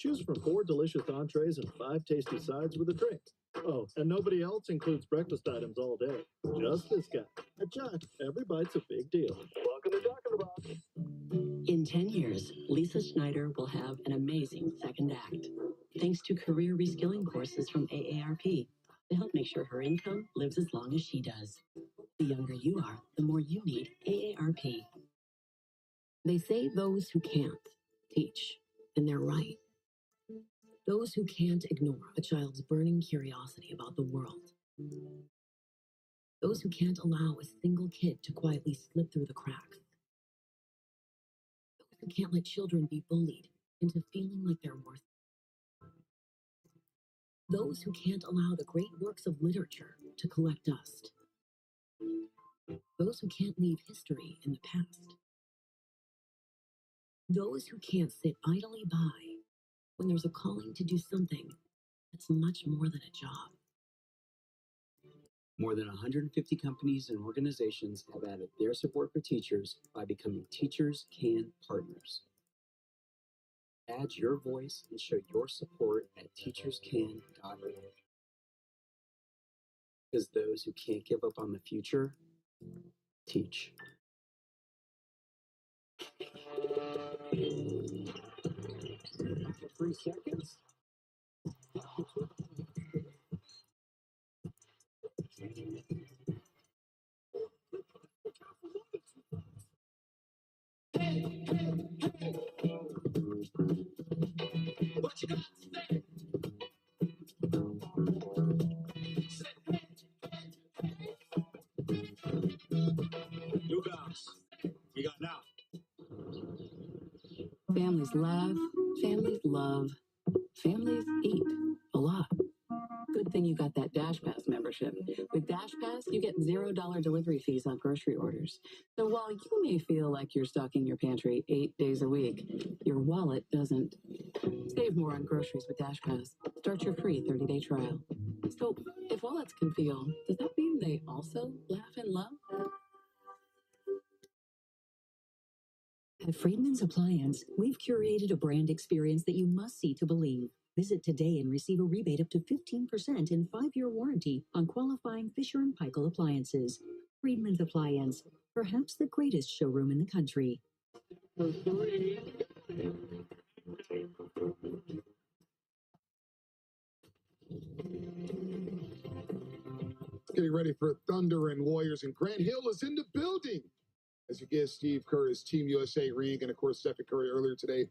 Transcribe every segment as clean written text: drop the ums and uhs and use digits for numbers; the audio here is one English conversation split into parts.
Choose from 4 delicious entrees and 5 tasty sides with a drink. Oh, and nobody else includes breakfast items all day. Just this guy. At Jack, every bite's a big deal. Welcome to Jack in the Box. In 10 years, Lisa Schneider will have an amazing second act, thanks to career reskilling courses from AARP to help make sure her income lives as long as she does. The younger you are, the more you need AARP. They say those who can't teach, and they're right. Those who can't ignore a child's burning curiosity about the world. Those who can't allow a single kid to quietly slip through the cracks. Those who can't let children be bullied into feeling like they're worthless. Those who can't allow the great works of literature to collect dust. Those who can't leave history in the past. Those who can't sit idly by when there's a calling to do something that's much more than a job. More than 150 companies and organizations have added their support for teachers by becoming Teachers Can partners. Add your voice and show your support at teacherscan.org. Because those who can't give up on the future, teach. 3 seconds. What you got? New bounce. We got now. Families laugh, families love, families eat a lot. Good thing you got that Dash Pass membership. With Dash Pass, you get $0 delivery fees on grocery orders. So while you may feel like you're stocking your pantry 8 days a week, your wallet doesn't. Save more on groceries with Dash Pass. Start your free 30-day trial. So if wallets can feel, does that mean they also laugh and love? At Friedman's Appliance, we've curated a brand experience that you must see to believe. Visit today and receive a rebate up to 15% and 5-year warranty on qualifying Fisher & Paykel appliances. Friedman's Appliance, perhaps the greatest showroom in the country. Getting ready for Thunder and Warriors, and Grant Hill is in the building as you get Steve Kerr's Team USA ring. And of course, Stephen Curry earlier today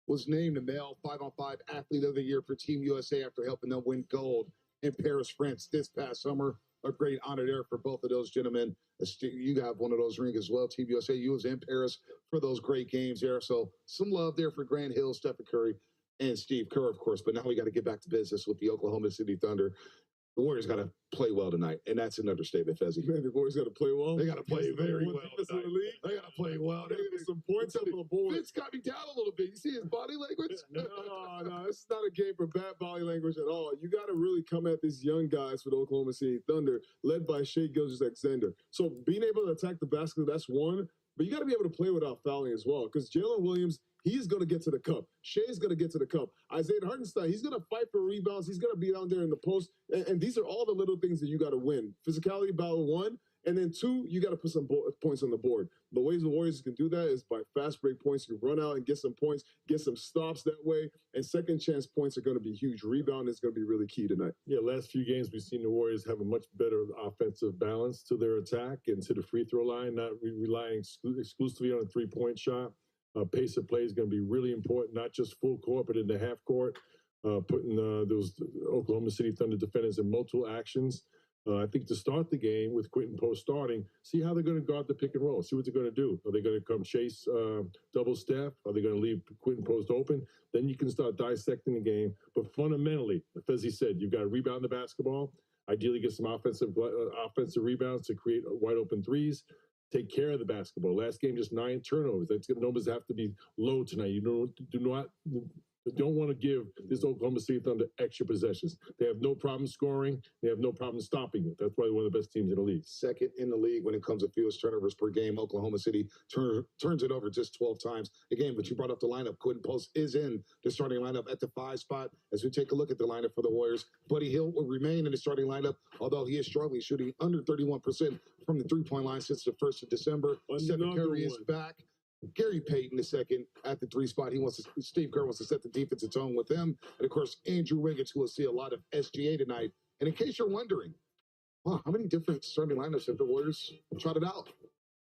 was named the male 5-on-5 athlete of the year for Team USA after helping them win gold in Paris, France this past summer. A great honor there for both of those gentlemen. You have one of those rings as well. Team USA, you was in Paris for those great games there. So some love there for Grant Hill, Stephen Curry, and Steve Kerr, of course. But now we got to get back to business with the Oklahoma City Thunder. The Warriors got to play well tonight, and that's an understatement, Fezzi. Man, the Warriors got to play well. They got to play very well tonight. They got to play well. They got some points up on the board. Vince got me down a little bit. You see his body language? No, this is not a game for bad body language at all. You got to really come at these young guys for the Oklahoma City Thunder, led by Shai Gilgeous-Alexander. So being able to attack the basket, that's one. But you got to be able to play without fouling as well, because Jalen Williams, he's going to get to the cup. Shai's going to get to the cup. Isaiah Hartenstein, he's going to fight for rebounds. He's going to be down there in the post. And these are all the little things that you got to win. Physicality battle, 1. And then 2, you got to put some points on the board. The ways the Warriors can do that is by fast break points. You run out and get some points, get some stops that way. And second chance points are going to be huge. Rebound is going to be really key tonight. Yeah, last few games we've seen the Warriors have a much better offensive balance to their attack and to the free throw line, not relying exclusively on a three-point shot. Pace of play is going to be really important, not just full court, but in the half court, putting those Oklahoma City Thunder defenders in multiple actions. I think to start the game with Quentin Post starting, see how they're going to guard the pick and roll, see what they're going to do. Are they going to come chase double Steph? Are they going to leave Quentin Post open? Then you can start dissecting the game. But fundamentally, as he said, you've got to rebound the basketball, ideally get some offensive rebounds to create wide open threes. Take care of the basketball. Last game, just 9 turnovers. That's numbers have to be low tonight. You do not They don't want to give this Oklahoma City Thunder extra possessions. They have no problem scoring. They have no problem stopping it. That's why they're one of the best teams in the league. Second in the league when it comes to fewest turnovers per game. Oklahoma City turns it over just 12 times a game. But you brought up the lineup. Quentin Post is in the starting lineup at the 5 spot. As we take a look at the lineup for the Warriors, Buddy Hield will remain in the starting lineup, although he is struggling, shooting under 31% from the three-point line since the 1st of December. Stephen Curry is back. Gary Payton the second at the 3 spot. Steve Kerr wants to set the defensive tone with him. And of course, Andrew Wiggins, who will see a lot of SGA tonight. And in case you're wondering, wow, how many different starting lineups have the Warriors trotted out?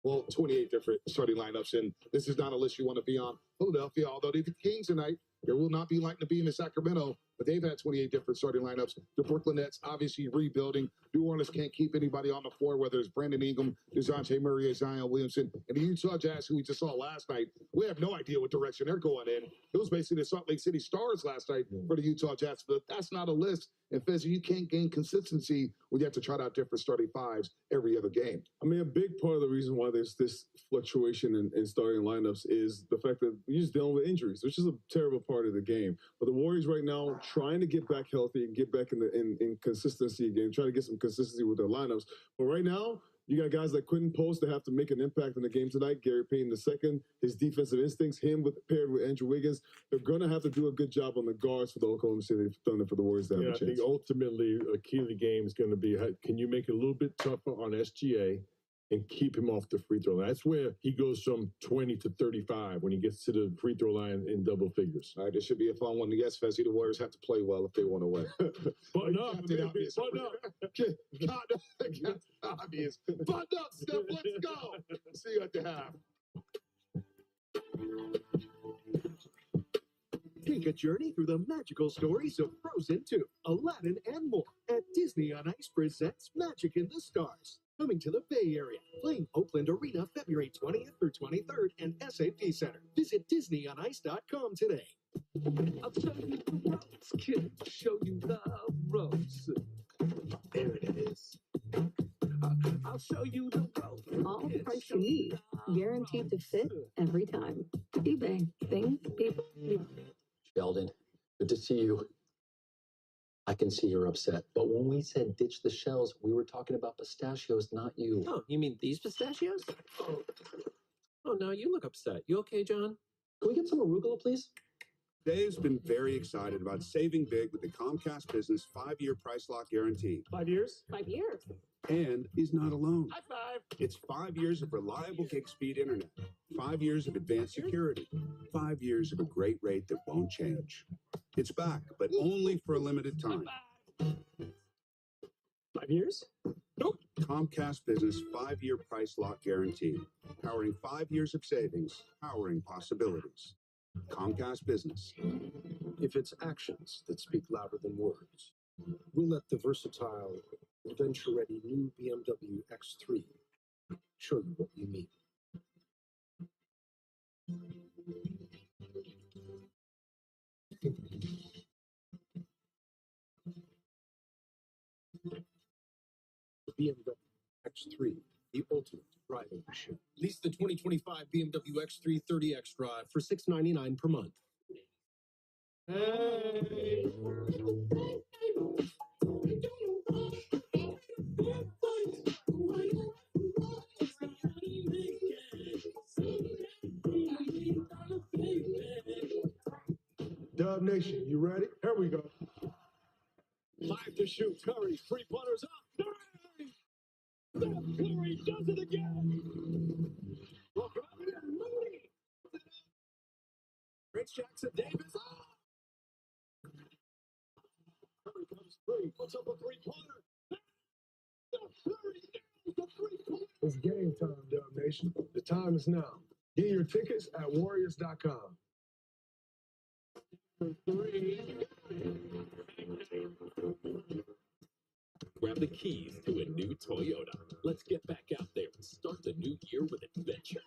Well, 28 different starting lineups. And this is not a list you want to be on. Philadelphia, although the Kings tonight, there will not be lighting the beam in Sacramento, but they've had 28 different starting lineups. The Brooklyn Nets obviously rebuilding. New Orleans can't keep anybody on the floor, whether it's Brandon Ingram, DeJounte Murray, or Zion Williamson. And the Utah Jazz, who we just saw last night, we have no idea what direction they're going in. It was basically the Salt Lake City Stars last night for the Utah Jazz, but that's not a list. And Fezzi, you can't gain consistency when you have to try out different starting fives every other game. I mean, a big part of the reason why there's this fluctuation in starting lineups is the fact that you're just dealing with injuries, which is a terrible part of the game. But the Warriors right now trying to get back healthy and get back in consistency again, trying to get some consistency with their lineups. But right now, you got guys like Quentin Post that have to make an impact in the game tonight. Gary Payton II, his defensive instincts, paired with Andrew Wiggins, they're going to have to do a good job on the guards for the Oklahoma City Thunder for the Warriors to have a chance. I think ultimately a key to the game is going to be, can you make it a little bit tougher on SGA and keep him off the free throw line? That's where he goes from 20 to 35 when he gets to the free throw line in double figures. All right, this should be a fun one. Yes, Fezzi, the Warriors have to play well if they want to win. Button up, baby. Button up. Obvious. Button up, Steph. Let's go. See you at the half. Take a journey through the magical stories of Frozen 2, Aladdin, and more at Disney on Ice presents Magic in the Stars. Coming to the Bay Area, playing Oakland Arena February 20th through 23rd and SAP Center. Visit DisneyOnIce.com today. I'll show you the ropes, kid. Show you the ropes. There it is. I'll show you the ropes. All the parts you need, guaranteed to fit every time. eBay. Things people. Sheldon, good to see you. I can see you're upset, but when we said ditch the shells, we were talking about pistachios, not you. Oh, you mean these pistachios? Oh, no, you look upset. You okay, John? Can we get some arugula, please? Dave's been very excited about saving big with the Comcast Business 5-year price lock guarantee. 5 years? 5 years. And he's not alone. High five! It's 5 years of reliable gig speed internet, 5 years of advanced security, 5 years of a great rate that won't change. It's back, but only for a limited time. 5 years? Nope. Comcast Business 5-year price lock guarantee. Powering 5 years of savings, powering possibilities. Comcast Business. If it's actions that speak louder than words, we'll let the versatile, adventure-ready new BMW X3 show you what we mean. The BMW X3, the ultimate driving machine. Lease the 2025 BMW X3 30X Drive for $699 per month. Hey! Dub Nation, you ready? Here we go. 5 to shoot. Curry, 3-pointers up. Curry! Steph Curry does it again. Welcome in, Moody. Prince Jackson Davis. Curry comes free, puts up a 3-pointer. Steph Curry nails the 3-pointer. It's game time, Dub Nation. The time is now. Get your tickets at Warriors.com. Grab the keys to a new Toyota. Let's get back out there and start the new year with adventure.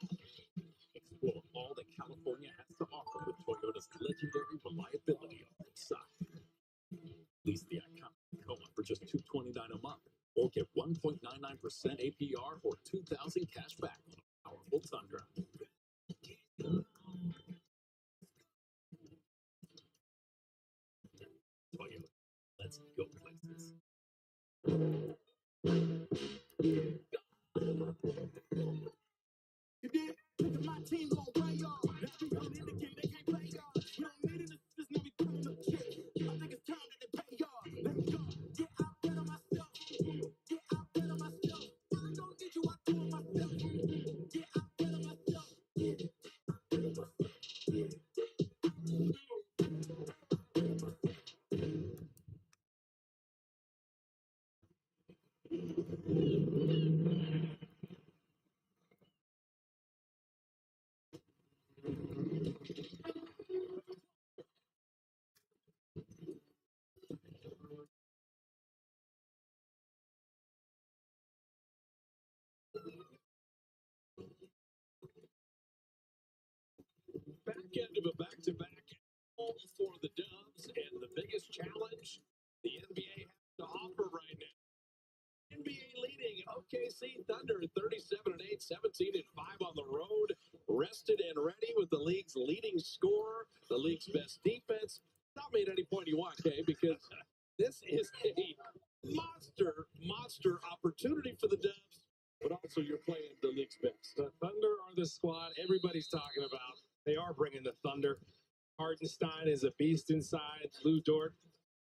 Explore all that California has to offer with Toyota's legendary reliability on its side. Lease the iconic Tacoma for just $229 a month, or get 1.99% APR or $2,000 cash back on a powerful Tundra. Toyota. Let's go places. You did? Look at my team gon' play y'all. That's the only indicator they can't play y'all. You don't need an assist, now we coming up check. I think it's time that they pay y'all. Let's go. Get out there on myself. Get out there on myself. I don't need you, I do it myself. Get out there on myself. Back end of a back-to-back home for the Dubs, and the biggest challenge the NBA has to offer right now. NBA leading OKC Thunder 37-8, 17-5 on the road. Rested and ready with the league's leading scorer, the league's best defense. Not made any point you want, Kay, because this is a monster opportunity for the Dubs, but also you're playing the league's best. The Thunder are the squad everybody's talking about. They are bringing the Thunder. Hartenstein is a beast inside. Lou Dort.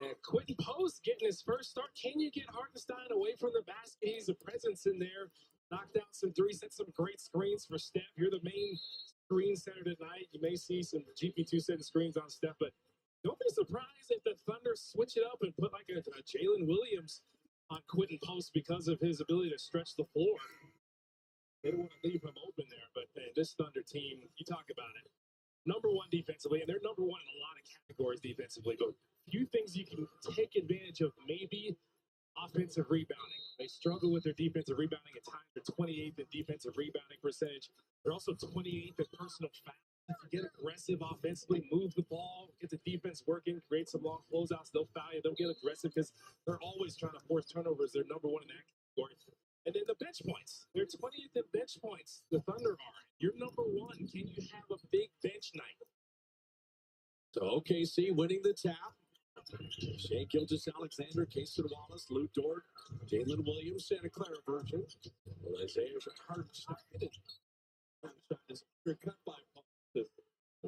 And Quentin Post getting his first start. Can you get Hartenstein away from the basket? He's a presence in there. Knocked out some threes, set some great screens for Steph. You're the main screen center tonight. You may see some GP2 setting screens on Steph, but don't be surprised if the Thunder switch it up and put like a Jalen Williams on Quentin Post because of his ability to stretch the floor. They don't want to leave him open there, but man, this Thunder team, you talk about it. Number one defensively, and they're number one in a lot of categories defensively, but few things you can take advantage of, maybe offensive rebounding. They struggle with their defensive rebounding at times. They're 28th in defensive rebounding percentage. They're also 28th in personal fouls. If you get aggressive offensively, move the ball, get the defense working, create some long closeouts, they'll foul you. They'll get aggressive because they're always trying to force turnovers. They're number one in that category. And then the bench points. They're 20th in bench points. The Thunder are. You're number one. Can you have a big bench night? So OKC winning the tap. Shea Gilgeous-Alexander, Casey Wallace, Lou Dort, Jalen Williams, Santa Clara version. Isaiah Hartenstein. Hartenstein is undercut by the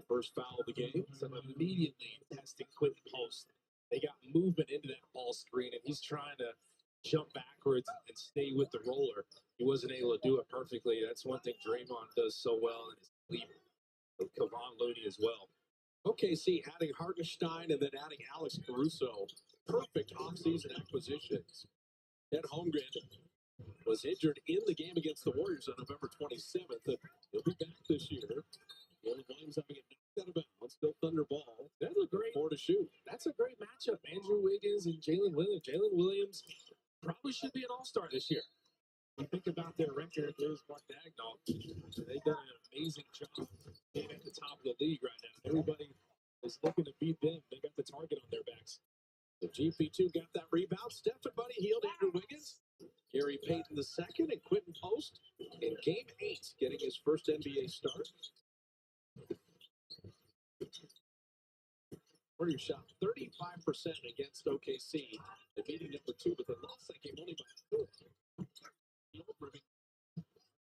first foul of the game. So immediately testing Quentin Post. They got movement into that ball screen, and he's trying to jump backwards and stay with the roller. He wasn't able to do it perfectly. That's one thing Draymond does so well, and his lead with Kevon Looney as well. OKC adding Hartenstein and then adding Alex Caruso. Perfect offseason acquisitions. Ed Holmgren was injured in the game against the Warriors on November 27th. And he'll be back this year. Jalen Williams having it knocked out of bounds. Still Thunder ball. That's a great 4 to shoot. That's a great matchup. Andrew Wiggins and Jalen Williams. Jalen Williams probably should be an all-star this year. You think about their record, there's Mark Dagnall. They've done an amazing job being at the top of the league right now. Everybody is looking to beat them. They got the target on their backs. The GP2 got that rebound. Steph and Buddy Hield, Andrew Wiggins. Gary Payton the second and Quentin Post in Game 8 getting his first NBA start. Warriors shot 35% against OKC. The beating number 2, but they lost that game only by 4.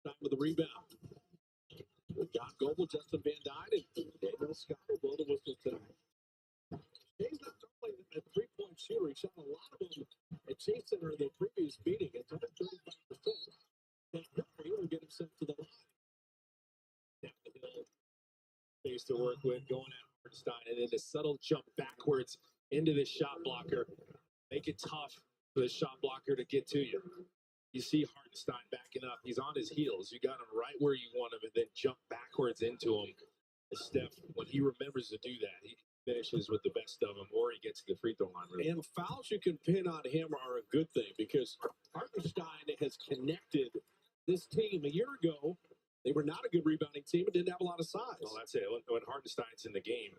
Time with the rebound. John Goble, Justin Van Dyne, and Daniel Scott will blow the whistle tonight. Shay's not only a three-point shooter. He shot a lot of them at Chase Center in the previous meeting. It's under 35%. And he will get himself to the line. Down the hill. Space to work with, going at Hartenstein, and then the subtle jump backwards into the shot blocker. Make it tough for the shot blocker to get to you. You see Hartenstein backing up. He's on his heels. You got him right where you want him, and then jump backwards into him. And Steph, when he remembers to do that, he finishes with the best of them, or he gets to the free throw line. And fouls you can pin on him are a good thing because Hartenstein has connected this team. A year ago, they were not a good rebounding team and didn't have a lot of size. Well, that's it. When Hartenstein's in the game,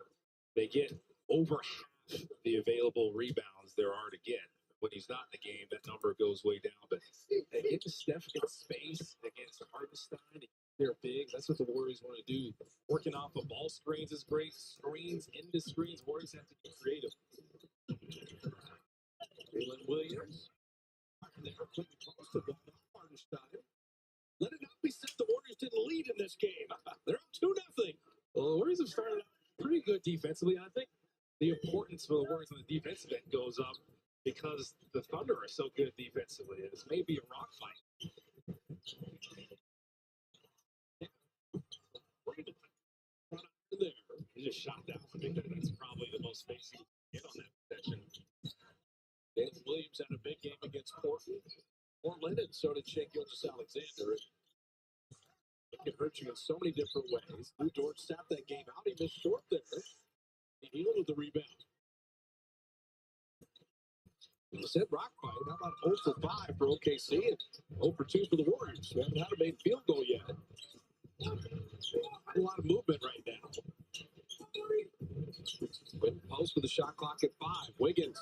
they get over half the available rebounds there are to get. When he's not in the game, that number goes way down. But they get to Steph in space against Hartenstein. They're big. That's what the Warriors want to do. Working off of ball screens is great. Screens into screens. Warriors have to get creative. Williams. There, quick close to Hardenstein. Let it not be said the Warriors didn't lead in this game. They're up 2-0. Well, the Warriors have started out pretty good defensively. I think the importance for the Warriors on the defensive end goes up because the Thunder are so good defensively. This may be a rock fight. There. He just shot that one because that's probably the most spacing you get on that possession. Jalen Williams had a big game against Portland, and so did Shea Gilgeous-Alexander. It can hurt you in so many different ways. Lou Dort sat that game out. He missed short there. He healed with the rebound. He said rock fight. How about 0 for 5 for OKC and 0 for 2 for the Warriors? We haven't had a made field goal yet. A lot of movement right now. Quinn post with the shot clock at 5. Wiggins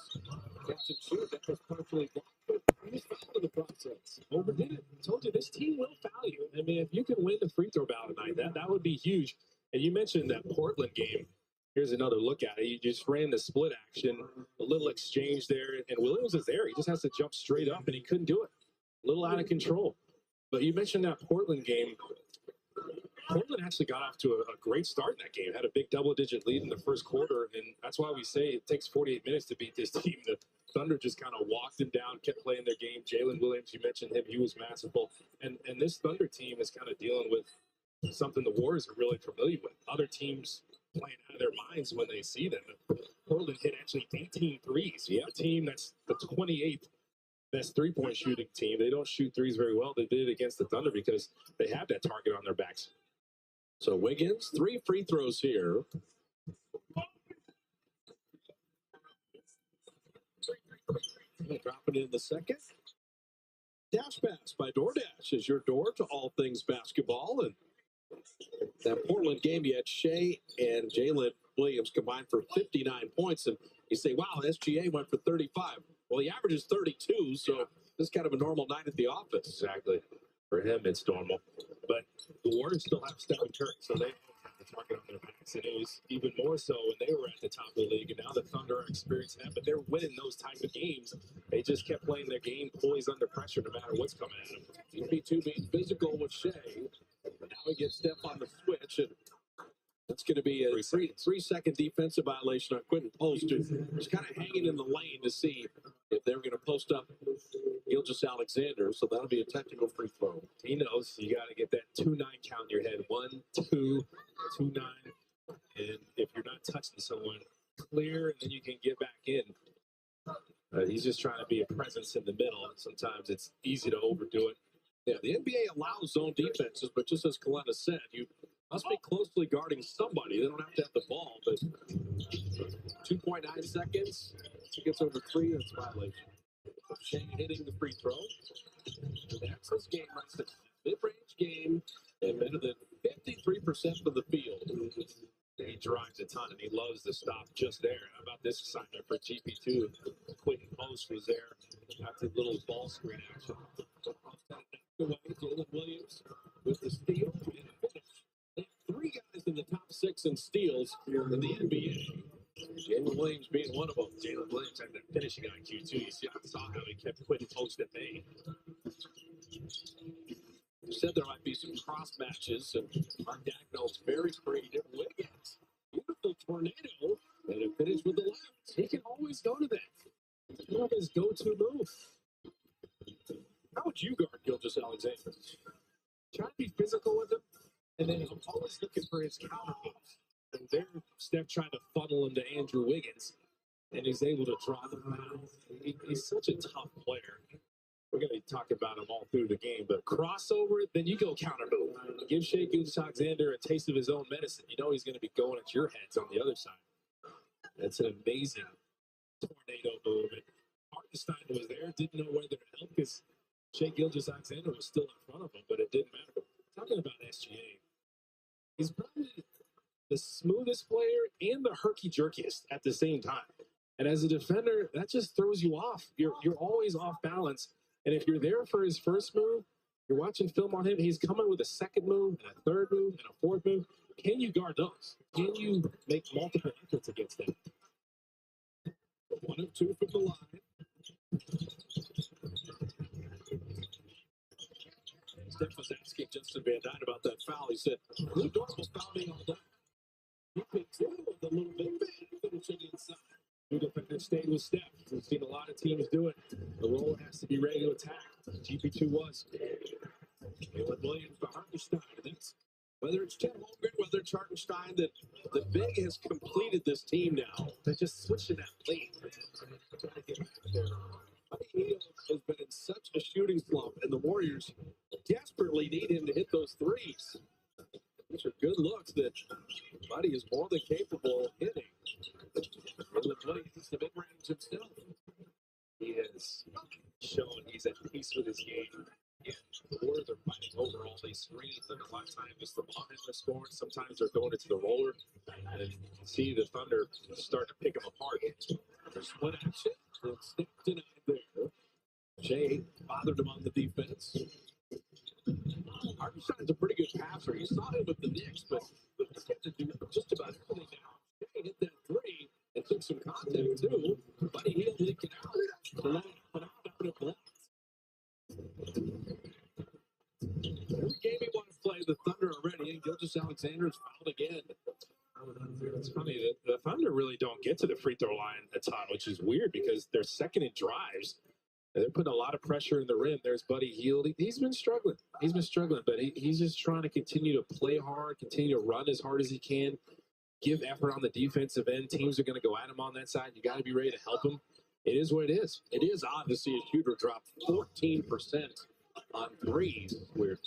catch and shoot. That was partially blocked, but he was fouled in the process. Overdid it. I told you this team will foul you. I mean, if you can win the free throw battle tonight, that would be huge. And you mentioned that Portland game. Here's another look at it. You just ran the split action, a little exchange there, and Williams is there. He just has to jump straight up, and he couldn't do it. A little out of control. But you mentioned that Portland game. Portland actually got off to a great start in that game. Had a big double-digit lead in the first quarter, and that's why we say it takes 48 minutes to beat this team. The Thunder just kind of walked them down, kept playing their game. Jalen Williams, you mentioned him, he was masterful. And this Thunder team is kind of dealing with something the Warriors are really familiar with. Other teams playing out of their minds when they see them. Portland hit actually 18 threes. Yeah, a team that's the 28th best three-point shooting team. They don't shoot threes very well. They did it against the Thunder because they have that target on their backs. So Wiggins, 3 free throws here. Dropping in the second. Dash pass by DoorDash is your door to all things basketball. And that Portland game, you had Shea and Jalen Williams combined for 59 points. And you say, wow, SGA went for 35. Well, the average is 32, so this is kind of a normal night at the office. Exactly. For him, it's normal. But the Warriors still have Stephen Curry, so they have the target on their backs. And it was even more so when they were at the top of the league. And now the Thunder are experiencing that, but they're winning those type of games. They just kept playing their game, poised under pressure no matter what's coming at them. TP2 being physical with Shea. Now he gets Steph on the switch, and that's going to be a 3-second defensive violation on Quentin Post, who was kind of hanging in the lane to see if they were going to post up Gilgeous-Alexander. So that'll be a technical free throw. He knows you got to get that 2-9 count in your head. 1, 2, 2-9. And if you're not touching someone, clear, and then you can get back in. He's just trying to be a presence in the middle, and sometimes it's easy to overdo it. Yeah, the NBA allows zone defenses, but just as Kalena said, you must be closely guarding somebody. They don't have to have the ball, but 2.9 seconds. He gets over 3, that's a violation. Shea hitting the free throw. That's his game right there. Mid-range game, and better than 53% of the field. He drives a ton, and he loves the stop just there. How about this assignment for GP2? Quentin Post was there. Got the little ball screen action. Away, Jalen Williams with the steal and a finish. They have 3 guys in the top 6 in steals in the NBA. Jalen Williams being one of them. Jalen Williams had that finishing IQ, too. You saw how he kept Quentin Post at bay. You said there might be some cross matches, and Mark Dagnall's very creative. Wiggins, beautiful tornado, and a finish with the left. He can always go to that. It's one of his go-to moves. How would you guard Gilgeous-Alexander? Try to be physical with him, and then I'm always looking for his counter moves. And there, Steph trying to funnel him to Andrew Wiggins, and he's able to draw them out. He's such a tough player. We're going to be talking about him all through the game, but crossover, then you go counter move. Give Shea Gilgeous-Alexander a taste of his own medicine. You know he's going to be going at your heads on the other side. That's an amazing tornado move. And Hartenstein was there, didn't know whether to help because Shea Gilgeous-Alexander was still in front of him, but it didn't matter. Talking about SGA, he's probably the smoothest player and the herky-jerkiest at the same time. And as a defender, that just throws you off. You're always off balance. And if you're there for his first move, you're watching film on him, he's coming with a second move, and a third move, and a fourth move. Can you guard those? Can you make multiple efforts against them? 1 of 2 from the line. Steph was asking Justin Van Dyne about that foul. He said, Lou Dort was fouling all day. He picked it with a little bit finishing inside. Two defenders stayed with Steph. We've seen a lot of teams do it. The roller has to be ready to attack. GP2 was. Caleb Williams to Hartenstein. That's, whether it's Chet Holmgren, whether it's Hartenstein, that the big has completed this team now. They're just switching that plate. Trying to get back there. Buddy Hield has been in such a shooting slump, and the Warriors desperately need him to hit those threes. These are good looks that Buddy is more than capable of hitting. Caleb Williams, the mid-range himself. He has shown he's at peace with his game. Yeah, the Warriors are fighting over all these screens, and a lot of times it's the ball handler scoring. Sometimes they're going into the roller, and you can see the Thunder start to pick them apart. There's split action, and Steph denied there. Shea bothered him on the defense. Hartenstein's a pretty good passer. You saw him with the Knicks, but he's got to do just about everything now. Shea hit that three and took some contact too. Buddy Hield leaked it out. The line put out after the block. Every game he wanted to play, the Thunder already, and Gilgeous-Alexander's fouled again. It's funny that the Thunder really don't get to the free throw line a ton, which is weird because they're second in drives. They're putting a lot of pressure in the rim. There's Buddy Hield. He's been struggling. But he's just trying to continue to play hard, continue to run as hard as he can, give effort on the defensive end. Teams are going to go at him on that side. You got to be ready to help him. It is what it is. It is odd to see a shooter drop 14% on threes, where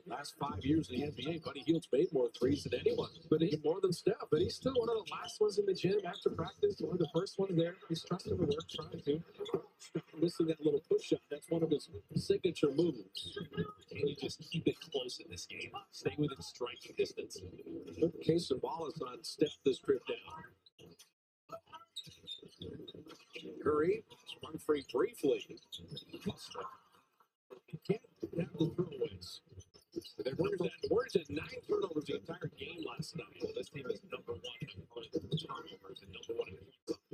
last 5 years in the NBA, Buddy Hield's made more threes than anyone, but he's more than Steph. But he's still one of the last ones in the gym after practice, one of the first ones there. He's trusting to work, trying to. Missing that little push-up. That's one of his signature moves. Can you just keep it close in this game? Stay within striking distance. Case of Wallace on Steph this trip down. Curry sprung free briefly. He can't have the throwaways. The Warriors had 9 turnovers the entire game last night. Well, this team is number 1 in turnovers and number 1 in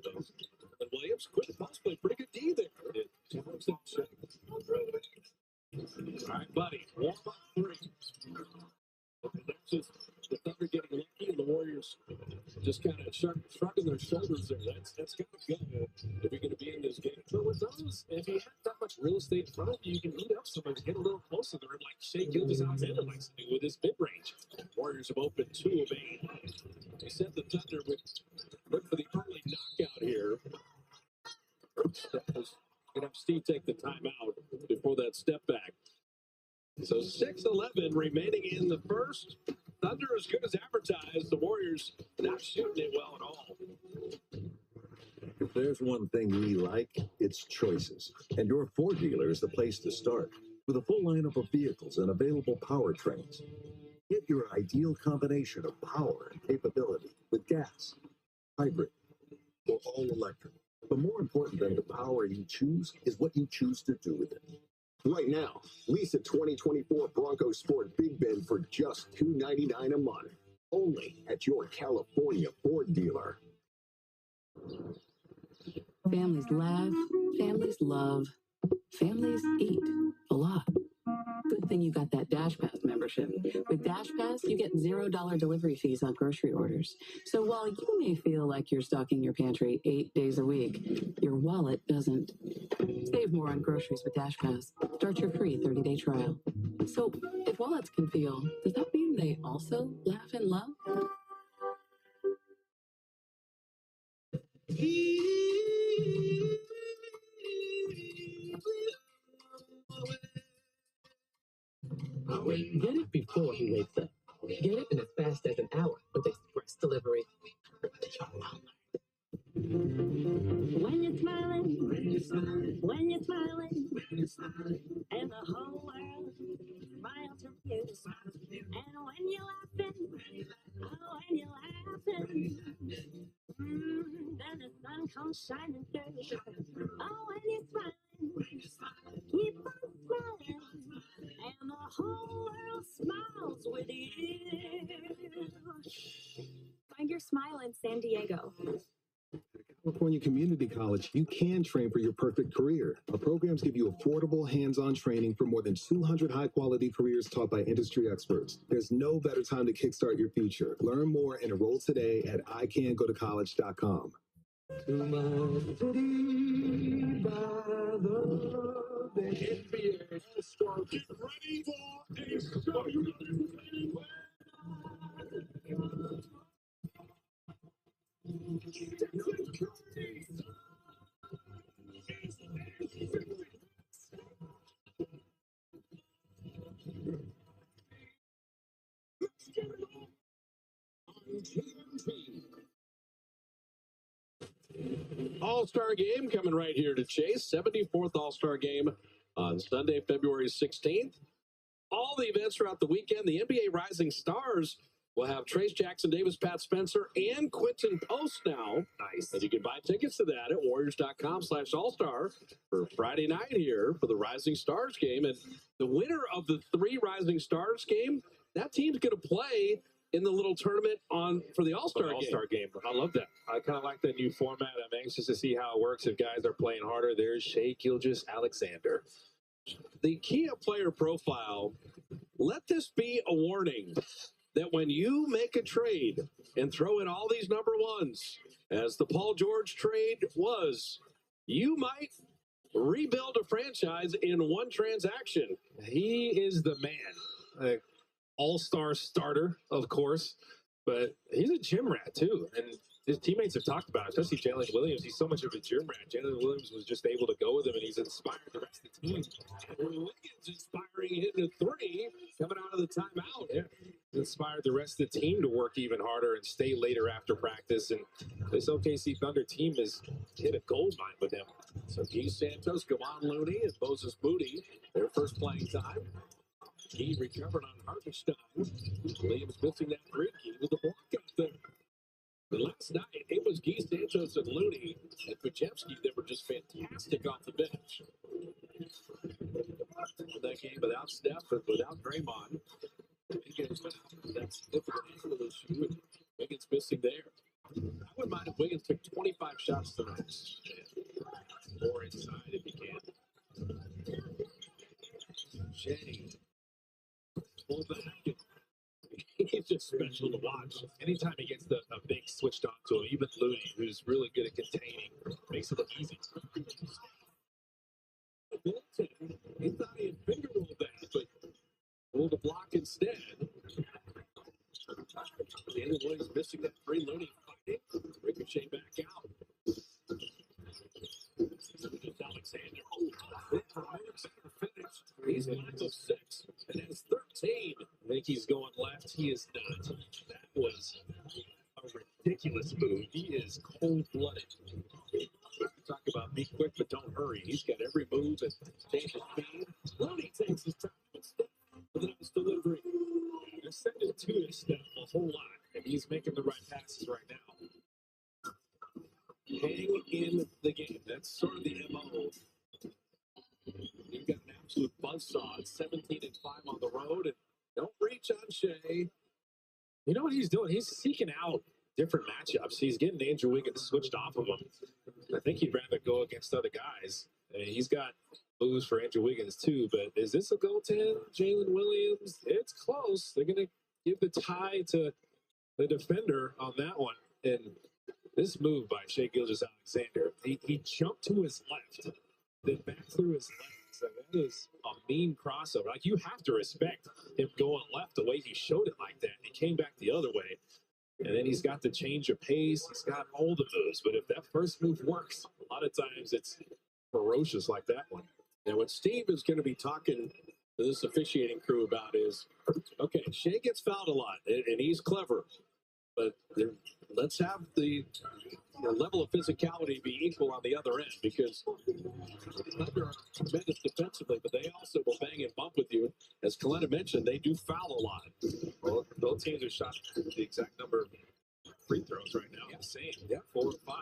those. And Williams, quick pass play, pretty good D there. All right, Buddy, warm up 3. That's just the Thunder getting lucky, and the Warriors just kind of shrugging their shoulders there. That's got to go if you're going to be in this game. But with those, if you have that much real estate in front of you, you can eat up somebody, get a little closer to the rim, like Shea Gilgeous-Alexander likes to do with his mid-range. Warriors have opened 2 of 8. They said the Thunder would look for the early knockout here. Going to have Steve take the timeout before that step back. So 6:11 remaining in the first. Thunder as good as advertised. The Warriors not shooting it well at all. If there's one thing we like, it's choices. And your Ford dealer is the place to start. With a full lineup of vehicles and available powertrains. Get your ideal combination of power and capability with gas, hybrid, or all electric. But more important than the power you choose is what you choose to do with it. Right now, lease a 2024 Bronco Sport Big Bend for just $299 a month. Only at your California Ford dealer. Families laugh, families love, families eat a lot. Good thing you got that DashPass membership. With DashPass, you get $0 delivery fees on grocery orders. So while you may feel like you're stocking your pantry 8 days a week, your wallet doesn't. Save more on groceries with DashPass. Start your free 30-day trial. So if wallets can feel, does that mean they also laugh and love? Get it before he wakes up. Get it in as fast as an hour with express delivery. When you're smiling, when you're smiling, when you're smiling, when you're smiling, and the whole world smiles from you. And when you're laughing, oh, when you're laughing, then the sun comes shining through. Oh, when you're smiling, keep on smiling, and the whole world smiles with you. Find your smile in San Diego. California Community College, you can train for your perfect career. Our programs give you affordable, hands-on training for more than 200 high-quality careers taught by industry experts. There's no better time to kickstart your future. Learn more and enroll today at icangotocollege.com. To my city by the bay. NBA All-Star, get ready for a show. All-Star game coming right here to Chase. 74th All-Star game on Sunday, February 16th. All the events throughout the weekend. The NBA Rising Stars will have Trace Jackson Davis, Pat Spencer, and Quentin Post now. Nice. And you can buy tickets to that at warriors.com/all-star for Friday night here for the Rising Stars game. And the winner of the 3 Rising Stars game, that team's going to play in the little tournament for the All-Star game. I love that. I kind of like that new format. I'm anxious to see how it works if guys are playing harder. There's Shai Gilgeous-Alexander. The Kia player profile, let this be a warning that when you make a trade and throw in all these number ones, as the Paul George trade was, you might rebuild a franchise in one transaction. He is the man. All-star starter, of course, but he's a gym rat too. And his teammates have talked about it, especially Jalen Williams. He's so much of a gym rat. Jalen Williams was just able to go with him, and he's inspired the rest of the team. Wiggins inspiring, hitting a 3 coming out of the timeout. Yeah, inspired the rest of the team to work even harder and stay later after practice. And this OKC Thunder team has hit a gold mine with him. So Keith Santos, Gawan Looney, and Moses Moody, their first playing time. He recovered on Hartenstein. Williams missing that 3. Key with the block out there. But last night, it was Keith Santos and Looney and Pachevsky that were just fantastic off the bench. In that game without Steph and without Draymond, Wiggins went out with that significant ankle issue, and Wiggins missing there. I wouldn't mind if Wiggins took 25 shots tonight. More inside if he can. Shea. Pull back. He's just special to watch. Anytime he gets a big switched on to him, even Looney, who's really good at containing, makes it look easy. He thought he had finger rolled that, but pulled a block instead. Jalen Williams missing that 3. Looney fighting. Ricochet back out. Alexander. Alexander finished. He's 9 of 6 and has 13. I think he's going left. He is not. That was a ridiculous move. He is cold-blooded. Talk about be quick but don't hurry. He's got every move and change his speed. Looney takes his time and step with a nice delivery. They're sending to his step a whole lot, and he's making the right passes right now. Hang in the game. That's sort of the MO. You've got an absolute buzzsaw. 17 and 5 on the road, and don't reach on Shea. You know what he's doing? He's seeking out different matchups. He's getting Andrew Wiggins switched off of him. I think he'd rather go against other guys. I mean, he's got moves for Andrew Wiggins too, but is this a goaltend? Jalen Williams? It's close. They're going to give the tie to the defender on that one. And this move by Shai Gilgeous-Alexander, he jumped to his left, then back through his left. So that is a mean crossover. Like, you have to respect him going left the way he showed it like that. And he came back the other way. And then he's got the change of pace. He's got all the moves. But if that first move works, a lot of times it's ferocious like that one. Now, what Steve is going to be talking to this officiating crew about is, okay, Shea gets fouled a lot, and he's clever. But let's have the level of physicality be equal on the other end, because Thunder are tremendous defensively, but they also will bang and bump with you. As Kalena mentioned, they do foul a lot. Well, both teams are shot the exact number of free throws right now. Yeah, same. Yeah, 4 and 5.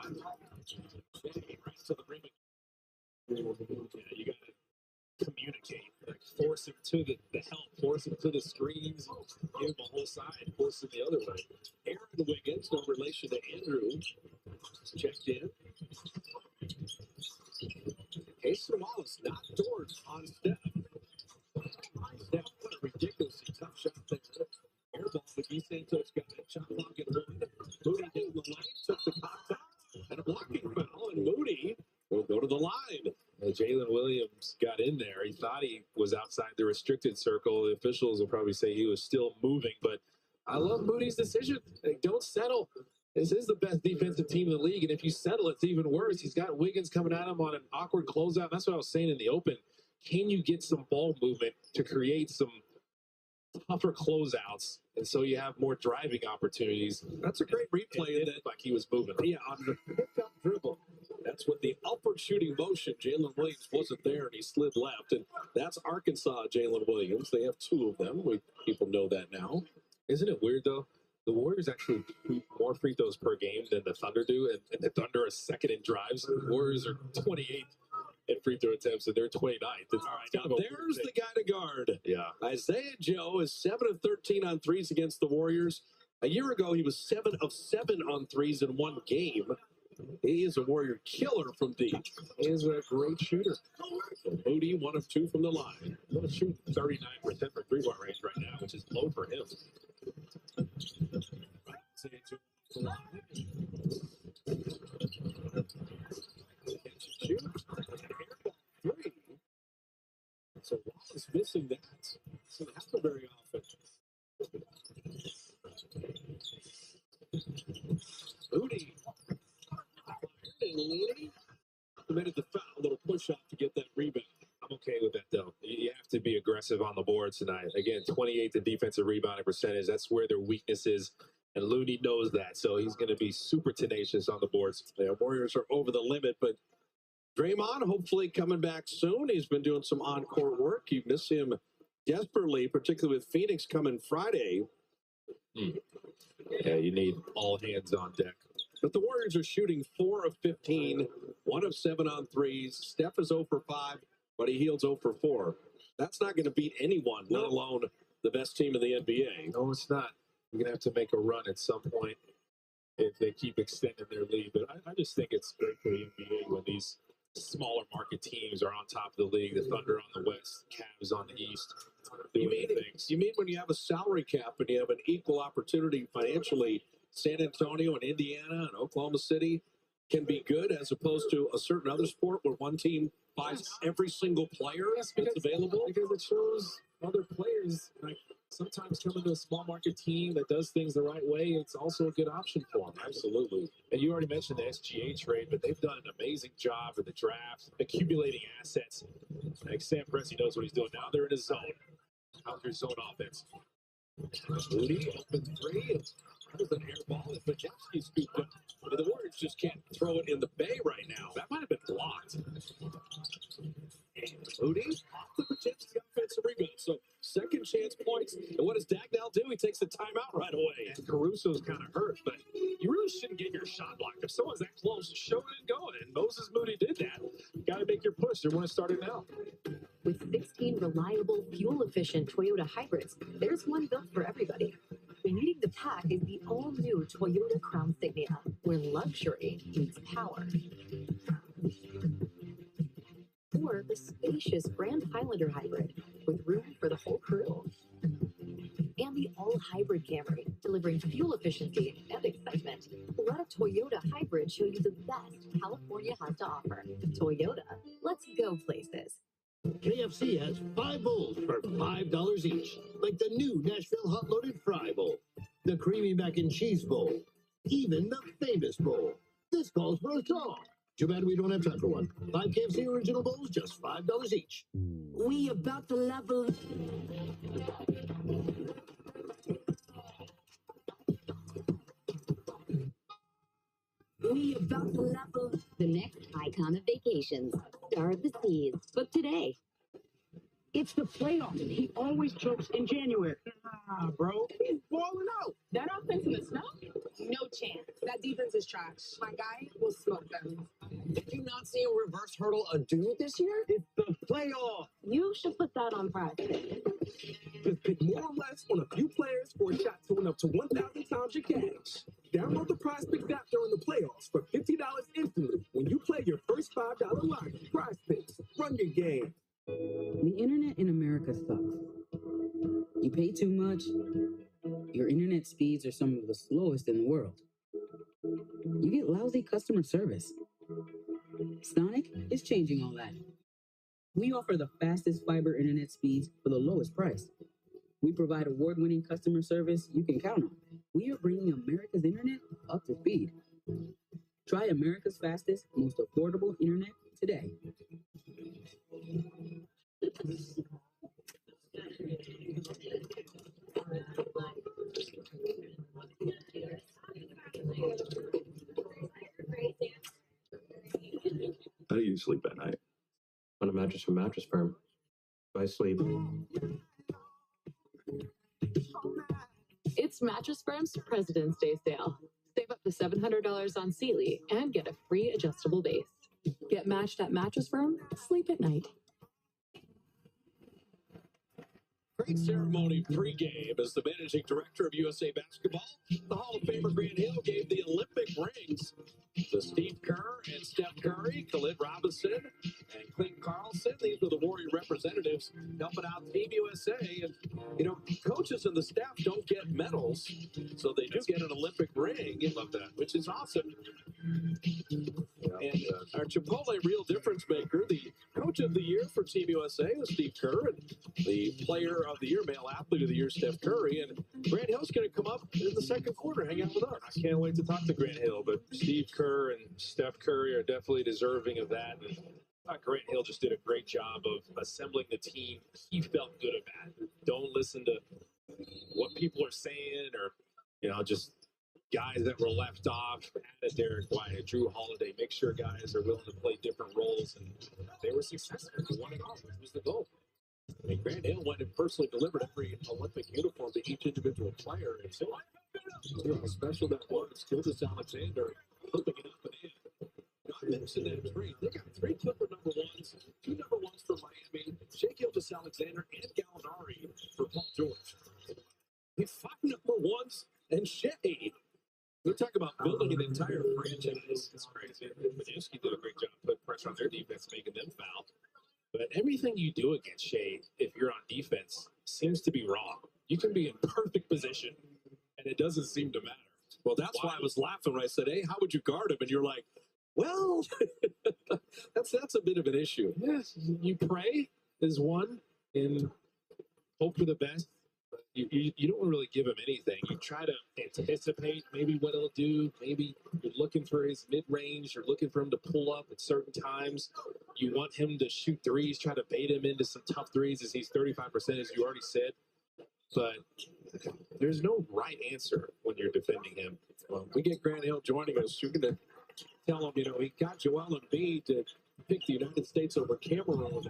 Right to the rim. Yeah, you got to communicate. Like, force him to the help, force him to the screens, give him a whole side, force him the other way. Aaron Wiggins, no relation to Andrew, checked in. Jason Wallace knocked towards on Steph. Steph put a ridiculously tough shot there. Air ball, McGee Santos got a shot clock at one. Moody hit the line, took the contact, and a blocking foul, and Moody will go to the line. Jalen Williams got in there. He thought he was outside the restricted circle. The officials will probably say he was still moving, but I love Moody's decision. Like, don't settle. This is the best defensive team in the league, and if you settle, it's even worse. He's got Wiggins coming at him on an awkward closeout. That's what I was saying in the open. Can you get some ball movement to create some tougher closeouts, and so you have more driving opportunities? That's a great replay. That, like he was moving. Yeah, on the pickup dribble. That's with the upward shooting motion. Jalen Williams wasn't there, and he slid left. And that's Arkansas, Jalen Williams. They have two of them. People know that now. Isn't it weird, though? The Warriors actually shoot more free throws per game than the Thunder do, and the Thunder are second in drives. The Warriors are 28th in free throw attempts, and they're 29th. All right, now there's the guy to guard. Yeah. Isaiah Joe is 7 of 13 on threes against the Warriors. A year ago, he was 7 of 7 on threes in one game. He is a Warrior killer from deep. He is a great shooter. Moody, 1 of 2 from the line. He'll shoot 39% for three-point range right now, which is low for him. So Wallace missing that. So it happen very often. Moody. Committed the foul, a little push off to get that rebound. I'm okay with that, though. You have to be aggressive on the board tonight. Again, 28th in defensive rebounding percentage. That's where their weakness is, and Looney knows that, so he's going to be super tenacious on the boards. The Warriors are over the limit, but Draymond hopefully coming back soon. He's been doing some on-court work. You miss him desperately, particularly with Phoenix coming Friday. Yeah, you need all hands on deck. But the Warriors are shooting 4 of 15, 1 of 7 on threes. Steph is 0 for 5, but he heals 0 for 4. That's not going to beat anyone, let alone the best team in the NBA. No, it's not. You're going to have to make a run at some point if they keep extending their lead. But I just think it's great for the NBA when these smaller market teams are on top of the league. The Thunder on the West, Cavs on the East. You mean when you have a salary cap and you have an equal opportunity financially, San Antonio and Indiana and Oklahoma City can be good as opposed to a certain other sport where one team buys every single player that's available? Because it shows other players, like, sometimes coming to a small market team that does things the right way, it's also a good option for them. Absolutely. And you already mentioned the SGA trade, but they've done an amazing job in the draft, accumulating assets. Like Sam Presti knows what he's doing. Now they're in a zone. How's your zone offense? Moody, open three. That was an air ball that Pajewski scooped up. But the Warriors just can't throw it in the bay right now. That might have been blocked. And Moody off the Pajewski offensive rebound. So second chance points. And what does Dagnall do? He takes the timeout right away. And Caruso's kind of hurt, but you really shouldn't get your shot blocked. If someone's that close, show it and go. And Moses Moody did that. You got to make your push. They want to start it now. With 16 reliable, fuel-efficient Toyota hybrids, there's one built for everybody. Leading the pack is the all-new Toyota Crown Signia, where luxury meets power. Or the spacious Grand Highlander hybrid, with room for the whole crew. And the all-hybrid Camry, delivering fuel efficiency and excitement. Let a Toyota hybrid show you the best California has to offer. Toyota, let's go places. KFC has 5 bowls for $5 each, like the new Nashville Hot Loaded Fry Bowl, the Creamy Mac and Cheese Bowl, even the Famous Bowl. This calls for a song. Too bad we don't have time for one. 5 KFC original bowls, just $5 each. We about to level. We about to level. The next icon of vacations, star of the seas. But today, it's the playoffs. He always chokes in January. Bro, he's balling out. That offense in the snow? No chance. That defense is trash. My guy will smoke them. Did you not see a reverse hurdle a dude this year? It's the playoff. You should put that on prize. Just pick more or less on a few players for a shot to win up to 1,000 times your cash. Download the Prize Picks app during the playoffs for $50 instantly when you play your first $5 lottery, prize picks. Run your game. The internet in America sucks. You pay too much, your internet speeds are some of the slowest in the world. You get lousy customer service. Sonic is changing all that. We offer the fastest fiber internet speeds for the lowest price. We provide award-winning customer service you can count on. We are bringing America's internet up to speed. Try America's fastest, most affordable internet today. How do you sleep at night? On a mattress from Mattress Firm. I sleep. It's Mattress Firm's President's Day sale. Save up to $700 on Sealy and get a free adjustable base. Get matched at Mattress Firm. Sleep at night. Great ceremony pregame as the managing director of USA Basketball. The Hall of Famer Grant Hill gave the Olympic rings to Steve Kerr and Steph Curry, Khalid Robinson, and Clint Carlson. These are the Warrior representatives helping out Team USA. And, you know, coaches and the staff don't get medals, so they do get an Olympic ring. Love that, which is awesome. And our Chipotle real difference maker, the coach of the year for Team USA was Steve Kerr, and the player of the year, male athlete of the year, Steph Curry. And Grant Hill's going to come up in the second quarter, hang out with us. I can't wait to talk to Grant Hill, but Steve Kerr and Steph Curry are definitely deserving of that. And I thought Grant Hill just did a great job of assembling the team he felt good about. Don't listen to what people are saying or, you know, just guys that were left off. Added Derek White, Drew Holiday. Make sure guys are willing to play different roles, and they were successful. They won it all, which was the goal. I mean, Grant Hill went and personally delivered every Olympic uniform to each individual player. And so, you know, how special that was. Gildas Alexander flipping it up and in. You know, I mentioned that trade. They got 3 Clipper number ones, 2 number ones for Miami, Shea Gildas Alexander, and Gallinari for Paul George. They 5 number ones and Shea. We're talking about building an entire franchise. It's crazy. Majewski did a great job putting pressure on their defense, making them foul. But everything you do against Shea, if you're on defense, seems to be wrong. You can be in perfect position, and it doesn't seem to matter. Well, that's why I was laughing when I said, hey, how would you guard him? And you're like, well, that's a bit of an issue. Yes, you pray is one and hope for the best. You don't really give him anything. You try to anticipate maybe what he'll do. Maybe you're looking for his mid-range. You're looking for him to pull up at certain times. You want him to shoot threes, try to bait him into some tough threes as he's 35%, as you already said. But there's no right answer when you're defending him. Well, we get Grant Hill joining us. You're going to tell him, you know, he got Joel Embiid to pick the United States over Cameroon.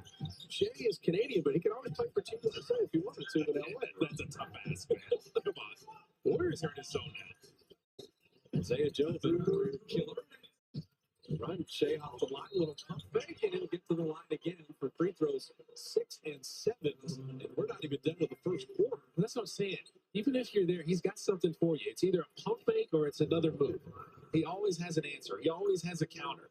Shea is Canadian, but he can always play for Team USA if he wanted to in LA. That's a tough ass, man. Come on. Warriors are in his zone now. Isaiah Joe, the killer. Run Shea off the line, a little pump fake, and he'll get to the line again for free throws 6 and 7. And we're not even done with the first quarter. That's what I'm saying. Even if you're there, he's got something for you. It's either a pump fake or it's another move. He always has an answer. He always has a counter.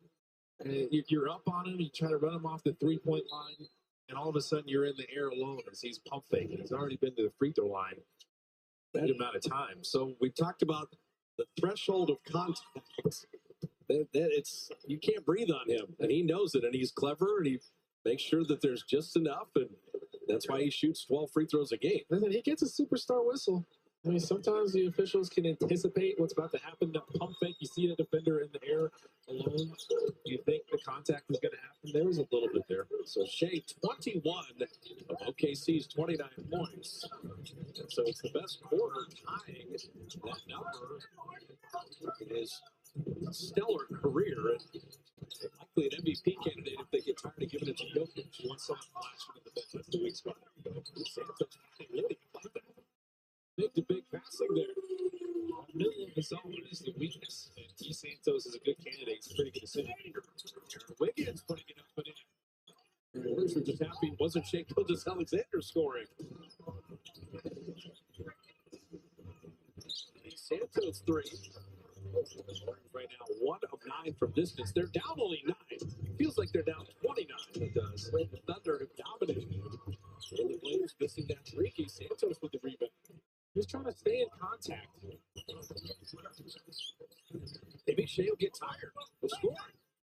And you're up on him, you try to run him off the three-point line, and all of a sudden you're in the air alone as he's pump faking. He's already been to the free throw line that amount of time. So we talked about the threshold of contact. It's you can't breathe on him, and he knows it, and he's clever, and he makes sure that there's just enough, and that's why he shoots 12 free throws a game. And then he gets a superstar whistle. I mean, sometimes the officials can anticipate what's about to happen. The pump fake, you see the defender in the air alone. You think the contact is going to happen. There was a little bit there. So Shea, 21 of OKC's 29 points. So it's the best quarter tying that number in his stellar career. And likely an MVP candidate if they get tired of giving it to Jokic. You want someone flashing in the bench. That's the weak spot. Santos really like that. Big to big passing there. Middle of the zone is the weakness. And T. Santos is a good candidate. It's a pretty good decision. Wiggins putting it up and in. The Warriors are just happy it wasn't Shea Gilgeous-Alexander scoring. Santos 3. Right now, 1 of 9 from distance. They're down only 9. Feels when the Thunder have dominated. And the Flames missing that freaky Santos with the rebound. Just trying to stay in contact. Maybe Shea will get tired of scoring.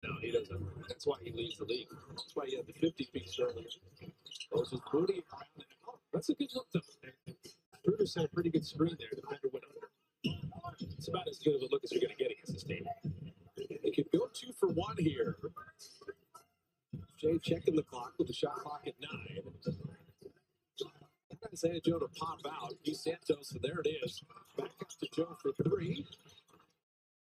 No, he doesn't. That's why he leads the league. That's why he had the 50 piece earlier. Those his booty around it. Oh, that's a good look, though. Bruder had a pretty good screen there. Defender went under. It's about as good of a look as you're going to get against this team. They could go 2 for 1 here. Shea checking the clock with the shot clock at 9. Isaiah Joe to pop out. He's Santos, and there it is. Back up to Joe for 3.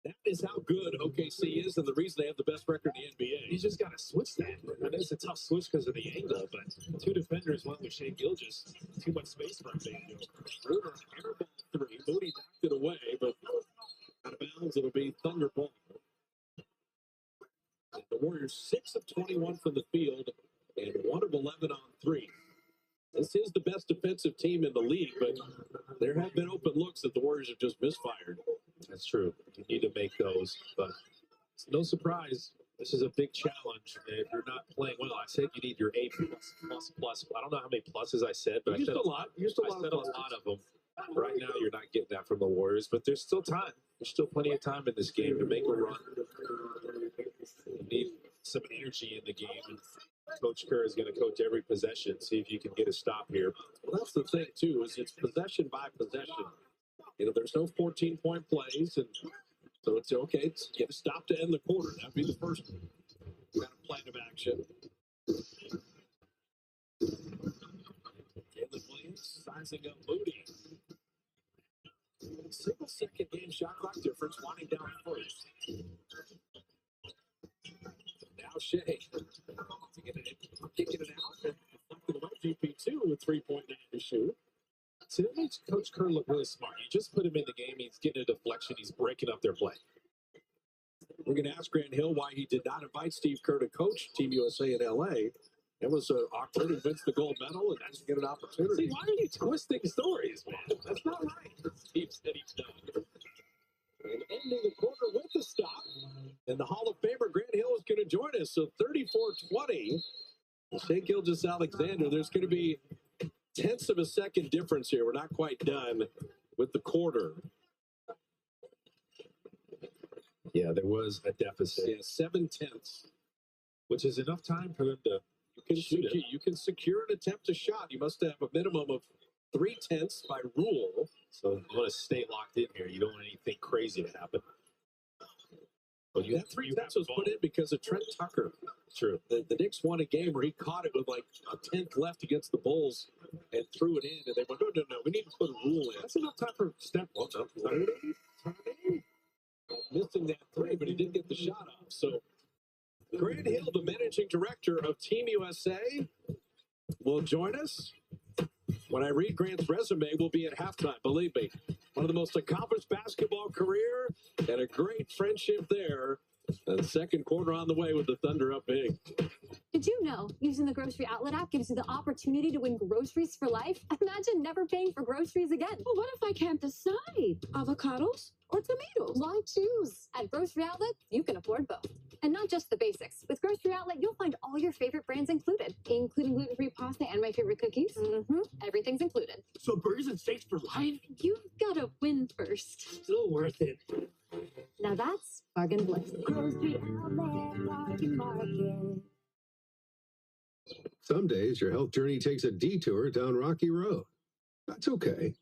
That is how good OKC is, and the reason they have the best record in the NBA. He's just got to switch that. I know it's a tough switch because of the angle, but 2 defenders went with Shea Gilgeous. Too much space for Isaiah Joe. Ruder, airball 3. Moody knocked it away, but out of bounds, it'll be Thunder ball. And the Warriors 6 of 21 from the field and 1 of 11 on 3. This is the best defensive team in the league, but there have been open looks that the Warriors have just misfired. That's true. You need to make those, but it's no surprise. This is a big challenge. If you're not playing well, I said you need your A++++. I don't know how many pluses I said, but I said a lot. I said a lot of them. Right now, you're not getting that from the Warriors, but there's still time. There's still plenty of time in this game to make a run. You need some energy in the game. And Coach Kerr is going to coach every possession, see if you can get a stop here. Well, that's the thing, too, is it's possession by possession. You know, there's no 14-point plays, and so it's okay. Get a stop to end the quarter. That'd be the first kind of plan of action. Jalen Williams sizing up Moody. Single-second game shot clock difference, winding down first. Now Shea kicking it out and deflected away. GP2 with 3.9 to shoot. So that makes Coach Kerr look really smart. You just put him in the game. He's getting a deflection. He's breaking up their play. We're going to ask Grant Hill why he did not invite Steve Kerr to coach Team USA in L.A. It was October who wins the gold medal, and that's to get an opportunity. See, why are you twisting stories, man? That's not right. Steve said he's done. And ending the quarter with the stop. And the Hall of Famer Grant Hill is going to join us. So 34-20. Shea Gilgeous-Alexander. There's going to be tenths of a second difference here. We're not quite done with the quarter. Yeah, there was a deficit. Yeah, 7/10, which is enough time for them to shoot it. You can secure an attempt to shot. You must have a minimum of 3/10 by rule. So you want to stay locked in here. You don't want anything crazy to happen. Well, that 3/10 was put in because of Trent Tucker. True. The Knicks won a game where he caught it with like a 10th left against the Bulls and threw it in. And they went, no, we need to put a rule in. That's enough time for step one. Missing that 3, but he didn't get the shot off. So Grant Hill, the managing director of Team USA, will join us. When I read Grant's resume, we'll be at halftime. Believe me, one of the most accomplished basketball career and a great friendship there. And the second quarter on the way with the Thunder up big. Did you know using the Grocery Outlet app gives you the opportunity to win groceries for life? Imagine never paying for groceries again. Well, what if I can't decide? Avocados or tomatoes? Why choose? At Grocery Outlet, you can afford both. And not just the basics. With Grocery Outlet, you'll find all your favorite brands included, including gluten-free pasta and my favorite cookies. Everything's included. So burgers and steaks for life? You've got to win first. Still worth it. Now that's bargain bliss. Grocery Outlet, Bargain Market. Some days your health journey takes a detour down rocky road. That's okay.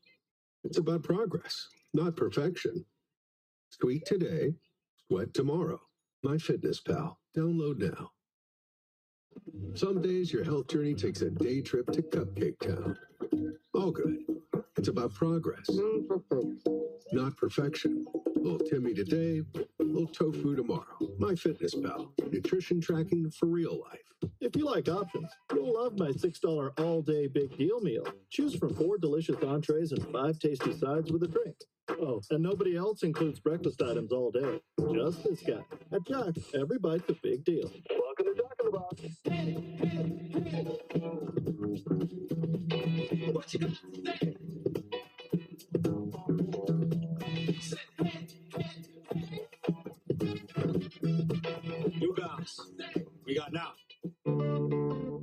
It's about progress, not perfection. Sweet today, sweat tomorrow. MyFitnessPal. Download now. Some days your health journey takes a day trip to Cupcake Town. All good. It's about progress, not perfection. Little Timmy today, little tofu tomorrow. MyFitnessPal. Nutrition tracking for real life. If you like options, you'll love my $6 all-day big deal meal. Choose from 4 delicious entrees and 5 tasty sides with a drink. Oh, and nobody else includes breakfast items all day. Just this guy. At Jack's, every bite's a big deal. Welcome to Jack in the Box. What you gonna say? New bounce. We got now.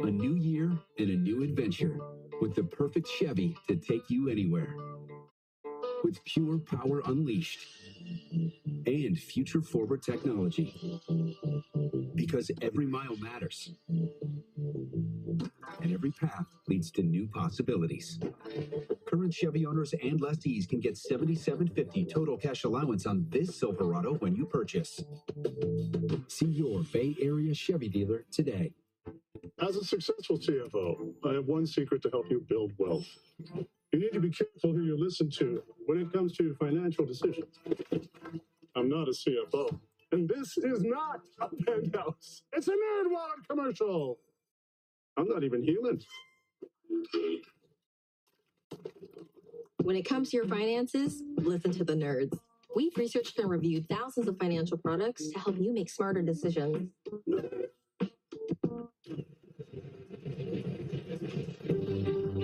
A new year and a new adventure with the perfect Chevy to take you anywhere. With pure power unleashed and future-forward technology. Because every mile matters. And every path leads to new possibilities. Current Chevy owners and lessees can get $7,750 total cash allowance on this Silverado when you purchase. See your Bay Area Chevy dealer today. As a successful CFO, I have one secret to help you build wealth. You need to be careful who you listen to when it comes to financial decisions. I'm not a CFO, and this is not a penthouse. It's a NerdWallet commercial. I'm not even human. When it comes to your finances, listen to the nerds. We've researched and reviewed thousands of financial products to help you make smarter decisions.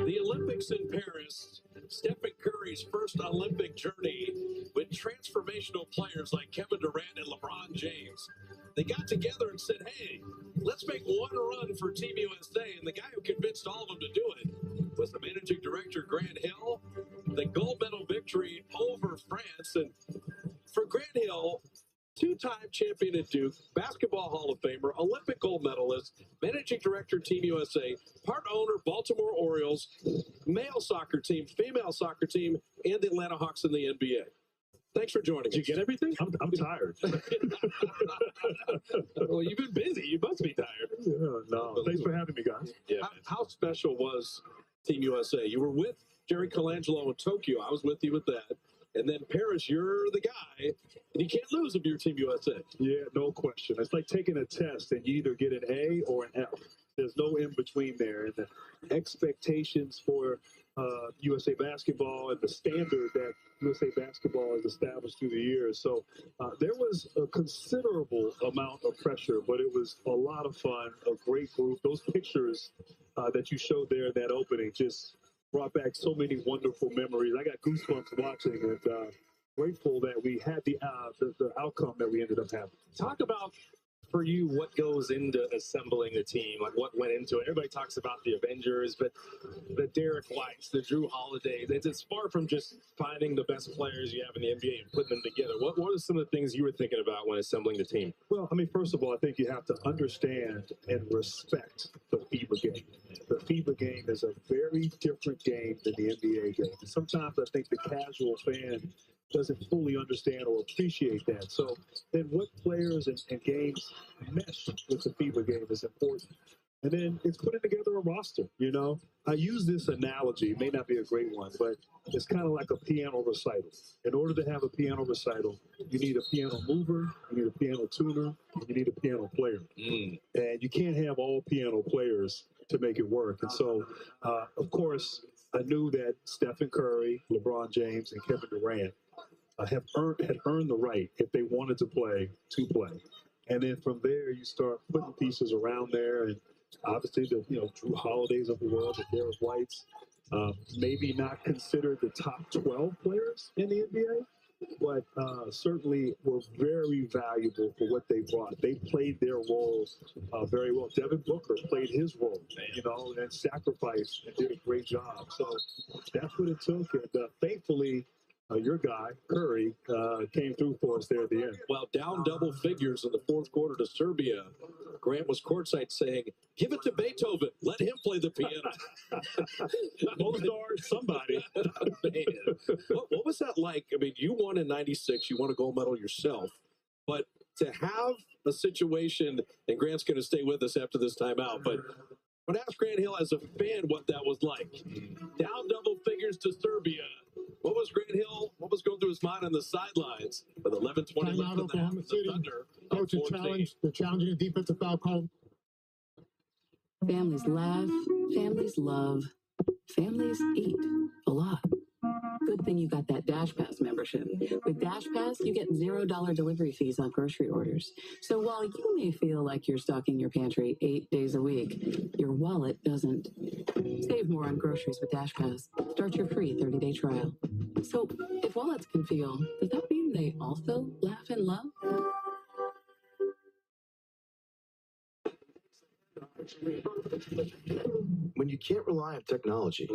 The Olympics in Paris, Stephen Curry's first Olympic journey with transformational players like Kevin Durant and LeBron James. They got together and said, hey, let's make one run for Team USA. And the guy who convinced all of them to do it was the managing director, Grant Hill. The gold medal victory over France. And for Grant Hill, two-time champion at Duke, Basketball Hall of Famer, Olympic gold medalist, managing director, Team USA, part owner, Baltimore Orioles, male soccer team, female soccer team, and the Atlanta Hawks in the NBA. Thanks for joining us. Did you get everything? I'm tired. Well, you've been busy. You must be tired. Yeah, no. Thanks for having me, guys. Yeah. How special was Team USA? You were with Jerry Colangelo in Tokyo. I was with you with that. And then Paris, you're the guy, and you can't lose if you're Team USA. Yeah, no question. It's like taking a test, and you either get an A or an F. There's no in between there. And the expectations for USA basketball and the standard that USA basketball has established through the years. So there was a considerable amount of pressure, but it was a lot of fun, a great group. Those pictures that you showed there in that opening just brought back so many wonderful memories. I got goosebumps watching, and grateful that we had the outcome that we ended up having. Talk about, for you, what goes into assembling a team, like what went into it. Everybody talks about the Avengers, but the Derek Whites, the Drew Holidays, it's far from just finding the best players you have in the NBA and putting them together. What are some of the things you were thinking about when assembling the team? Well, I mean, first of all, I think you have to understand and respect the FIBA game. The FIBA game is a very different game than the NBA game. And sometimes I think the casual fan doesn't fully understand or appreciate that. So then what players and games mesh with the FIBA game is important. And then it's putting together a roster, you know. I use this analogy, it may not be a great one, but it's kind of like a piano recital. In order to have a piano recital, you need a piano mover, you need a piano tuner, and you need a piano player. And you can't have all piano players to make it work. And so, of course, I knew that Stephen Curry, LeBron James, and Kevin Durant had earned the right, if they wanted to play, to play. And then from there, you start putting pieces around there, and obviously the Drew Holidays of the world, the Derek Whites, maybe not considered the top 12 players in the NBA, but certainly were very valuable for what they brought. They played their role very well. Devin Booker played his role, and sacrificed and did a great job. So that's what it took, and thankfully, your guy, Curry, came through for us there at the end. Well, down double figures in the fourth quarter to Serbia, Grant was courtside saying, give it to Beethoven. Let him play the piano. Mozart, somebody. Man, what was that like? I mean, you won in 96. You won a gold medal yourself. But to have a situation, and Grant's going to stay with us after this timeout, but I would ask Grant Hill as a fan what that was like. Down double figures to Serbia. What was Grant Hill? What was going through his mind on the sidelines with 11:20 left in the half? The Thunder. Coach, they're challenging a defensive foul call. Families laugh, families love, families eat a lot. Good thing you got that Dash Pass membership. With Dash Pass, you get $0 delivery fees on grocery orders. So while you may feel like you're stocking your pantry 8 days a week, your wallet doesn't. Save more on groceries with Dash Pass. Start your free 30-day trial. So if wallets can feel, does that mean they also laugh and love? When you can't rely on technology,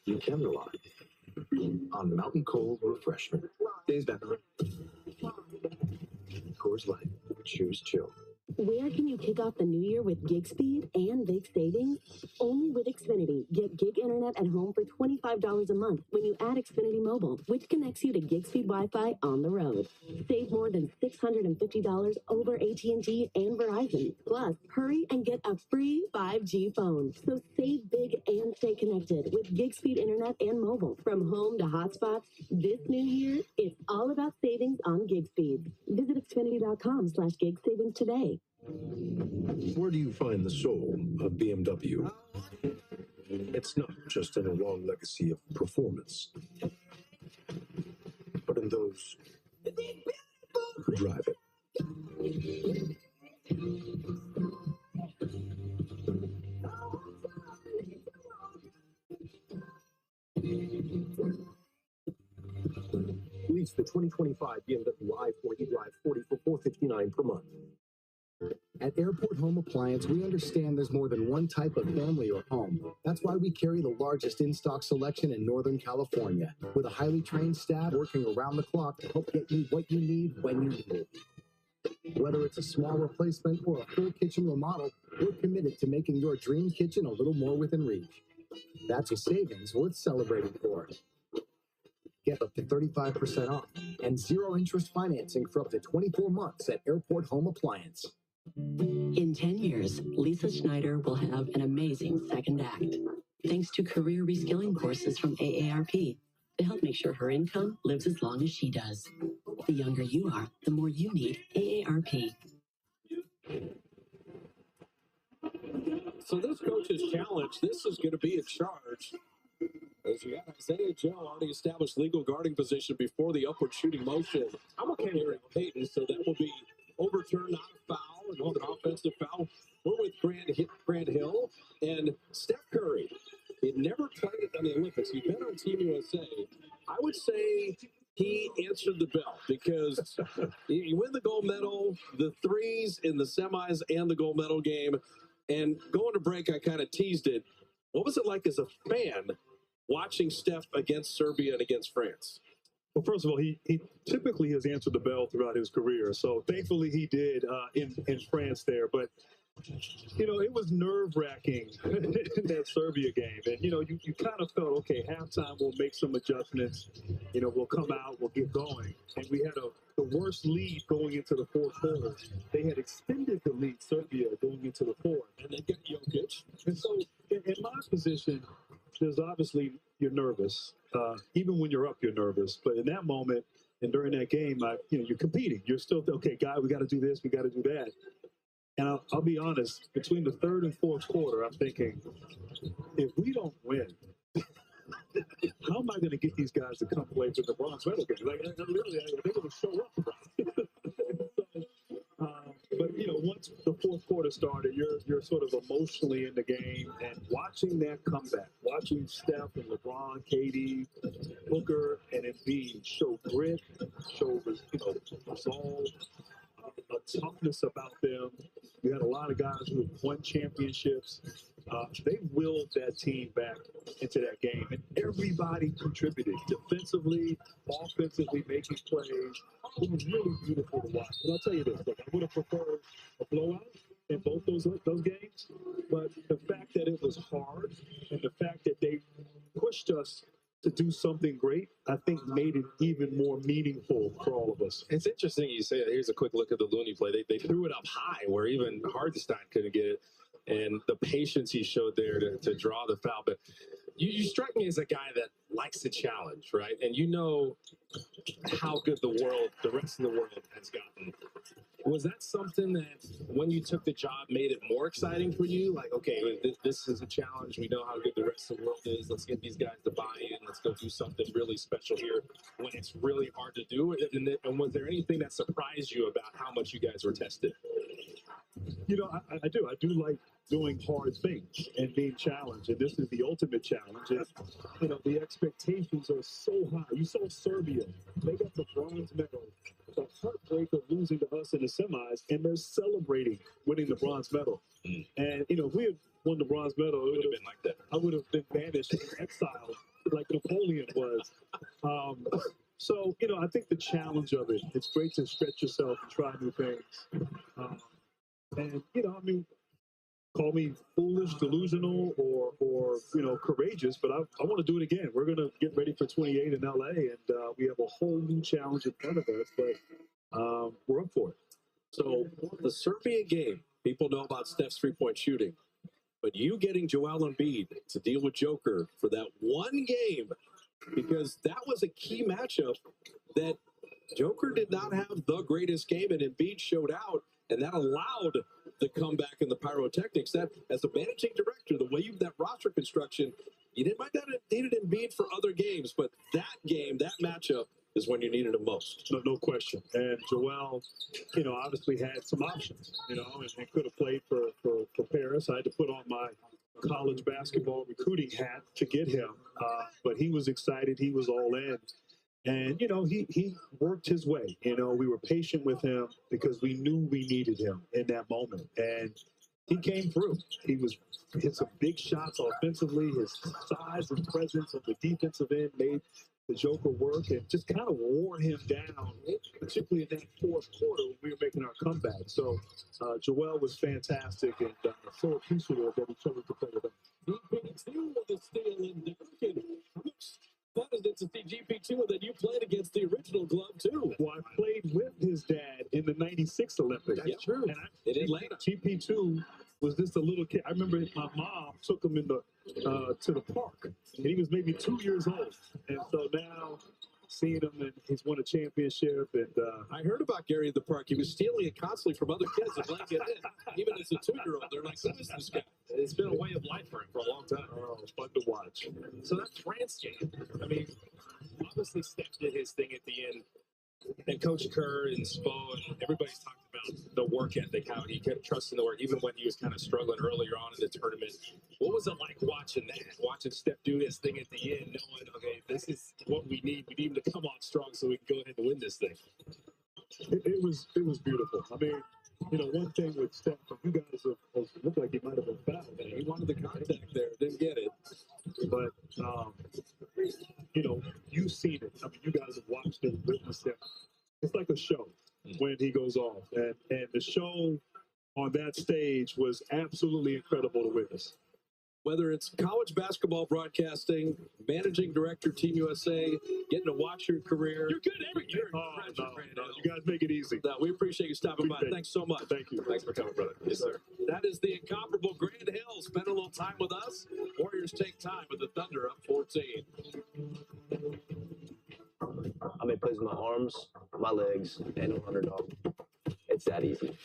you can rely on Mountain Cold Refreshment. Days back on. Coors Light. Choose chill. Where can you kick off the new year with gig speed and big savings? Only with Xfinity. Get gig internet at home for $25 a month when you add Xfinity Mobile, which connects you to gig speed Wi-Fi on the road. Save more than $650 over AT&T and Verizon. Plus, hurry and get a free 5G phone. So save big and stay connected with gig speed internet and mobile. From home to hotspots, this new year, it's all about savings on gig speed. Visit Xfinity.com/gig savings today. Where do you find the soul of BMW? It's not just in a long legacy of performance, but in those who drive it. Lease the 2025 BMW i4 eDrive 40 for $459 per month. At Airport Home Appliance, we understand there's more than one type of family or home. That's why we carry the largest in-stock selection in Northern California, with a highly trained staff working around the clock to help get you what you need when you need it. Whether it's a small replacement or a full kitchen remodel, we're committed to making your dream kitchen a little more within reach. That's a savings worth celebrating for. Get up to 35% off and zero interest financing for up to 24 months at Airport Home Appliance. In 10 years, Lisa Schneider will have an amazing second act, thanks to career reskilling courses from AARP to help make sure her income lives as long as she does. The younger you are, the more you need AARP. So this coach's challenge, this is going to be a charge. As you got Isaiah Joe already established legal guarding position before the upward shooting motion. I'm okay with Eric Payton, so that will be overturned, not a foul, and an offensive foul. We're with Grant Hill and Steph Curry. He never played on the Olympics. He'd been on Team USA. I would say he answered the bell because you win the gold medal, the threes in the semis and the gold medal game. And going to break, I kind of teased it. What was it like as a fan watching Steph against Serbia and against France? Well, first of all, he typically has answered the bell throughout his career. So thankfully he did in France there. But, it was nerve-wracking in that Serbia game. And, you kind of felt, okay, halftime, we'll make some adjustments. We'll come out, we'll get going. And we had the worst lead going into the fourth quarter. They had extended the lead, Serbia, going into the fourth. And they get Jokic. And so in my position, there's obviously you're nervous. Even when you're up, you're nervous. But in that moment and during that game, you're competing. You're still, okay, guy, we got to do this, we got to do that. And I'll be honest, between the third and fourth quarter, I'm thinking, if we don't win, how am I going to get these guys to come play for the bronze medal game? Like, literally, they're going to show up. But once the fourth quarter started, you're sort of emotionally in the game, and watching that comeback, watching Steph and LeBron, KD, Booker, and Embiid show grit, show resolve, a toughness about them. You had a lot of guys who have won championships. They willed that team back into that game, and everybody contributed defensively, offensively, making plays. It was really beautiful to watch. And I'll tell you this: look, I would have preferred a blowout in both those games, but the fact that it was hard and the fact that they pushed us to do something great, I think made it even more meaningful for all of us. It's interesting you say that. Here's a quick look at the Looney play. They threw it up high where even Hartenstein couldn't get it. And the patience he showed there to draw the foul. But you strike me as a guy that likes to challenge, right? And you know how good the rest of the world has gotten. Was that something that when you took the job made it more exciting for you? Like, okay, this is a challenge. We know how good the rest of the world is. Let's get these guys to buy in. Let's go do something really special here when it's really hard to do. And was there anything that surprised you about how much you guys were tested? I do. I do like doing hard things and being challenged. And this is the ultimate challenge. And, the expectations are so high. You saw Serbia. They got the bronze medal the heartbreak of losing to us in the semis, and they're celebrating winning the bronze medal. And, you know, if we had won the bronze medal, it would have been like that. I would have been banished in exile like Napoleon was. So, you know, I think the challenge of it, it's great to stretch yourself and try new things. And, you know, I mean, call me foolish, delusional, or you know, courageous, but I want to do it again. We're going to get ready for 28 in LA, and we have a whole new challenge in front of us, but we're up for it. So the Serbia game, people know about Steph's three-point shooting, but you getting Joel Embiid to deal with Joker for that one game, because that was a key matchup that Joker did not have the greatest game, and Embiid showed out, and that allowed the comeback and the pyrotechnics. That, as a managing director, the way you that roster construction, you might not have needed Embiid for other games, but that game, that matchup, is when you needed him most. No question. And Joel, you know, obviously had some options, you know, and could have played for Paris. I had to put on my college basketball recruiting hat to get him, but he was excited. He was all in. And, you know, he worked his way. You know, we were patient with him because we knew we needed him in that moment. And he came through. He hit some big shots offensively. His size and presence on the defensive end made the Joker work and just kind of wore him down, particularly in that fourth quarter when we were making our comeback. So Joel was fantastic, and so appreciative that we chose to play with him. GP2 with the steal in Duncan. How much fun is it to see GP2 and then you played against the original glove too? Well, I played with his dad in the '96 Olympics. That's true. And In Atlanta. GP2 was just a little kid. I remember my mom took him in to the park, and he was maybe 2 years old. And so now seeing him, and he's won a championship. And I heard about Gary at the park. He was stealing it constantly from other kids and letting it in. Even as a 2-year-old, they're like, who is this guy? It's been a way of life for him for a long time. Oh, fun to watch. So that France game, I mean, obviously Steph did his thing at the end. And Coach Kerr and Spo and everybody's talked about the work ethic, how he kept trusting the work, even when he was kind of struggling earlier on in the tournament. What was it like watching that? Watching Steph do his thing at the end, knowing, okay, this is what we need. We need him to come on strong so we can go ahead and win this thing. It was beautiful. I mean, you know, one thing with Steph, you guys looked like he might have been fouled. He wanted the contact there, didn't get it. But, you know, you've seen it. I mean, you guys have watched it, witnessed it. It's like a show when he goes off. And the show on that stage was absolutely incredible to witness. Whether it's college basketball broadcasting, managing director, Team USA, getting to watch your career. You're good every year. No, you guys make it easy. No, we appreciate you stopping by. Thanks so much. Thank you. Thanks for coming, brother. Yes, sir. That is the incomparable Grant Hill. Spend a little time with us. Warriors take time with the Thunder up 14. I made plays with my arms, my legs, and an underdog. It's that easy.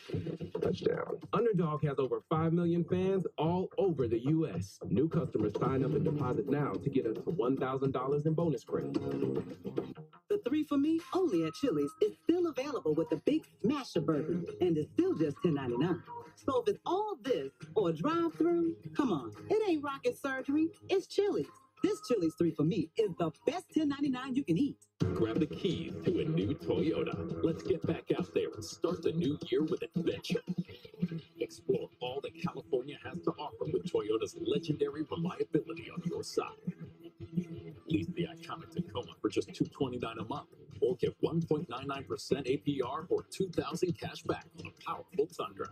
Touchdown. Underdog has over 5 million fans all over the U.S. New customers sign up and deposit now to get up to $1,000 in bonus credit. The 3 for Me, only at Chili's, is still available with the Big Smasher Burger, and it's still just $10.99. So if it's all this or a drive-through, come on, it ain't rocket surgery, it's Chili's. This Chili's 3 for Me is the best $10.99 you can eat. Grab the keys to a new Toyota. Let's get back out there and start the new year with adventure. Explore all that California has to offer with Toyota's legendary reliability on your side. Lease the iconic Tacoma for just $229 a month, or get 1.99% APR or $2,000 cash back on a powerful Tundra.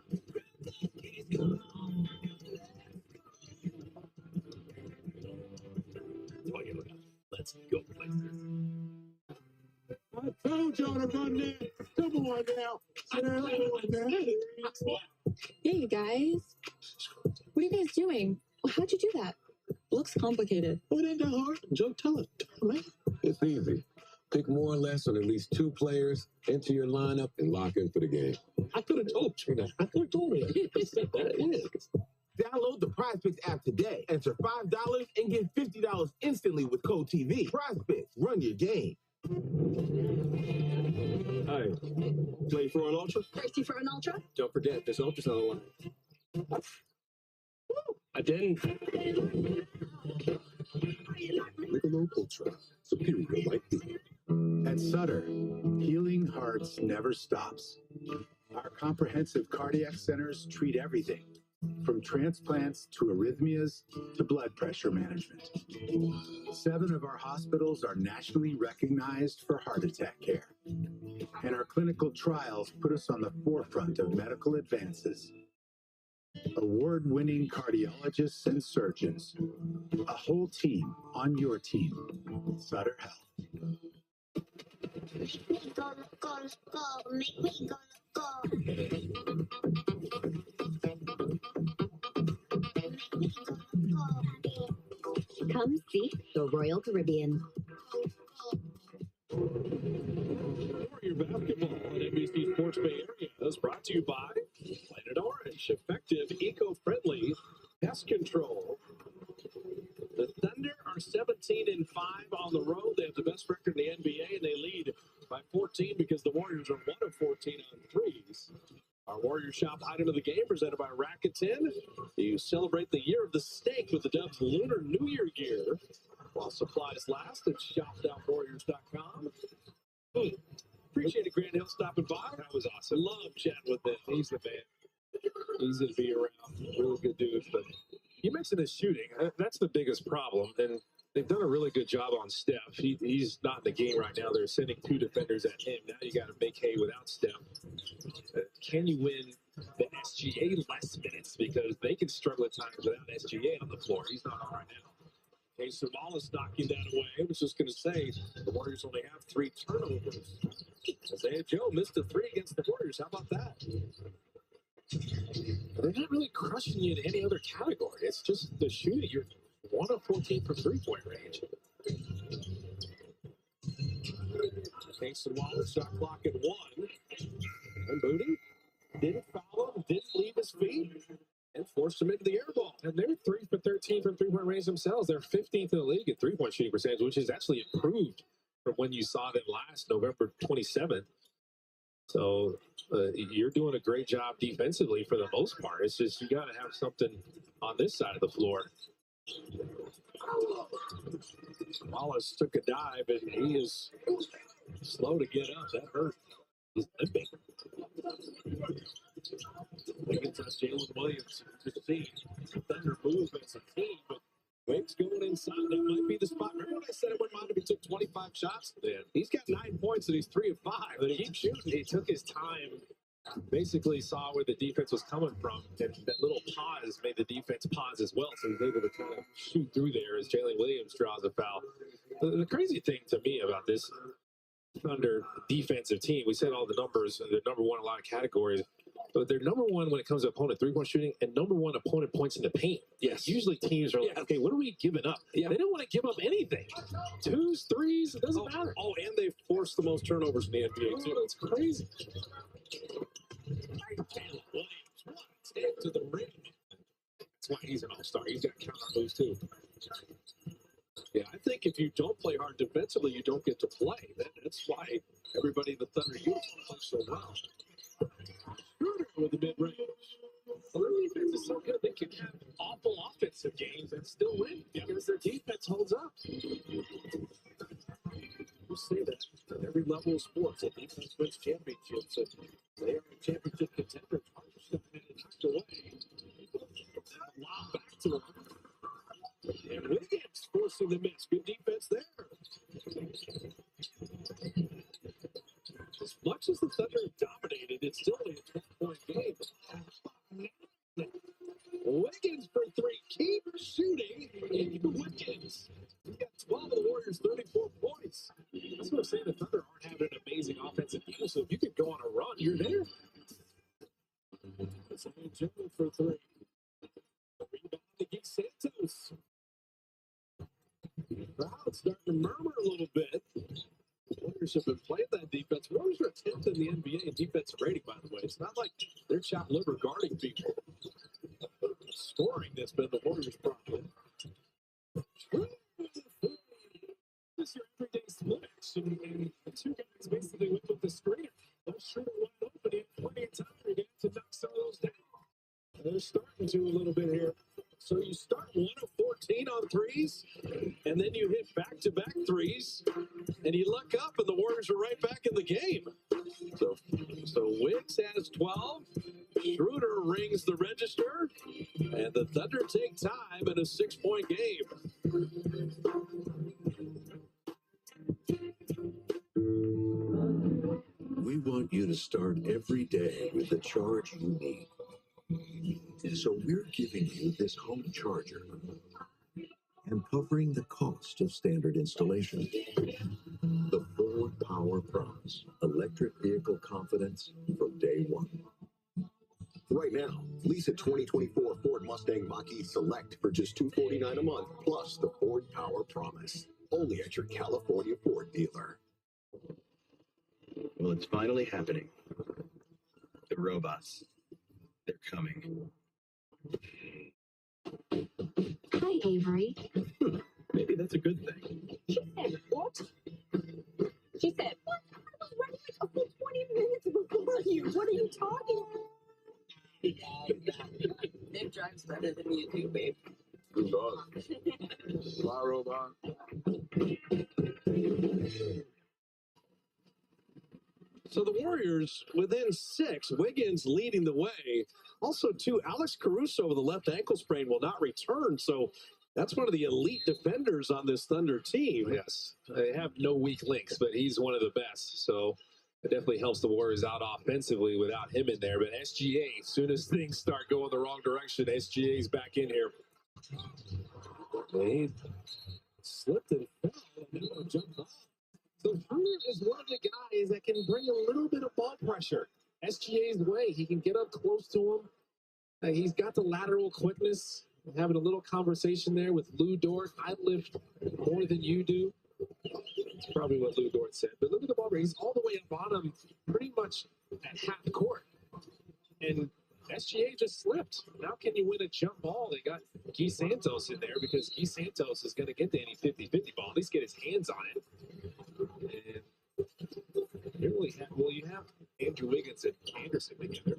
Toyota. Let's go places. I told y'all to run there. Come on now. Hey, you guys. What are you guys doing? How'd you do that? Looks complicated. Oh, it ain't that hard. Joe, tell it. Right? It's easy. Pick more or less on at least 2 players, enter your lineup, and lock in for the game. I could have told you that. I could have told you that. Download the Prize Picks app today. Enter $5 and get $50 instantly with Code TV. Prize Picks. Run your game. Hi. Play for an ultra? Thirsty for an ultra? Don't forget, there's ultras on the line. I didn't. Michelob Ultra. Superior white beer. At Sutter, healing hearts never stops. Our comprehensive cardiac centers treat everything from transplants to arrhythmias to blood pressure management. 7 of our hospitals are nationally recognized for heart attack care. And our clinical trials put us on the forefront of medical advances. Award-winning cardiologists and surgeons. A whole team on your team. Sutter Health. Make me go, go, go. Make me go, go. Come see the Royal Caribbean. Warrior basketball on NBC Sports Bay Area is brought to you by Planet Orange, effective, eco-friendly pest control. The Thunder are 17-5 on the road. They have the best record in the NBA, and they lead by 14 because the Warriors are 1 of 14 on threes. Our Warrior Shop item of the game presented by Rakuten. You celebrate the year of the snake with the Dubs Lunar New Year gear. While supplies last at shop.warriors.com. Appreciate it, Grant Hill, stopping by. That was awesome. Love chatting with him. He's the man. Easy to be around. Really good dude. But You mentioned the shooting. That's the biggest problem. And they've done a really good job on Steph. He's not in the game right now. They're sending 2 defenders at him. Now you got to make hay without Steph. Can you win the SGA less minutes? Because they can struggle at times without SGA on the floor. He's not on right now. Casey Wallace knocking that away. I was just going to say, the Warriors only have 3 turnovers. Isaiah Joe missed a 3 against the Warriors. How about that? They're not really crushing you in any other category. It's just the shooting. You're 1 of 14 from three-point range. Casey Wallace shot clock at 1. And Moody didn't foul him, didn't leave his feet, and forced him into the air ball. And they're 3 for 13 from three-point range themselves. They're 15th in the league at three-point shooting percentage, which is actually improved from when you saw them last November 27th. So you're doing a great job defensively for the most part. It's just you got to have something on this side of the floor. Wallace took a dive, and he is slow to get up. That hurt. He's limping. Against Jalen Williams to see Thunder move as a team, but Wake's going inside. That might be the spot. Remember when I said it wouldn't mind if he took 25 shots? Yeah. He's got 9 points and he's 3 of 5. But he keeps shooting. He took his time, basically saw where the defense was coming from, and that little pause made the defense pause as well. So he's able to kind of shoot through there as Jalen Williams draws a foul. The crazy thing to me about this Thunder defensive team, we said all the numbers, they're number 1 in a lot of categories, but they're number 1 when it comes to opponent three-point shooting and number 1 opponent points in the paint. Yes. Usually teams are like, okay, what are we giving up? Yeah. They don't want to give up anything. 2s, 3s, it doesn't matter. Oh, and they forced the most turnovers in the NBA, too. It's crazy. Jalen Williams, stand to the rim. That's why he's an all-star. He's got counter moves, too. Yeah, I think if you don't play hard defensively, you don't get to play. That's why everybody in the Thunder uniform plays so well. Schroeder with the mid-range. Well, their defense is so good, they can have awful offensive games and still win because their defense holds up. You say that at every level of sports, that defense wins championships, and they are championship contenders. Knocked away. Lob back to the and Wiggins forcing the miss. Good defense there. As much as the Thunder dominated, it's still only a 12-point game. Wiggins for 3. Keep shooting. And Wiggins. He got 12 of the Warriors, 34 points. That's what I'm saying. The Thunder aren't having an amazing offensive game, so if you could go on a run, you're there. It's a Jimmy for 3. Rebound against Santos. Crowd starting to murmur a little bit. Warriors have been playing that defense. Warriors are 10th in the NBA in defensive rating, by the way. It's not like they're chopped liver guarding people. Scoring that's been the Warriors' problem. This is your everyday switch, and the 2 guys basically went with the screen. They're shooting wide open. He had plenty of time to get to knock some of those down. They're starting to a little bit here. So you start 1 of 14 on threes, and then you hit back-to-back threes, and you look up, and the Warriors are right back in the game. So Wiggs has 12. Schroeder rings the register, and the Thunder take time in a 6-point game. We want you to start every day with the charge you need. So we're giving you this home charger and covering the cost of standard installation. The Ford Power Promise, electric vehicle confidence from day one. Right now, lease a 2024 Ford Mustang Mach-E Select for just $249 a month, plus the Ford Power Promise. Only at your California Ford dealer. Well, it's finally happening. The robots, they're coming. Hi, Avery. Maybe that's a good thing. She said what? She said what? I was ready like a full 20 minutes before you. What are you talking about? Nick drives better than you do, babe. Good luck. Bye, robot. So the Warriors within 6, Wiggins leading the way. Also, too, Alex Caruso with a left ankle sprain will not return. So that's one of the elite defenders on this Thunder team. Yes, they have no weak links, but he's one of the best. So it definitely helps the Warriors out offensively without him in there. But SGA, as soon as things start going the wrong direction, SGA's back in here. He slipped and fell and now jumped off. So Schroeder is one of the guys that can bring a little bit of ball pressure SGA's way. He can get up close to him. He's got the lateral quickness. Having a little conversation there with Lou Dort. I lift more than you do. That's probably what Lou Dort said. But look at the ball. He's all the way up on him, pretty much at half court. And SGA just slipped. Now can you win a jump ball? They got Guy Santos in there because Guy Santos is going to get the any 50-50 ball, at least get his hands on it. And you have Andrew Wiggins and Anderson together.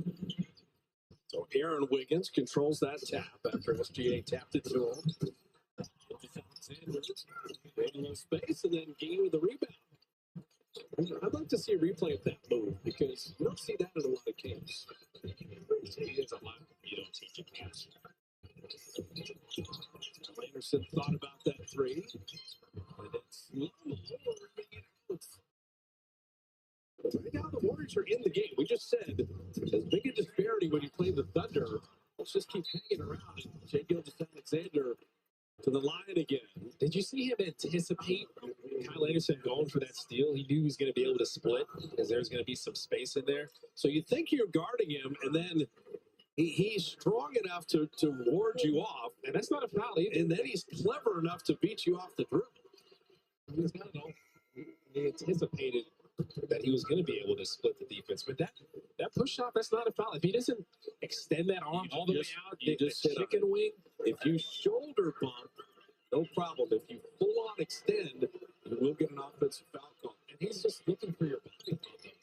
So Aaron Wiggins controls that tap after SGA tapped it to him. Creating no space and then gain with the rebound. I'd like to see a replay of that move because you don't see that in a lot of games. It's a lot you don't teach in class. Anderson thought about that three. And it's right now, the Warriors are in the game. We just said, as big a disparity when you play the Thunder, let's just keep hanging around. Shai Gilgeous-Alexander to the line again. Did you see him anticipate Kyle Anderson going for that steal? He knew he was going to be able to split because there's going to be some space in there. So you think you're guarding him, and then he's strong enough to ward you off, and that's not a foul either. And then he's clever enough to beat you off the dribble. He's got it all. He anticipated that he was going to be able to split the defense. But that push-off, that's not a foul. If he doesn't extend that arm all the way out, the chicken wing, if you shoulder bump, no problem. If you full-on extend, you will get an offensive foul call. And he's just looking for your body.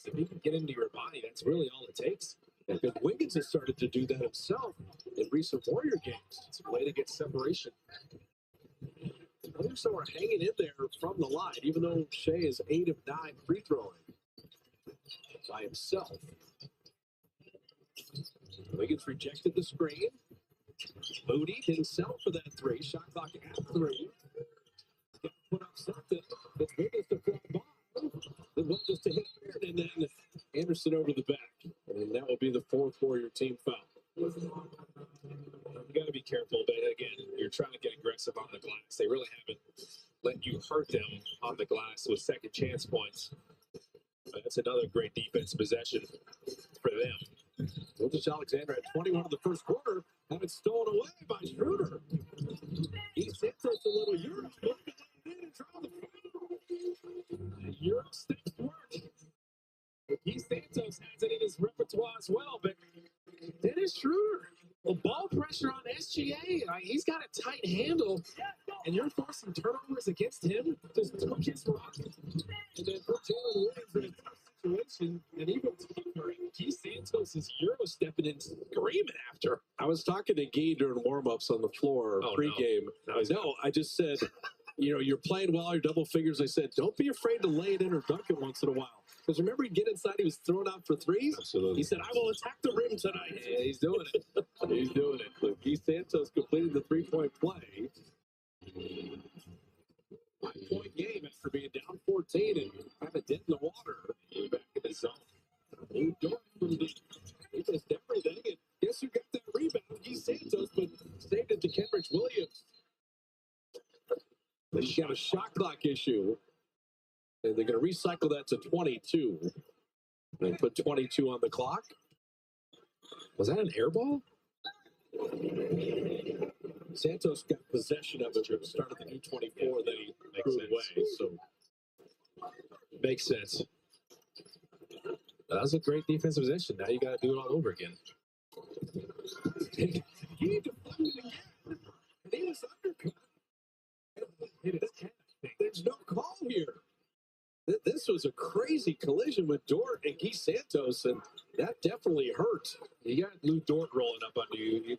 If he can get into your body, that's really all it takes. Because Wiggins has started to do that himself in recent Warrior games. It's a way to get separation. So are hanging in there from the line, even though Shai is 8 of 9 free throwing by himself. Wiggins rejected the screen. Moody didn't settle for that three. Shot clock at 3. Put up something. It's Wiggins to fly by. Then Wiggins to hit and then Anderson over the back. And that will be the 4th Warrior team foul. You got to be careful, but again, you're trying to get aggressive on the glass. They really haven't let you hurt them on the glass with second chance points. But that's another great defense possession for them. Gilgeous-Alexander at 21 in the first quarter, have it stolen away by Schroeder. He sends us a little Europe. Europe steps work. Guy Santos has it in his repertoire as well, but Dennis Schroeder, well, ball pressure on SGA. He's got a tight handle, and you're forcing turnovers against him. Just took his rock, and then put Jalen Williams in a tough situation, and even tougher Keith Santos is Euro stepping in, screaming after. I was talking to Guy during warm-ups on the floor pregame. No, I just said, you know, you're playing well, your double figures. I said, don't be afraid to lay it in or dunk it once in a while. Because remember, he'd get inside, he was throwing out for threes. Absolutely. He said, I will attack the rim tonight. Yeah, he's doing it. He's doing it. But Keith Santos completed the three-point play. 5-point game after being down 14 and having dead in the water. Back in the zone. Lou Dort from the he missed everything. And guess who got that rebound? Keith Santos, but saved it to Kenrich Williams. They got a shot clock issue. And they're going to recycle that to 22. They put 22 on the clock. Was that an air ball? Santos got possession of it at the start of the new 24. Then he threw it away. So Makes sense. That was a great defensive possession. Now you got to do it all over again. he deflected again. And he was undercut. There's no call here. This was a crazy collision with Dort and Keith Santos, and that definitely hurt. You got Lou Dort rolling up on you.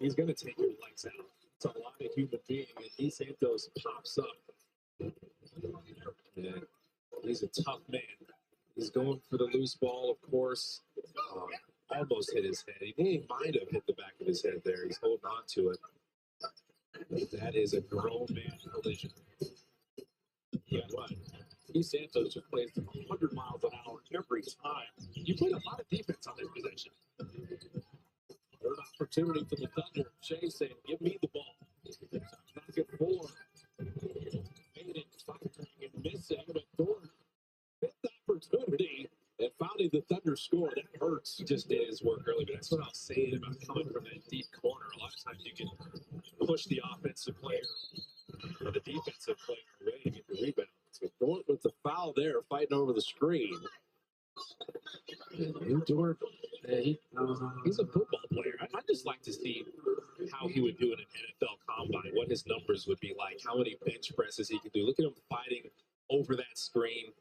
He's going to take your legs out. It's a lot of human being, and Keith Santos pops up. Yeah, he's a tough man. He's going for the loose ball, of course. Almost hit his head. He might have hit the back of his head there. He's holding on to it. That is a grown man collision. Yeah, what? Keith Santos just plays 100 miles an hour every time. You played a lot of defense on this possession. Third opportunity for the Thunder. Shea saying, give me the ball. Knock it 4. Made it, firing and missing, but Dort, fifth opportunity, and finally the Thunder score. That hurts. He just did his work early, but that's what I was saying about coming from that deep corner. A lot of times you can push the offensive player or the defensive player away to get the rebound. So Dort with the foul there, fighting over the screen. Lou Dort, he's a football player. I'd just like to see how he would do in an NFL combine, what his numbers would be like, how many bench presses he could do. Look at him fighting over that screen,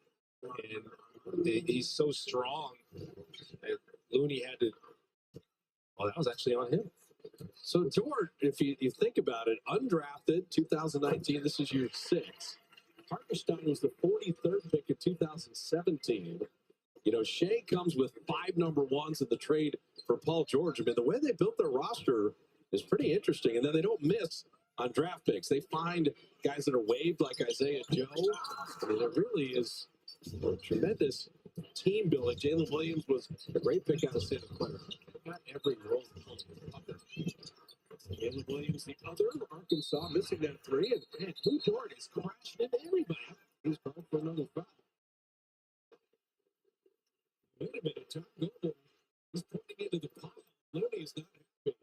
and he's so strong. And Looney had to. Well, that was actually on him. So Dort, if you think about it, undrafted, 2019. This is year 6. Hartenstein was the 43rd pick in 2017. You know, Shea comes with 5 number 1s in the trade for Paul George. I mean, the way they built their roster is pretty interesting. And then they don't miss on draft picks. They find guys that are waived like Isaiah Joe. I mean, it really is tremendous team building. Jalen Williams was a great pick out of Santa Clara. Got every role. Jalen Williams, the other, Arkansas, missing that 3. And Lou Dort is crashing into everybody. He's called for another foul. Wait a minute, Tom Golden is pointing into the pile. Looney is not happy.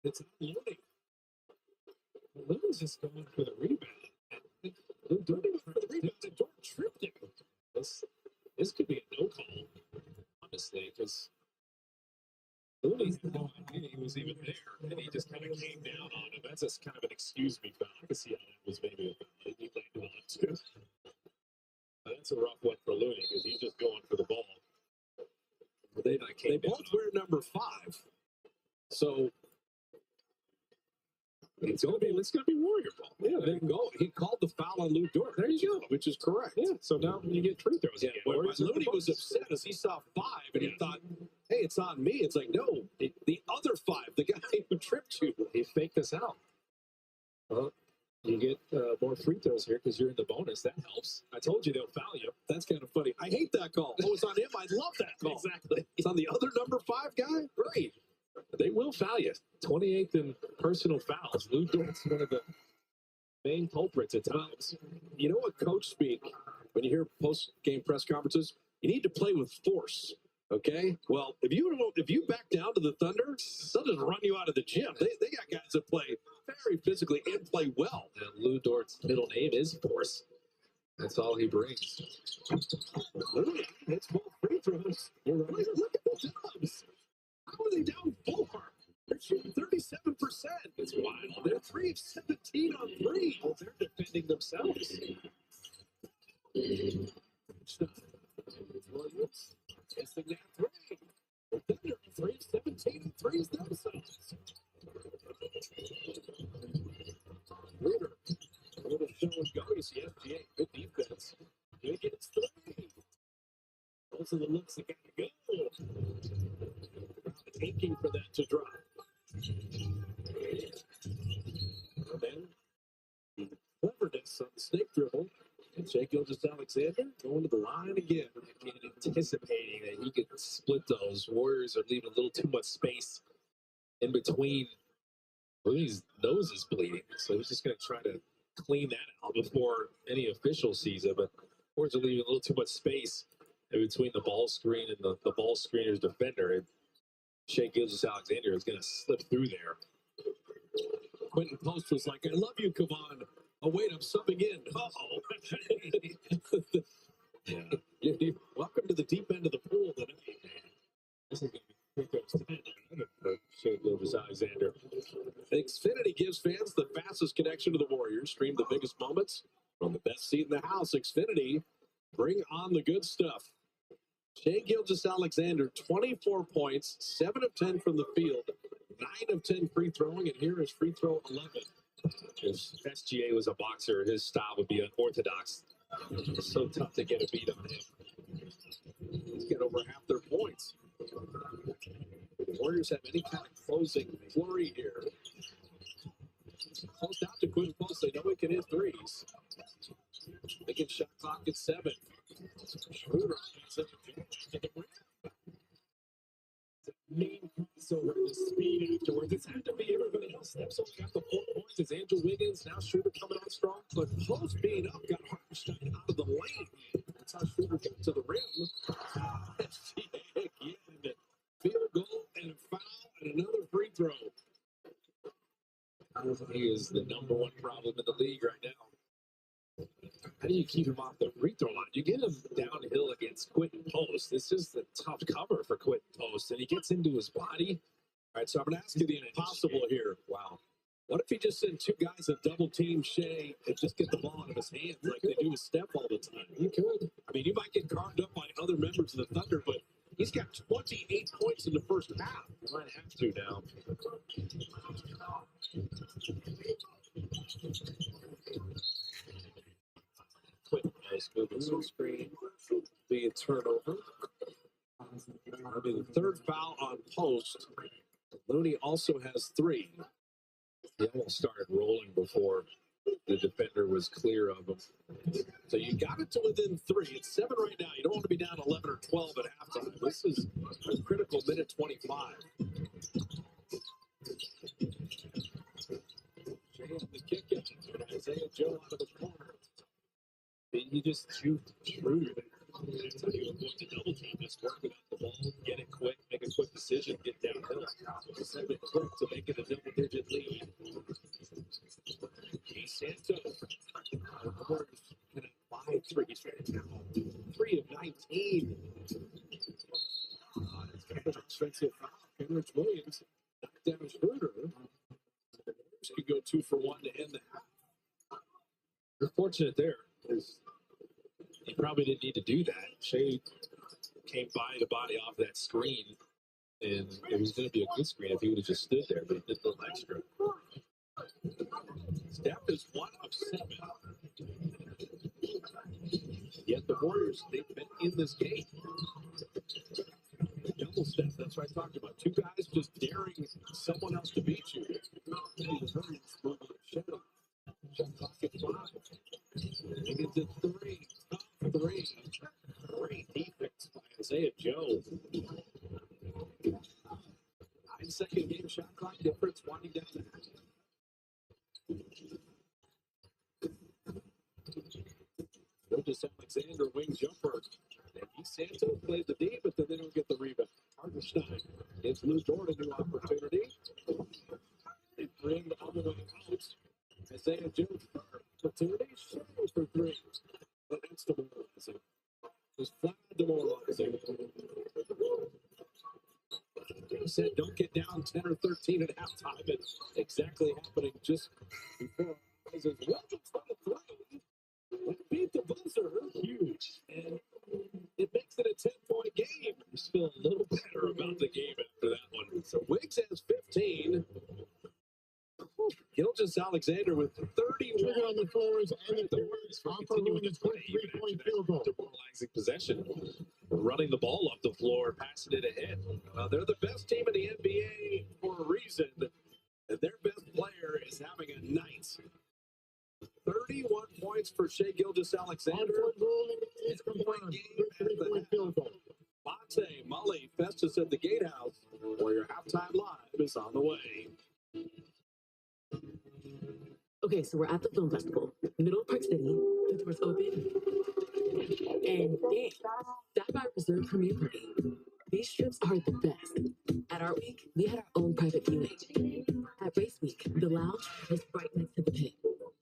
It's not Looney. Looney's just going for the rebound. Dort went for the rebound, and Dort tripped him. This could be a no call, honestly, because Looney had no idea he was even there, and he just kind of came down on him. That's just kind of an excuse me foul. I can see how that was maybe a foul. He landed on it too. That's a rough one for Looney because he's just going for the ball. They both wear number 5. So it's gonna be Warrior ball. Yeah, there you go. He called the foul on Lou Dort. There you go. Which is correct. Yeah. So now you get free throws Yeah, again. but Looney was upset as he saw 5 and he thought, hey, it's on me. It's like, no, the other 5, the guy who tripped you. He faked us out. Well, you get more free throws here because you're in the bonus. That helps. I told you they'll foul you. That's kind of funny. I hate that call. Oh, it's on him. I love that call. Exactly. It's on the other number 5 guy? Great. They will foul you. 28th in personal fouls. Lou Dort's one of the main culprits at times. You know what coach speak, when you hear post-game press conferences, you need to play with force. Okay? Well, if you back down to the Thunder, they'll just run you out of the gym. They got guys that play very physically and play well. And Lou Dort's middle name is Force. That's all he brings. Looney hits both free throws. You're right. Look at the Dubs. How are they down 4? They're shooting 37%. It's wild. They're 3 of 17 on 3. Well, they're defending themselves. Missing that three. The Thunder 3-17 and threes themselves. Ruder. A little show and go. You see SGA. Good defense. They get his three. Those are the looks that got to go. Aching for that to drop. And then the cleverness on the snake dribble. And Shai Gilgeous-Alexander going to the line again. Again, anticipating that he could split those. Warriors are leaving a little too much space in between. His nose is bleeding, so he's just going to try to clean that out before any official sees it. But Warriors are leaving a little too much space in between the ball screen and the ball screener's defender. And Shai Gilgeous-Alexander is going to slip through there. Quentin Post was like, I love you, Kevon. Oh, wait, I'm subbing in. Uh-oh. Yeah. Welcome to the deep end of the pool tonight. This is going to be quick for Shai Gilgeous-Alexander. Xfinity gives fans the fastest connection to the Warriors. Stream the biggest moments from the best seat in the house. Xfinity, bring on the good stuff. Shai Gilgeous-Alexander, 24 points, 7 of 10 from the field, 9 of 10 free throwing, and here is free throw 11. If SGA was a boxer, his style would be unorthodox. It's so tough to get a beat on him. Let's get over half their points. The Warriors have any kind of closing flurry here. Close out to Quentin Post. They know he can hit threes. They get shot clock at 7. Schroeder to the rim. Main crossover, the speed afterwards. It's had to be everybody else steps up. Got the 4 points. It's Andrew Wiggins. Now Schroeder coming on strong. But Post being up got Hartenstein out of the lane. That's how Schroeder got to the rim. Again, field goal and a foul and another free throw. He is the number one problem in the league right now. How do you keep him off the free throw line? You get him downhill against Quentin Post. This is the tough cover for Quentin Post, and he gets into his body. All right, so I'm going to ask you the impossible here. Wow. What if he just sent 2 guys and double team Shai and just get the ball out of his hands like they do with Steph all the time? He could. I mean, you might get carved up by other members of the Thunder, but he's got 28 points in the first half. He might have to now. Quentin Post moving some screen. Be a turnover. That'll be the 3rd foul on Post. Looney also has 3. He almost started rolling before the defender was clear of him. So you got it to within 3. It's 7 right now. You don't want to be down 11 or 12 at halftime. This is a critical minute 25. Shai on the kick out. Isaiah Joe out of the corner. He just juked Schroeder. That's how you avoid the double team. Just work without the ball, get it quick, make a quick decision, get downhill. Send it quick to make it a double-digit lead. Santos. The Warriors can have 5 threes right now. 3 of 19. Offensive foul. Kenrich Williams knocked down Schroeder. Warriors could go 2 for 1 to end the half. You're fortunate there, because he probably didn't need to do that. Shai came by to body off that screen, and it was going to be a good screen if he would have just stood there, but he did a little extra. Steph is 1 of 7. Yet the Warriors, they've been in this game. Double step, that's what I talked about. 2 guys just daring someone else to beat you. Shot clock at 5. Wiggins at 3. Top 3. Great defense by Isaiah Joe. 9-second game shot clock difference winding down the half. Gilgeous-Alexander wing jumper. And Santos plays the D, but then they don't get the rebound. Hartenstein gives Lou Dort a new opportunity. They bring the other way out. Isaiah Joe opportunity. Shot for 3. But that's demoralizing. Just flat demoralizing. He said, don't get down 10 or 13 at halftime. And exactly happening just before. He says, Williams on the throw. Beat the buzzer. Huge. And it makes makes it a 10-point game. He's feeling a little better about the game after that one. So Wiggs has 15. Gilgeous-Alexander with 31 on the floors and the words for continuing to play even after that demoralizing possession. Running the ball up the floor, passing it ahead. They're the best team in the NBA for a reason, and their best player is having a night. 31 points for Shai Gilgeous-Alexander. It's a point game at the half. Monte, Mully, Festus at the Gatehouse, where your halftime live is on the way. Okay, so we're at the film festival, middle of Park City, the doors open, and dang, Sapphire Reserve premiere party. These trips are the best. At Art Week, we had our own private viewing. At Race Week, the lounge was right next to the pit.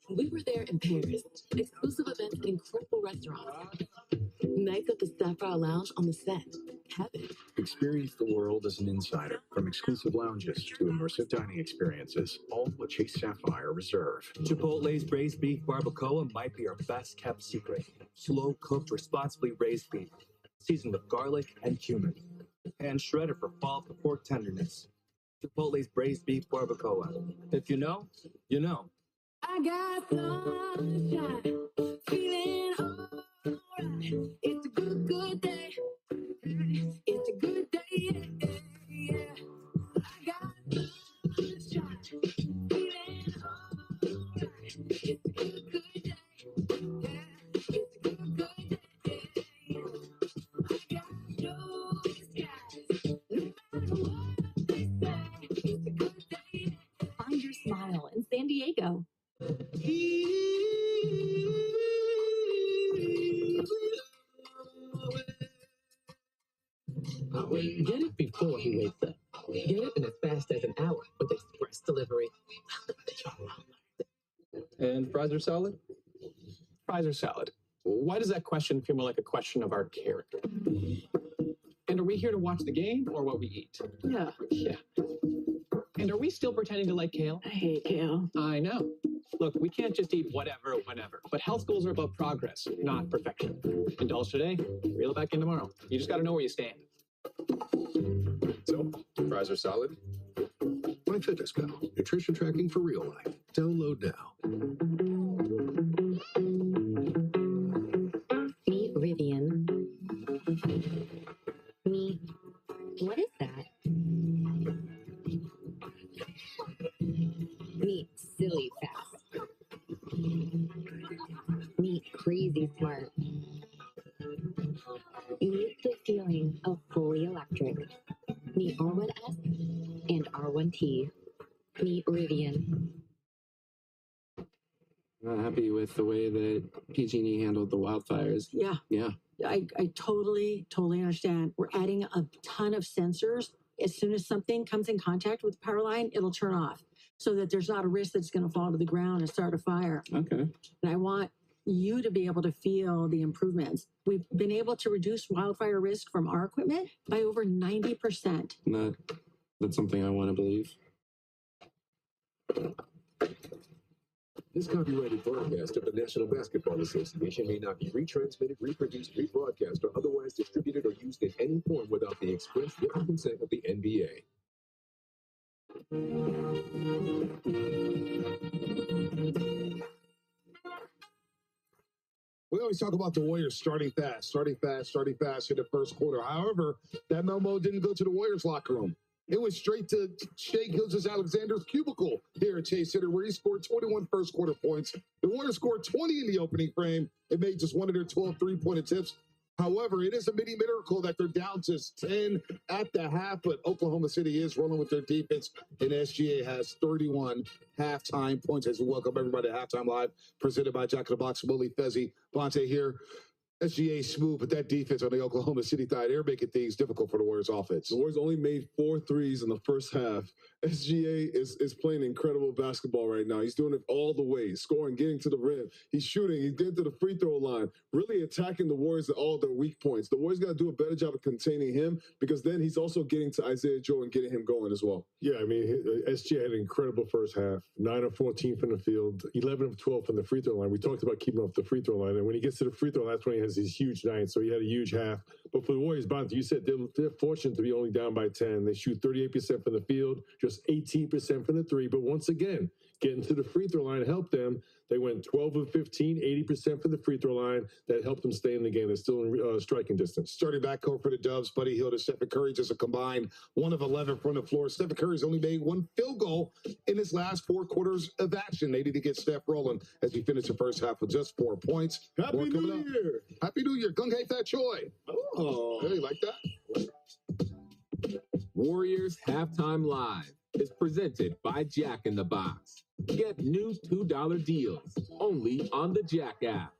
We were there in Paris, exclusive events and incredible restaurants. Nights at the Sapphire Lounge on the set. Heaven. Experience the world as an insider, from exclusive lounges to immersive dining experiences, all with Chase Sapphire Reserve. Chipotle's braised beef barbacoa might be our best kept secret. Slow cooked, responsibly raised beef, seasoned with garlic and cumin, and shredded for fall to pork tenderness. Chipotle's braised beef barbacoa. If you know, you know. I got sunshine, feeling alright. It's a good, good day. It's a good day, yeah, yeah. I got sunshine, feeling alright. It's a good, good day. Yeah, it's a good, good day. Yeah. I got no skies, no matter what they say. It's a good day. Find your smile in San Diego. Get it before he wakes up. Get it in as fast as an hour with express delivery. And fries are solid? Fries are salad. Why does that question feel more like a question of our character? And are we here to watch the game or what we eat? Yeah. Yeah. And are we still pretending to like kale? I hate kale. I know. Look, we can't just eat whatever, whenever. But health goals are about progress, not perfection. Indulge today, reel it back in tomorrow. You just got to know where you stand. So, fries are solid? MyFitnessPal, nutrition tracking for real life. Download now. Meet Rivian. What is that? Meet silly fast. Meet crazy smart. Meet the feeling of fully electric. Meet R1S and R1T. Meet Rivian. Not happy with the way that PG&E handled the wildfires. Yeah. Yeah. I totally understand. We're adding a ton of sensors. As soon as something comes in contact with the power line, it'll turn off so that there's not a risk that's going to fall to the ground and start a fire. Okay. And I want you to be able to feel the improvements. We've been able to reduce wildfire risk from our equipment by over 90%. That's something I want to believe. This copyrighted broadcast of the National Basketball Association may not be retransmitted, reproduced, rebroadcast, or otherwise distributed or used in any form without the express written consent of the NBA. We always talk about the Warriors starting fast in the first quarter. However, that memo didn't go to the Warriors locker room. It went straight to Shai Gilgeous-Alexander's cubicle here at Chase Center, where he scored 21 first quarter points. The Warriors scored 20 in the opening frame and made just one of their 12 three-point attempts. However, it is a mini miracle that they're down to 10 at the half, but Oklahoma City is rolling with their defense, and SGA has 31 halftime points. As we welcome everybody to Halftime Live, presented by Jack in the Box, Willie Fezzi, Bonte here. SGA smooth, but that defense on the Oklahoma City side, they're making things difficult for the Warriors offense. The Warriors only made 4 threes in the first half. SGA is playing incredible basketball right now. He's doing it all the way, scoring, getting to the rim. He's shooting, he's getting to the free throw line, really attacking the Warriors at all their weak points. The Warriors got to do a better job of containing him, because then he's also getting to Isaiah Joe and getting him going as well. Yeah, I mean, SGA had an incredible first half. 9 of 14 from the field, 11 of 12 from the free throw line. We talked about keeping off the free throw line, and when he gets to the free throw line, that's when he has these huge nights, so he had a huge half. But for the Warriors, Bonta, you said they're fortunate to be only down by 10. They shoot 38% from the field, just 18% from the three. But once again, getting to the free throw line helped them. They went 12 of 15, 80% from the free throw line. That helped them stay in the game. They're still in striking distance. Starting backcourt for the Dubs, Buddy Hield and Stephen Curry, just a combined 1 of 11 from the floor. Stephen Curry's only made 1 field goal in his last 4 quarters of action. They need to get Steph rolling as he finished the first half with just 4 points. Happy New Year! Happy New Year. Gung Hei Fat Choi. Oh, hey, like that? Warriors Halftime Live is presented by Jack in the Box. Get new $2 deals only on the Jack app.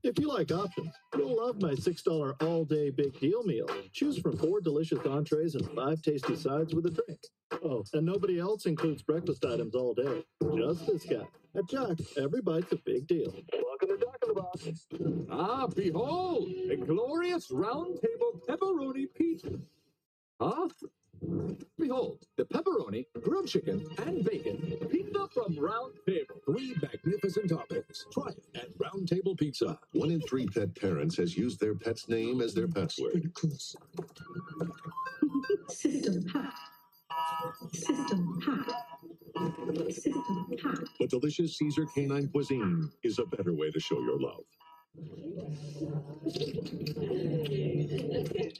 If you like options, you'll love my $6 all-day big deal meal. Choose from 4 delicious entrees and 5 tasty sides with a drink. Oh, and nobody else includes breakfast items all day. Just this guy. At Jack, every bite's a big deal. Welcome to Jack in the Box. Ah, behold, a glorious round table pepperoni pizza. Huh? Behold, the pepperoni, grilled chicken, and bacon pizza from Round Table. 3 magnificent toppings. Try it at Round Table Pizza. 1 in 3 pet parents has used their pet's name as their password. System packed. System packed. System packed. But delicious Caesar canine cuisine is a better way to show your love.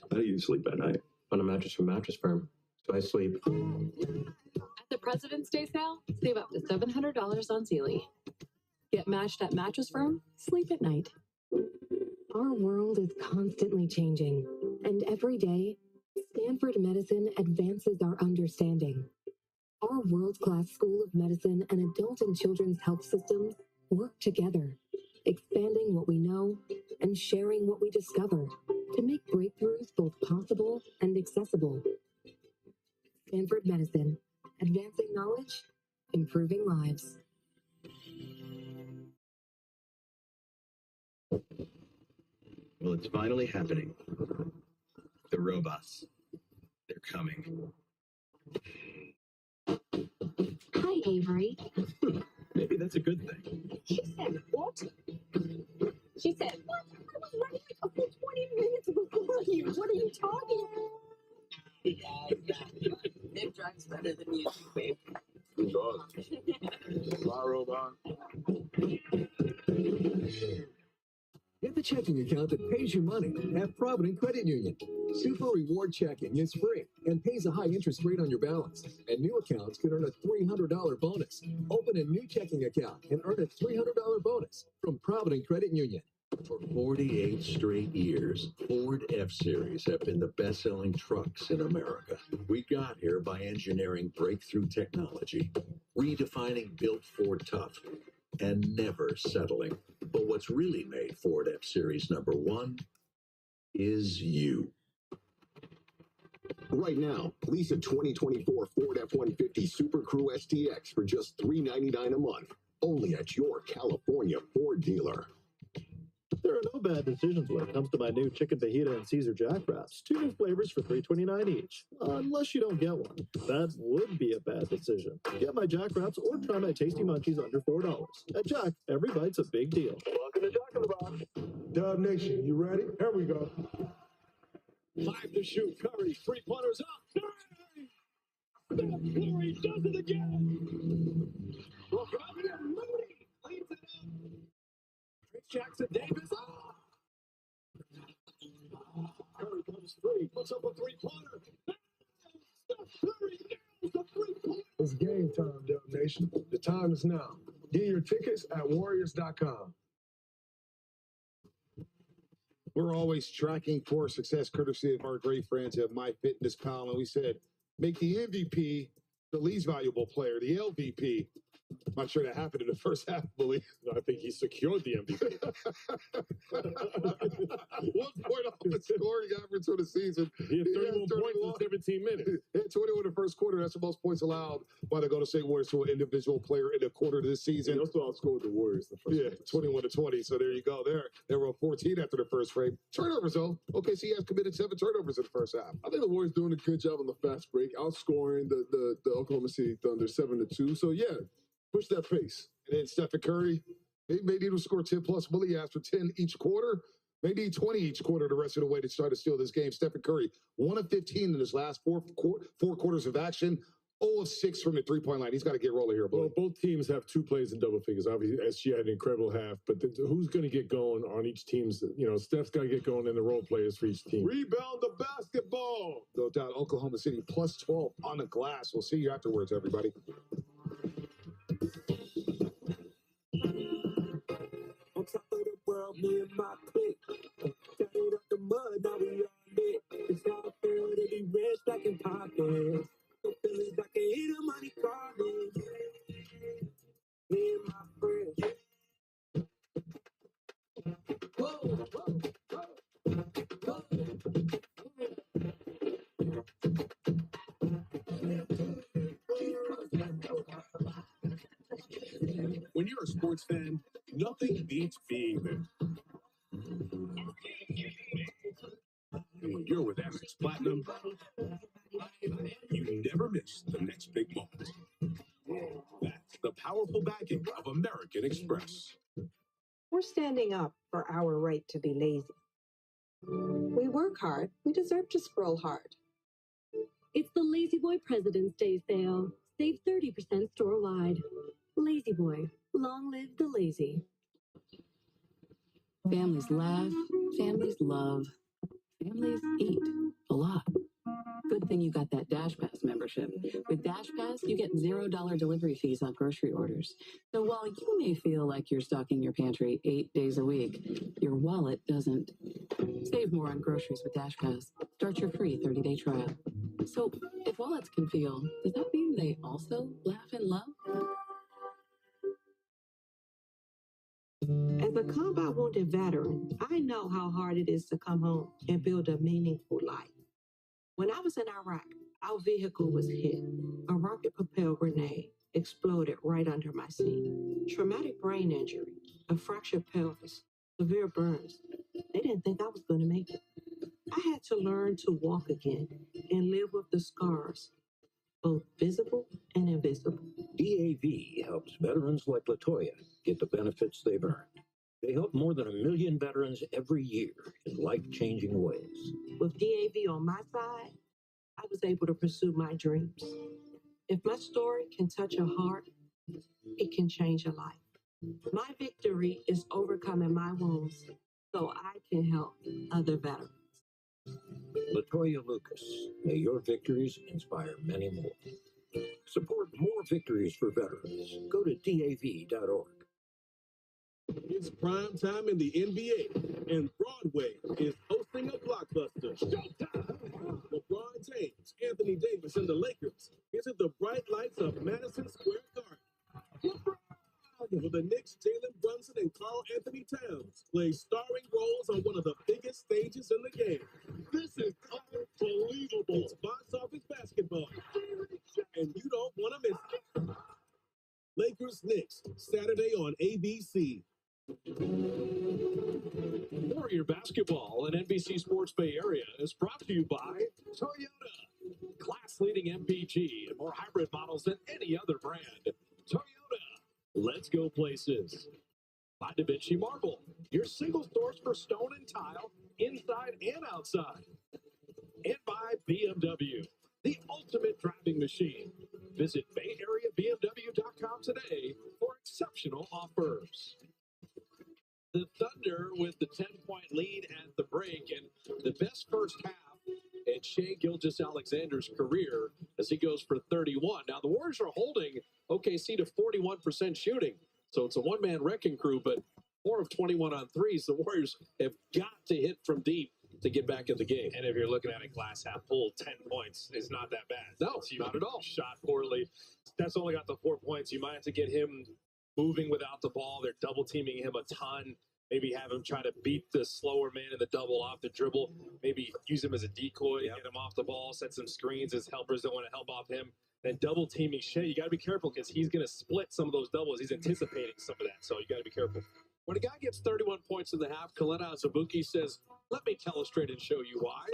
How do you sleep at night? On a mattress from Mattress Firm. So I sleep. At the President's Day sale, save up to $700 on Sealy. Get matched at Mattress Firm, sleep at night. Our world is constantly changing, and every day, Stanford Medicine advances our understanding. Our world-class School of Medicine and adult and children's health systems work together, expanding what we know and sharing what we discover to make breakthroughs both possible and accessible. Stanford Medicine, advancing knowledge, improving lives. Well, it's finally happening. The robots. They're coming. Hi, Avery. Maybe that's a good thing. She said what? She said what? I was ready like a full 20 minutes before you. What are you talking about? It drives better than you, babe. Who does? My robot. Get the checking account that pays you money at Provident Credit Union. Super Reward Checking is free and pays a high interest rate on your balance. And new accounts can earn a $300 bonus. Open a new checking account and earn a $300 bonus from Provident Credit Union. For 48 straight years, Ford F-Series have been the best-selling trucks in America. We got here by engineering breakthrough technology, redefining built Ford tough, and never settling. But what's really made Ford F-Series #1 is you. Right now, lease a 2024 Ford F-150 Super Crew STX for just $399 a month, only at your California Ford dealer. There are no bad decisions when it comes to my new chicken fajita and Caesar Jack Wraps. 2 new flavors for $3.29 each. Unless you don't get one. That would be a bad decision. Get my Jack Wraps or try my Tasty Munchies under $4. At Jack, every bite's a big deal. Welcome to Jack in the Box. Dub Nation, you ready? Here we go. 5 to shoot. Curry, 3-pointers up. Steph Curry does it again. Moody cleans it up. Jackson Davis. Curry comes free, puts up a 3-pointer. Steph Curry nails the 3-pointer. It's game time, Dub Nation. The time is now. Get your tickets at Warriors.com. We're always tracking for success, courtesy of our great friends at MyFitnessPal, and we said, make the MVP the least valuable player, the LVP. I'm not sure that happened in the first half, Bully. I think he secured the MVP. 1 point off the scoring average for the season. He had 31 points in 17 minutes. He had 21 in the first quarter. That's the most points allowed by the Golden State Warriors to an individual player in a quarter this season. He also outscored the Warriors the first 21-20. So there you go. They were 14 after the first frame. Turnovers, though. OKC has committed 7 turnovers in the first half. I think the Warriors doing a good job on the fast break, outscoring the Oklahoma City Thunder 7-2. So yeah, push that pace. And then Stephen Curry, They may need to score 10-plus. Willie asked for 10 each quarter. They need 20 each quarter the rest of the way to try to steal this game. Stephen Curry, 1 of 15 in his last four quarters of action. 0 of 6 from the three-point line. He's got to get rolling here, Well, both teams have 2 plays in double figures. Obviously, SG had an incredible half, but who's going to get going on each team's? Steph's got to get going in the role players for each team. Rebound the basketball. No doubt, Oklahoma City plus 12 on the glass. We'll see you afterwards, everybody. On top of the world, me and my clique. Got it up the mud, now we all lit. It's how I feel to be rich, black and poppin'. So feelings I can hear the money calling. Me and my friends. Whoa, whoa, whoa, When you're a sports fan, nothing beats being there. And when you're with Amex Platinum, you never miss the next big moment. That's the powerful backing of American Express. We're standing up for our right to be lazy. We work hard. We deserve to scroll hard. It's the Lazy Boy President's Day sale. Save 30% store-wide. Lazy Boy. Long live the lazy. Families laugh, families love, families eat a lot. Good thing you got that DashPass membership. With DashPass, you get $0 delivery fees on grocery orders. So while you may feel like you're stocking your pantry 8 days a week, your wallet doesn't. Save more on groceries with DashPass. Start your free 30-day trial. So if wallets can feel, does that mean they also laugh and love? As a combat wounded veteran, I know how hard it is to come home and build a meaningful life. When I was in Iraq, our vehicle was hit. A rocket-propelled grenade exploded right under my seat. Traumatic brain injury, a fractured pelvis, severe burns. They didn't think I was going to make it. I had to learn to walk again and live with the scars, both visible and invisible. DAV helps veterans like LaToya get the benefits they've earned. They help more than 1 million veterans every year in life-changing ways. With DAV on my side, I was able to pursue my dreams. If my story can touch a heart, it can change a life. My victory is overcoming my wounds so I can help other veterans. LaToya Lucas, may your victories inspire many more. Support more victories for veterans. Go to DAV.org. It's prime time in the NBA, and Broadway is hosting a blockbuster. Showtime! LeBron James, Anthony Davis, and the Lakers visit the bright lights of Madison Square Garden. Will the Knicks, Jalen Brunson, and Karl Anthony Towns play starring roles on one of the biggest stages in the game? This is unbelievable. It's box office basketball, and you don't want to miss it. Lakers Knicks, Saturday on ABC. Warrior Basketball and NBC Sports Bay Area is brought to you by Toyota. Class-leading MPG and more hybrid models than any other brand. Toyota. Let's go places. By Da Vinci Marble, your single source for stone and tile, inside and outside. And by BMW, the ultimate driving machine. Visit BayAreaBMW.com today for exceptional offers. The Thunder with the 10-point lead at the break and the best first half in Shai Gilgeous-Alexander's career as he goes for 31. Now, the Warriors are holding OKC to 41% shooting, so it's a one-man wrecking crew, but 4 of 21 on threes. The Warriors have got to hit from deep to get back in the game. And if you're looking at a glass half full, 10 points is not that bad. No, not at all. Shot poorly. Steph's only got the 4 points. You might have to get him moving without the ball. They're double teaming him a ton. Maybe have him try to beat the slower man in the double off the dribble. Maybe use him as a decoy, get him off the ball, set some screens. His helpers don't want to help off him. Then double teaming Shai. You got to be careful because he's going to split some of those doubles. He's anticipating some of that, so you got to be careful. When a guy gets 31 points in the half, Kalena Zabuki says, let me tell it straight and show you why.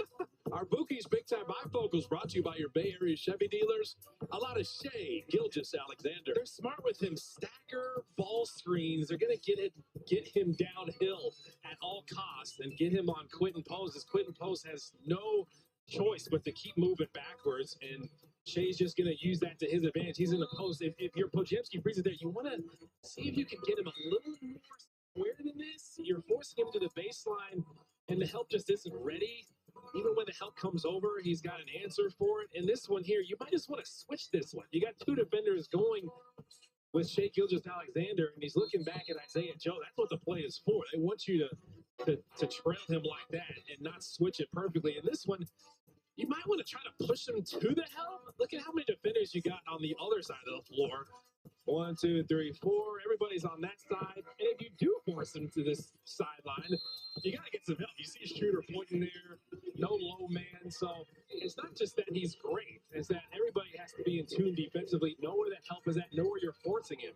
Our Bookie's Big Time Bifocals brought to you by your Bay Area Chevy dealers. A lot of Shea Gilgeous-Alexander. They're smart with him. Stagger ball screens. They're going to get him downhill at all costs and get him on Quentin Post, as Quentin Post has no choice but to keep moving backwards, and Shea's just going to use that to his advantage. He's in the post. If you're Pojemski freezes there, you want to see if you can get him a little more square than this. You're forcing him to the baseline, and the help just isn't ready. Even when the help comes over, he's got an answer for it. And this one here, you might just want to switch this one. You got two defenders going with Shea Gilgeous-Alexander, and he's looking back at Isaiah Joe. That's what the play is for. They want you to trail him like that and not switch it perfectly. And this one, you might want to try to push him to the help. Look at how many defenders you got on the other side of the floor. 1, 2, 3, 4. Everybody's on that side. And if you do force him to this sideline, you got to get some help. You see a shooter pointing there, no low man. So it's not just that he's great. It's that everybody has to be in tune defensively, know where that help is at, know where you're forcing him.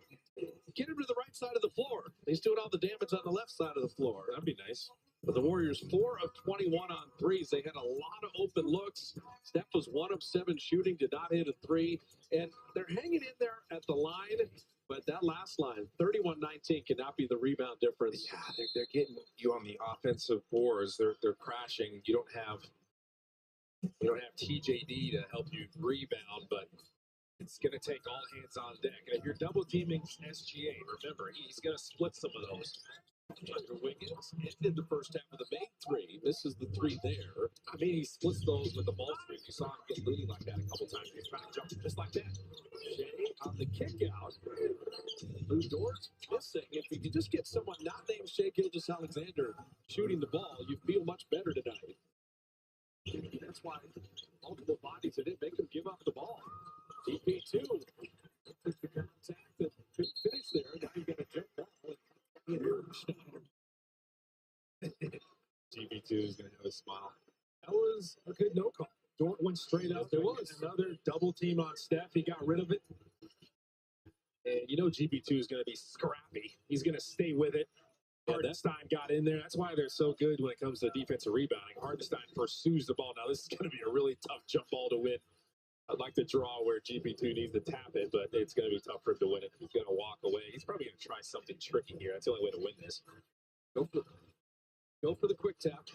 Get him to the right side of the floor. He's doing all the damage on the left side of the floor. That'd be nice. But the Warriors, 4 of 21 on threes. They had a lot of open looks. Steph was 1 of 7 shooting, did not hit a 3. And they're hanging in there at the line. But that last line, 31-19, cannot be the rebound difference. Yeah, they're getting you on the offensive boards. They're crashing. You don't have TJD to help you rebound, but it's going to take all hands on deck. And if you're double teaming SGA, remember, he's going to split some of those. Andrew Wiggins ended the first half with a made 3. Misses the 3 there. I mean, he splits those with the ball screen. You saw him get loony like that a couple times. He's trying to jump just like that. Shea on the kick out. Lou Dort missing. If you can just get someone not named Shea Gilgeous-Alexander shooting the ball, you feel much better tonight. That's why multiple bodies in it make him give up the ball. GP2 took the contact that couldn't finish there. Now you got to jump ball. GB2 is going to have a smile. That was a good no call. Dort went straight up. There was another double team on Steph. He got rid of it. And you know GB2 is going to be scrappy. He's going to stay with it. Hardenstein got in there. That's why they're so good when it comes to defensive rebounding. Hardenstein pursues the ball. Now, this is going to be a really tough jump ball to win. I'd like to draw where GP2 needs to tap it, but it's going to be tough for him to win it. He's going to walk away. He's probably going to try something tricky here. That's the only way to win this. Go for the quick tap.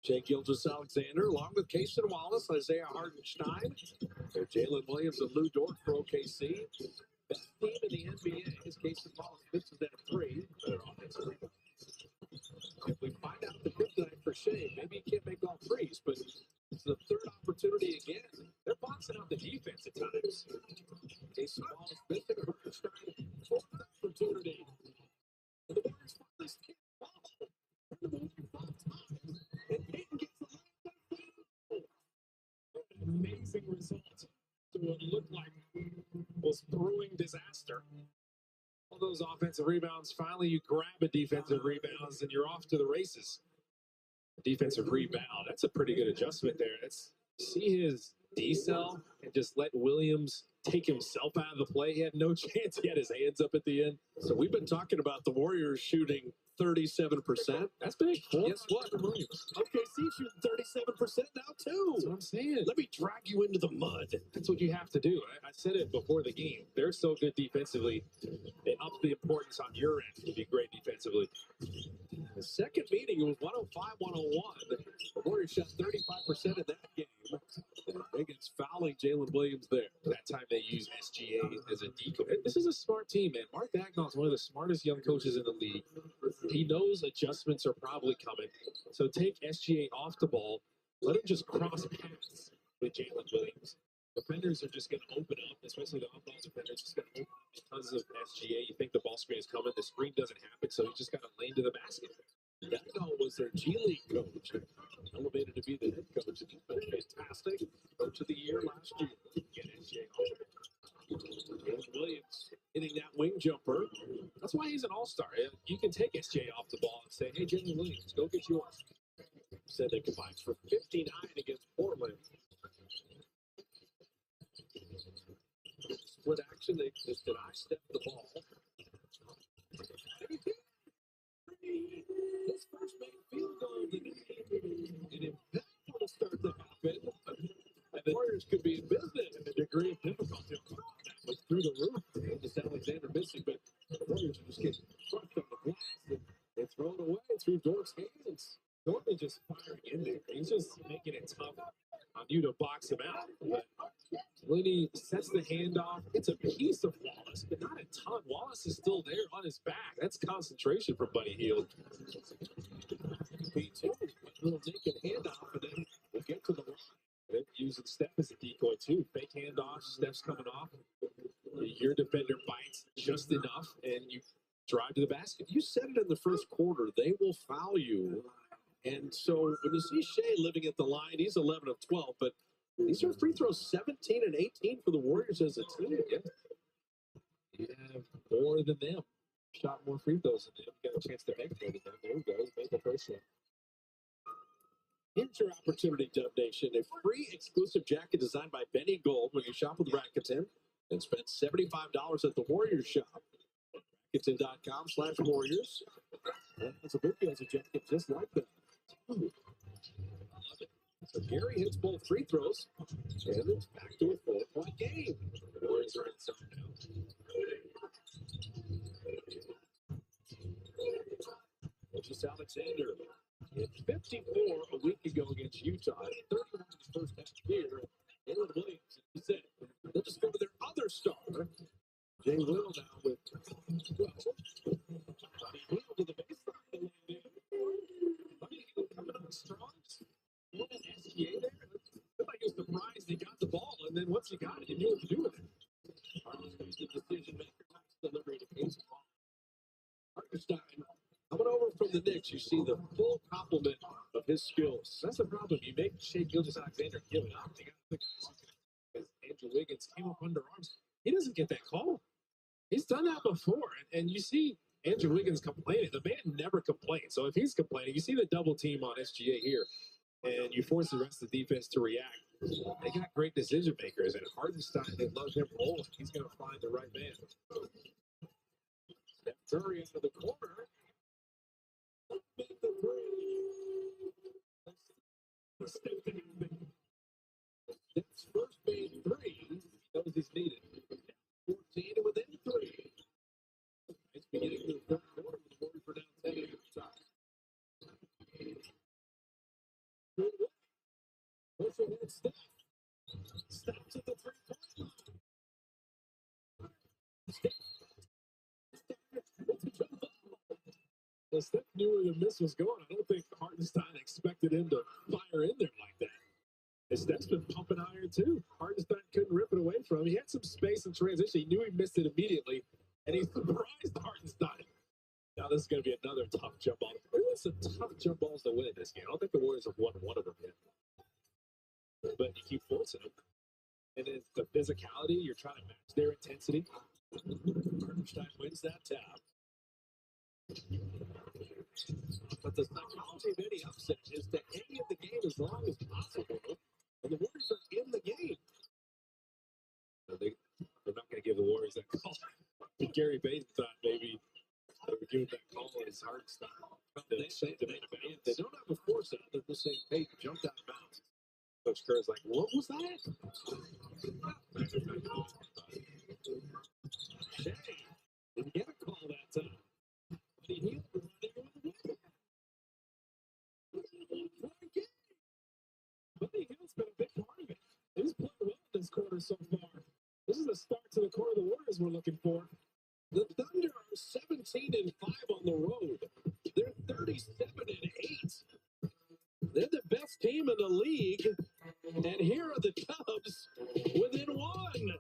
Shea Gilgeous-Alexander, along with Kaysen Wallace, Isaiah Hardenstein. There's Jalen Williams and Lou Dort for OKC. Best team in the NBA is Kaysen Wallace. Misses that 3. If we find out the kryptonite for Shea, maybe he can't make all threes, but it's the third opportunity again. They're boxing out the defense at times. Kaysen Wallace missing Hardenstein. Fourth opportunity. The Warriors finally can't and Peyton gets an amazing result to what looked like was brewing disaster. All those offensive rebounds, finally you grab a defensive rebounds and you're off to the races. Defensive rebound, that's a pretty good adjustment there. Let's see his decel and just let Williams take himself out of the play. He had no chance. He had his hands up at the end. So we've been talking about the Warriors shooting 37%. That's big. Guess what? OKC shooting 37% now too. That's what I'm saying. Let me drag you into the mud. That's what you have to do. I said it before the game. They're so good defensively. They up the importance on your end to be great defensively. The second meeting, it was 105-101. The Warriors shot 35% in that game. Wiggins fouling Jalen Williams there. That time they use SGA as a decoy. This is a smart team, man. Mark Dagnall is one of the smartest young coaches in the league. He knows adjustments are probably coming. So take SGA off the ball. Let him just cross paths with Jalen Williams. Defenders are just going to open up, especially the on-ball defenders, just going to open up because of SGA. You think the ball screen is coming. The screen doesn't happen, so you just got to lane to the basket. Dagnall was their G League coach, elevated to be the head coach. He's been fantastic. Coach of the year last year. Get SGA off. Williams hitting that wing jumper. That's why he's an all-star. You can take SGA off the ball and say, hey, Jalen Williams, go get yours. Said they combined for 59 against Portland. Split action possession. They just deny Steph the ball. His first made field goal of the game. An impactful start to happen. And the Warriors could be in business. And the degree of difficulty was through the roof. Just Alexander missing, but the Warriors are just getting crushed on the glass. And they throw it away through Dort's hands. Dort is just firing in there. He's just making it tough on you to box him out. But when he sets the handoff, it's a piece of Wallace, but not a ton. Wallace is still there on his back. That's concentration for Buddy Hield. P2, little naked handoff, and then we'll get to the line. They're using Steph as a decoy, too. Fake handoff, Steph's coming off. Your defender bites just enough, and you drive to the basket. You said it in the first quarter. They will foul you. And so when you see Shea living at the line, he's 11 of 12, but these are free throws 17 and 18 for the Warriors as a team. Yeah. You have more than them. Shot more free throws than them. You got a chance to make more than them. There he goes. Make the first one. Here's your opportunity, Dub Nation. A free exclusive jacket designed by Benny Gold when you shop with Rakuten and spend $75 at the Warriors shop. Rakuten.com/Warriors. That's a big deal's a jacket just like that. So Gary hits both free throws, and it's back to a 4-point game. The Warriors are inside now. Just Alexander in 54 a week ago against Utah. 31 in his first half here. Aaron Williams, as you said, they'll discover their other star. Jay Will now with 12. Buddy Hield to the baseline. Buddy Hield coming up strong. What an SGA there. Somebody was surprised he got the ball, and then once he got it, he knew what to do with it. Hartenstein, the decision maker, delivery to Casey Ball. Hartenstein coming over from the Knicks. You see the full complement of his skills. That's the problem. You make Shea Gilgeous-Alexander give it up. You got the guys because Andrew Wiggins came up underarms. He doesn't get that call. He's done that before, and you see Andrew Wiggins complaining. The man never complains. So if he's complaining, you see the double team on SGA here. And you force the rest of the defense to react. They got great decision makers, and Hartenstein, they love him rolling. He's going to find the right man. Steph Curry out of the corner. Make the three. Steph's first made three. He knows he's needed. 14 and within three. It's beginning to the third quarter with the Warriors for down 10 at halftime. Pushing in Steph. Steps at the 3-point line. Well, Steph knew where the miss was going. I don't think Hartenstein expected him to fire in there like that. And Steph's been pumping iron too. Hartenstein couldn't rip it away from him. He had some space in transition. He knew he missed it immediately, and he surprised Hartenstein. Now this is going to be another tough jump ball. There's some tough jump balls to win in this game. I don't think the Warriors have won one of them yet. But you keep forcing them. And it's the physicality. You're trying to match their intensity. Hartenstein wins that tap. But the psychology of any upset is to hang in the game as long as possible. And the Warriors are in the game. So they're not going to give the Warriors that call. Gary Payton thought maybe they were giving that call as Hartenstein. They say they don't have a force out. They're just saying, hey, jumped out of bounds. Coach Kerr's like, what was that? Shea didn't get a call that time. But he healed for running over the wall. Buddy Hield's been a big part of it. He's played well in this quarter so far. This is the start to the quarter the Warriors we're looking for. The Thunder are 17 and 5 on the road. They're 37 and 8. They're the best team in the league. And here are the Cubs within one.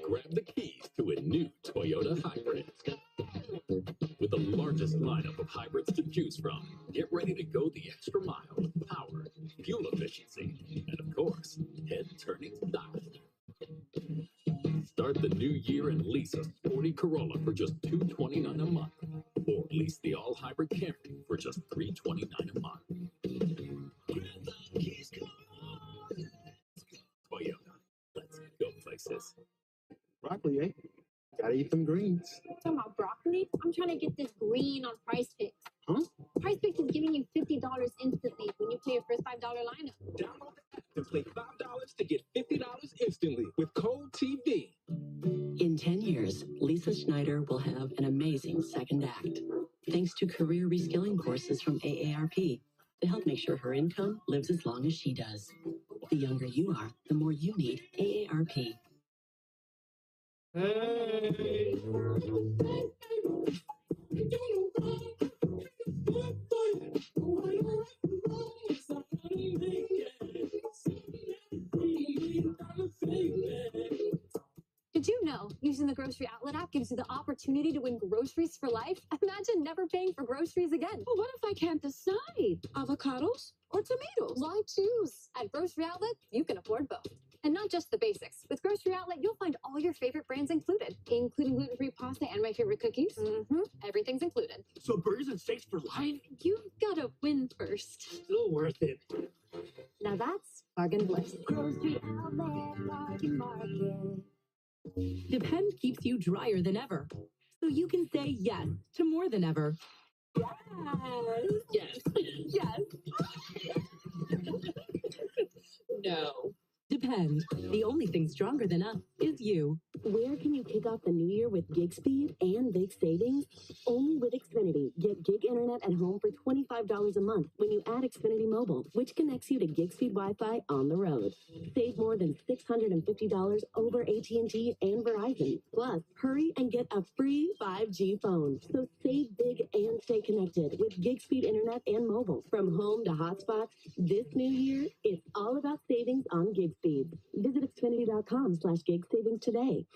Grab the keys to a new Toyota hybrid. With the largest lineup of hybrids to choose from, get ready to go the extra mile with power, fuel efficiency, and of course, head-turning style. Start the new year and lease a sporty Corolla for just $229 a month, or lease the all-hybrid Camry for just $329 a month. broccoli, eh? Gotta eat them greens. Talking about broccoli? I'm trying to get this green on Price Picks. Huh? Price Picks is giving you $50 instantly when you play your first $5 lineup. Download the app and play $5 to get $50 instantly with Code TV. In 10 years, Lisa Schneider will have an amazing second act, thanks to career reskilling courses from AARP to help make sure her income lives as long as she does. The younger you are, the more you need AARP. Hey. Did you know using the Grocery Outlet app gives you the opportunity to win groceries for life? Imagine never paying for groceries again. Well, what if I can't decide? Avocados or tomatoes? Why choose? At Grocery Outlet, you can afford both. And not just the basics. With Grocery Outlet, you'll find all your favorite brands included, including gluten-free pasta and my favorite cookies. Everything's included. So burgers and steaks for life? You've got to win first. Still worth it. Now that's bargain bliss. Grocery Outlet, bargain market. Depend keeps you drier than ever, so you can say yes to more than ever. Yes. Yes. No. Depend. The only thing stronger than us is you. Where can you kick off the new year with gig speed and big savings? Only with Xfinity. Get gig internet at home for $25 a month when you add Xfinity Mobile, which connects you to gig speed Wi-Fi on the road. Save more than $650 over AT&T and Verizon. Plus, hurry and get a free 5G phone. So save big and stay connected with gig speed internet and mobile. From home to hotspots, this new year, it's all about savings on gig speed. Visit Xfinity.com/gig savings today.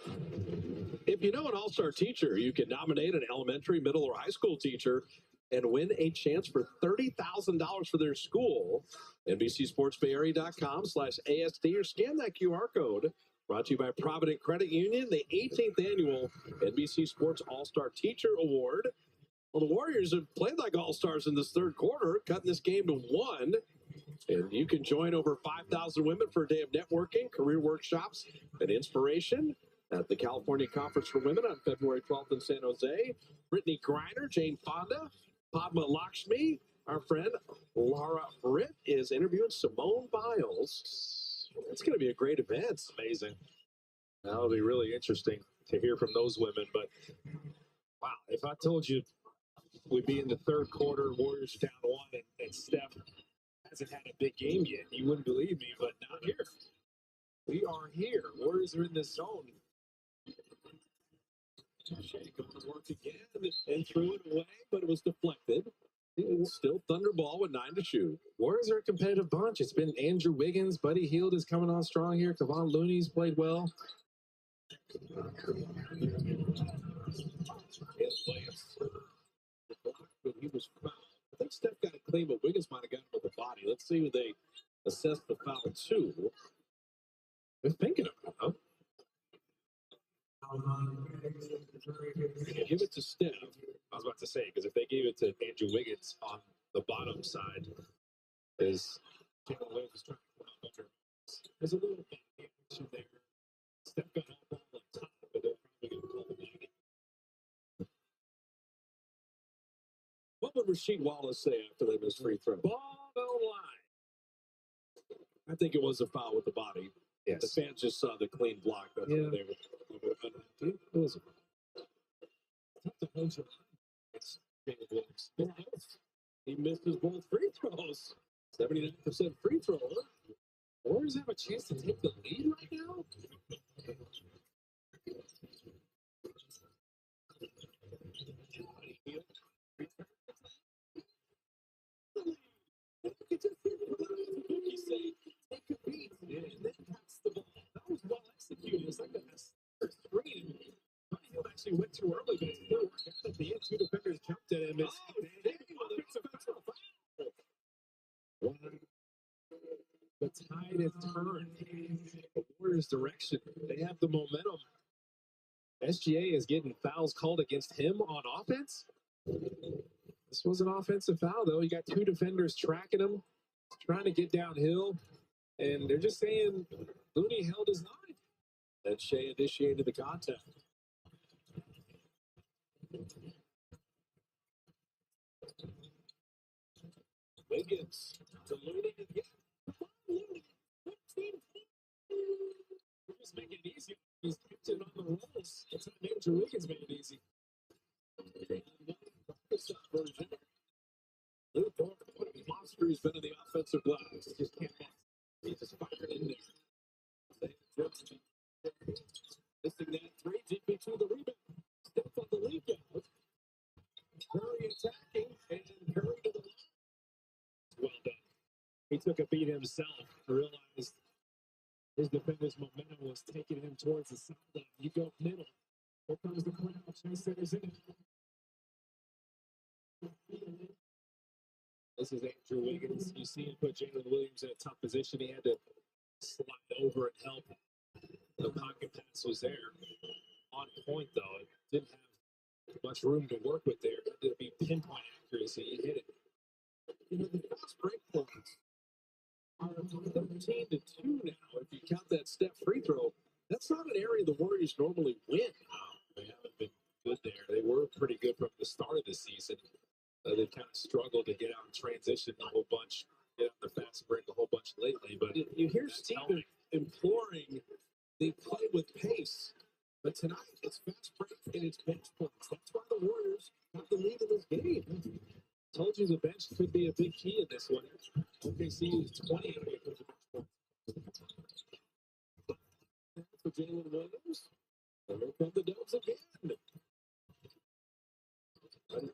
If you know an all-star teacher, you can nominate an elementary, middle, or high school teacher and win a chance for $30,000 for their school. NBCSportsBayArea.com/ASD or scan that QR code. Brought to you by Provident Credit Union, the 18th annual NBC Sports All-Star Teacher Award. Well, the Warriors have played like all-stars in this third quarter, cutting this game to 1. And you can join over 5,000 women for a day of networking, career workshops, and inspiration at the California Conference for Women on February 12th in San Jose. Brittany Griner, Jane Fonda, Padma Lakshmi, our friend Laura Britt is interviewing Simone Biles. It's going to be a great event. Amazing. That'll be really interesting to hear from those women. But, wow, if I told you we'd be in the third quarter, Warriors down 1, and Steph hasn't had a big game yet, you wouldn't believe me, but not here. We are here. Warriors are in this zone. Shea going to work again and threw it away, but it was deflected. It's still Thunderball with 9 to shoot. Warriors are a competitive bunch. It's been Andrew Wiggins. Buddy Hield is coming on strong here. Kevon Looney's played well. He was fouled. I think Steph got a clean, but Wiggins might have got him with the body. Let's see who they assess the foul to. They're thinking about him. Give it to Steph. I was about to say, because if they gave it to Andrew Wiggins on the bottom side, is Jalen Williams was trying to put on under. There's a little bit of issue there. Steph got all ball on top, but they're probably going to call it back. What would Rasheed Wallace say after they missed free throw? Ball don't lie. I think it was a foul with the body. Yes. The fans just saw the clean block. That's what they were. It was a tough to hold your It's Jalen Williams. He missed his both free throws. 79% free throw. Warriors have a chance to take the lead right now. It's like a screen. He actually went too early, but it still worked out at the end. 2 defenders jumped at him. The tide has turned. The Warriors' direction. They have the momentum. SGA is getting fouls called against him on offense. This was an offensive foul, though. You got 2 defenders tracking him, trying to get downhill, and they're just saying Looney held his line. And Shea initiated the contact. Wiggins to Looney again. We're just making it easy. He's picked it on the rolls. It's not Andrew Wiggins made it easy. Version. Lou Thorpe, what a monster he's been in the offensive glass. Just can't miss. He just fired in there. Missing that three, GP to the rebound. Step on the lead out. Curry attacking, and Curry to the left. Well done. He took a beat himself. Realized his defender's momentum was taking him towards the sideline. You go middle. Here comes the crowd. Chase Center's in. This is Andrew Wiggins. You see him put Jalen Williams in a tough position. He had to slide over and help. The pocket pass was there. On point, though. It didn't have much room to work with there. It had to be pinpoint accuracy. He hit it. You know, the fast break points are 13-2 now. If you count that step free throw, that's not an area the Warriors normally win. They haven't been good there. They were pretty good from the start of the season. They've kind of struggled to get out and transition a whole bunch, get out the fast break a whole bunch lately. But you hear Steve imploring they play with pace. But tonight, it's fast break and it's bench points. That's why the Warriors have the lead in this game. Told you the bench could be a big key in this one. OKC is 20 away from the bench points. For Jalen Williams. And here come the Dubs again. Trying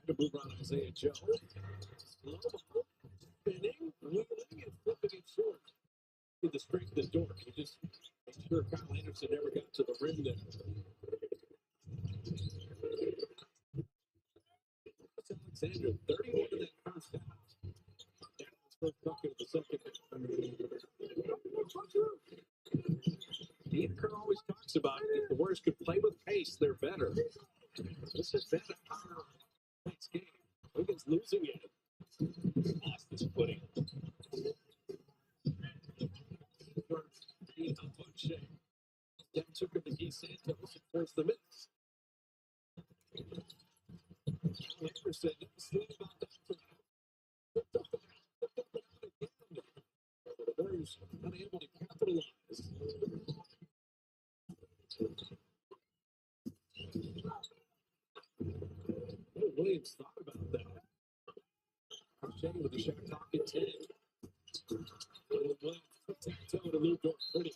to move on Isaiah Joe. Slow ball. Spinning, wheeling, and flipping it short. See the strength of the door. He just made sure Kyle Anderson never got to the rim there. Alexander, 31 in that first half. Dallas first bucket of the second half. Steve Kerr always talks about if the Warriors could play with pace, they're better. This has been a nice game. Wiggins losing it. Lost his footing. Then took him to Guy Santos and forced the miss. Anderson didn't sleep about that for now. The Warriors unable to capitalize. Williams thought about that. Shea with the shot clock at 10. Williams tic-tac-toe to Lou Dort. Pretty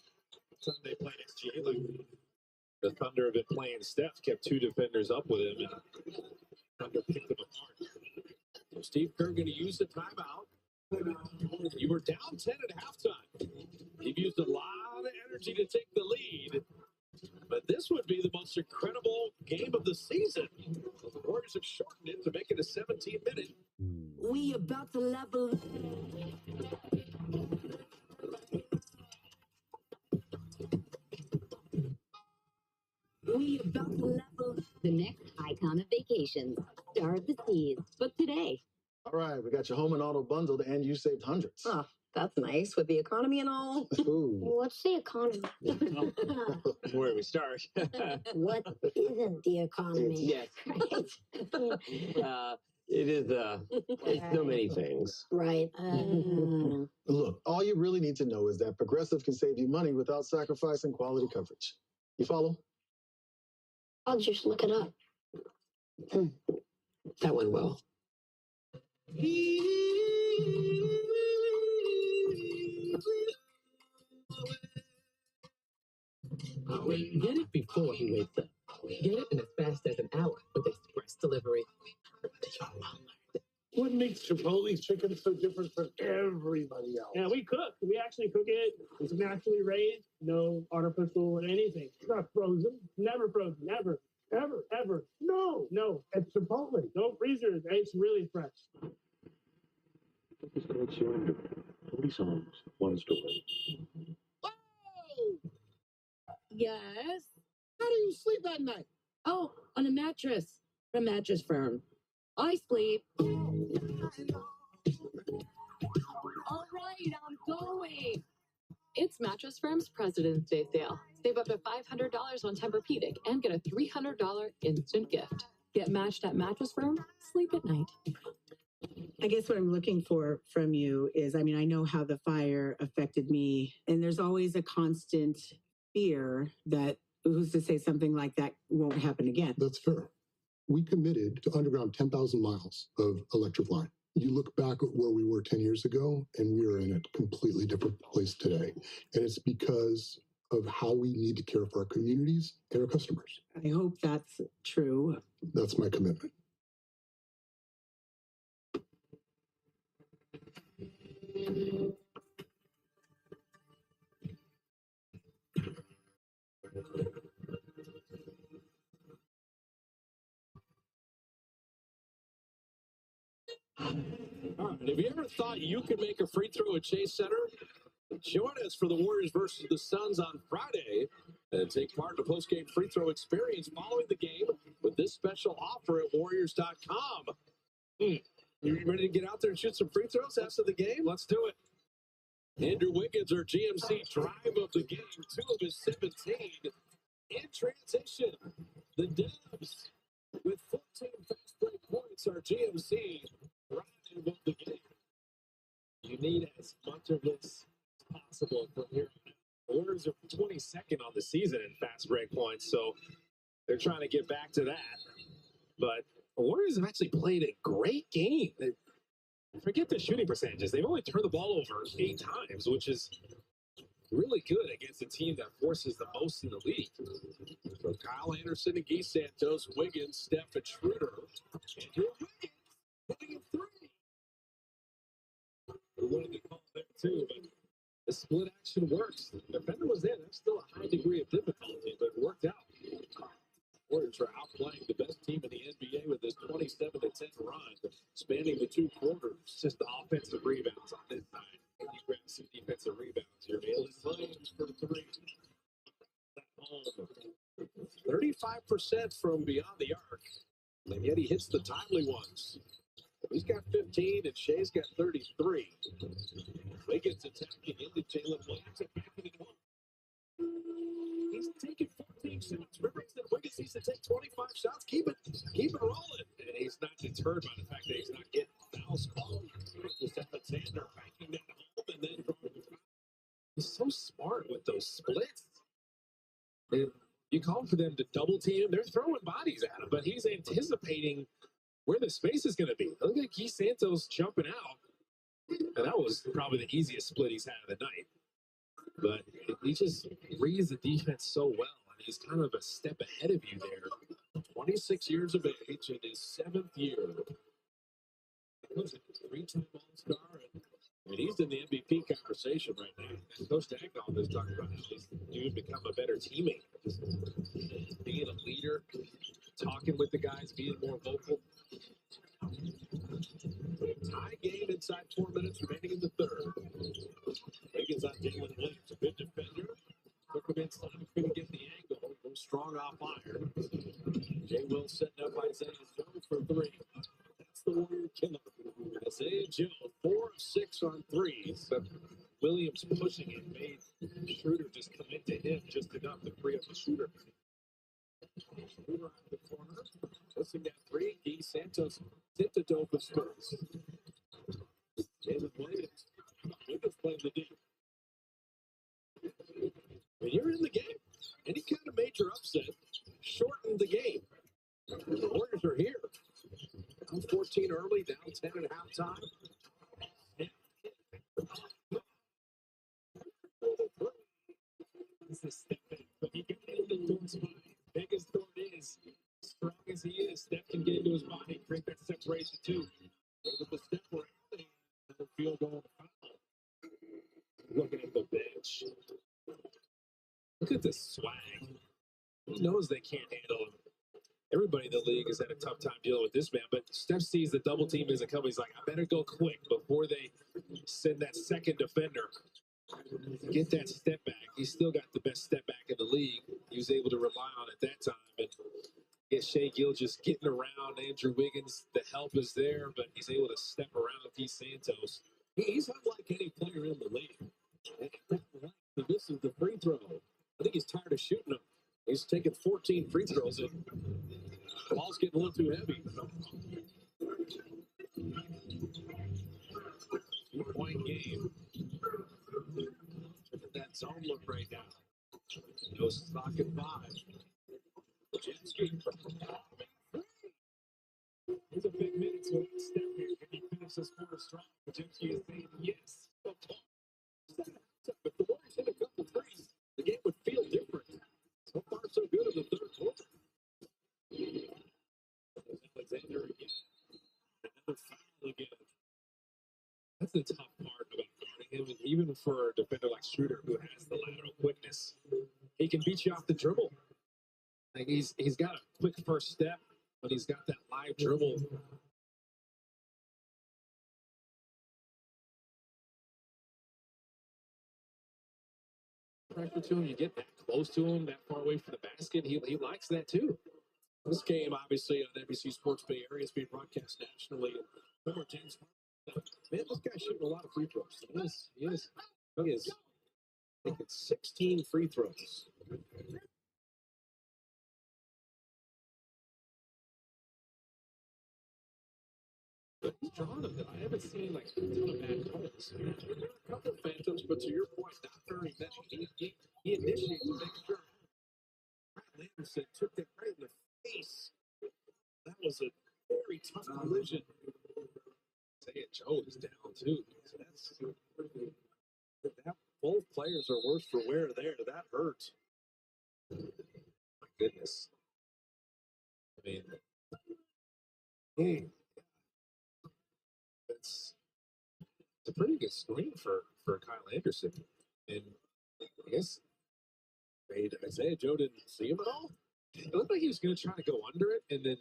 time they played SGA. Like the Thunder have been playing Steph, kept two defenders up with him, and Thunder picked them apart. So Steve Kerr going to use the timeout. You were down 10 at halftime. You've used a lot of energy to take the lead. But this would be the most incredible game of the season. The Warriors have shortened it to make it a 17-minute. We about to level. We about to level. The next icon of vacations, Star of the Seas. Book today. All right, we got your home and auto bundled, and you saved hundreds. Oh, that's nice with the economy and all. What's the economy? Where we start. What isn't the economy? Yes. Right. It is, it's so many things. Right. Look, all you really need to know is that Progressive can save you money without sacrificing quality coverage. You follow? I'll just look it up. That went well. Get it before he wakes up. Get it in as fast as an hour with express delivery. What makes Chipotle's chicken so different from everybody else? Yeah, we cook. We actually cook it. It's naturally raised. No artificial anything. It's not frozen. Never frozen. Ever. Ever. Ever. No. It's Chipotle. No freezers. It's really fresh. This called surrender. Police homes. One story. Yes. How do you sleep at night? Oh, on a mattress from Mattress Firm. I sleep. All right, I'm going. It's Mattress Firm's President's Day sale. Save up to $500 on Tempur-Pedic and get a $300 instant gift. Get matched at Mattress Firm. Sleep at night. I guess what I'm looking for from you is, I mean, I know how the fire affected me, and there's always a constant fear that who's to say something like that won't happen again. That's fair. We committed to underground 10,000 miles of electric line. You look back at where we were 10 years ago, and we are in a completely different place today. And it's because of how we need to care for our communities and our customers. I hope that's true. That's my commitment. All right, have you ever thought you could make a free throw at Chase Center? Join us for the Warriors versus the Suns on Friday and take part in the post-game free throw experience following the game with this special offer at Warriors.com. You ready to get out there and shoot some free throws after the game? Let's do it. Andrew Wiggins, our GMC drive of the game, 2 of his 17 in transition. The Dubs with 14 fast break points, our GMC drive of the game. You need as much of this as possible from here. The Warriors are 22nd on the season in fast break points, so they're trying to get back to that. But the Warriors have actually played a great game. Forget the shooting percentages. They've only turned the ball over 8 times, which is really good against a team that forces the most in the league. So Kyle Anderson and Guy Santos, Wiggins, Steph, and Schroeder. Andrew Wiggins hitting a 3. We wanted to call there too, but the split action works. The defender was there. There's still a high degree of difficulty, but it worked out. Warriors are outplaying the best team in the NBA with this 27-10 run, spanning the 2 quarters. Just the offensive rebounds on this side. And you grab some defensive rebounds. You're nailing Williams for 3. 35% from beyond the arc, and yet he hits the timely ones. He's got 15, and Shea's got 33. Wiggins attacking into Jalen Williams and back into 1. He's taking 14 shots. Remember, he said Wiggins needs to take 25 shots. Keep it rolling. And he's not deterred by the fact that he's not getting fouls called. Just Alexander banking that home and then drawing the foul. He's so smart with those splits. And you call for them to double team him. They're throwing bodies at him, but he's anticipating where the space is going to be. Look at Guy Santos jumping out. And that was probably the easiest split he's had of the night. But he just reads the defense so well, and he's kind of a step ahead of you there. 26 years of age in his 7th year. He's a 3-time All-Star, and I mean, he's in the MVP conversation right now. And Coach Dagnall is talking about how he's even become a better teammate. Just being a leader, talking with the guys, being more vocal. Tie game inside 4 minutes remaining in the 3rd. Wiggins on Jalen Williams, a good defender. Took him inside, couldn't get the angle. Goes strong off fire. Jay Will setting up Isaiah Joe for 3. That's the Warrior killer. Isaiah Joe, 4 of 6 on 3s. But Williams pushing it made Schroeder just come into him just enough to free up the shooter. Schroeder out of the corner. Missing that 3. Guy Santos tipped it to open space. Jalen Williams. Wiggins playing the D. When you're in the game, any kind of major upset, shorten the game. The Warriors are here. Down 14 early, down 10 at halftime. This is Steph, but he can get into Thorne's body. Big as Thorne is, strong as he is, Steph can get into his body, create that separation too. With the step around, the field goal foul. Looking at the bench. Look at this swag. He knows they can't handle him. Everybody in the league has had a tough time dealing with this man, but Steph sees the double team isn't coming. He's like, I better go quick before they send that second defender. Get that step back. He's still got the best step back in the league. He was able to rely on at that time. And get Shea Gill just getting around Andrew Wiggins. The help is there, but he's able to step around Guy Santos. He's unlike any player in the league. And this is the free throw. I think he's tired of taking 14 free throws, and the ball's getting a little too heavy. 2-point game. Look at that zone look right now. No stock at 5. Jimski. He's a big minute to step here. Can he finish this quarter strong? Jimski is saying yes. If the Warriors hit a couple threes, the game would feel different. So far, so good in the third quarter. Alexander again. Another foul again. That's the tough part about guarding him. And even for a defender like Schroeder, who has the lateral quickness, he can beat you off the dribble. Like he's got a quick first step, but he's got that live dribble. Pressure to him, you get that close to him, that far away from the basket. He likes that too. This game, obviously, on NBC Sports Bay Area is being broadcast nationally. Remember, James, man, this guy's shooting a lot of free throws. He is. I think it's 16 free throws. But he's drawn them. I haven't seen like a ton of bad calls. There are a couple of phantoms, but to your point, not very many. He initiated to make sure. Anderson took that right in the face. That was a very tough collision. Joe is down too. So that both players are worse for wear there. That hurt. My goodness. I mean, it's a pretty good screen for Kyle Anderson. And I guess Isaiah Joe didn't see him at all. It looked like he was going to try to go under it, and then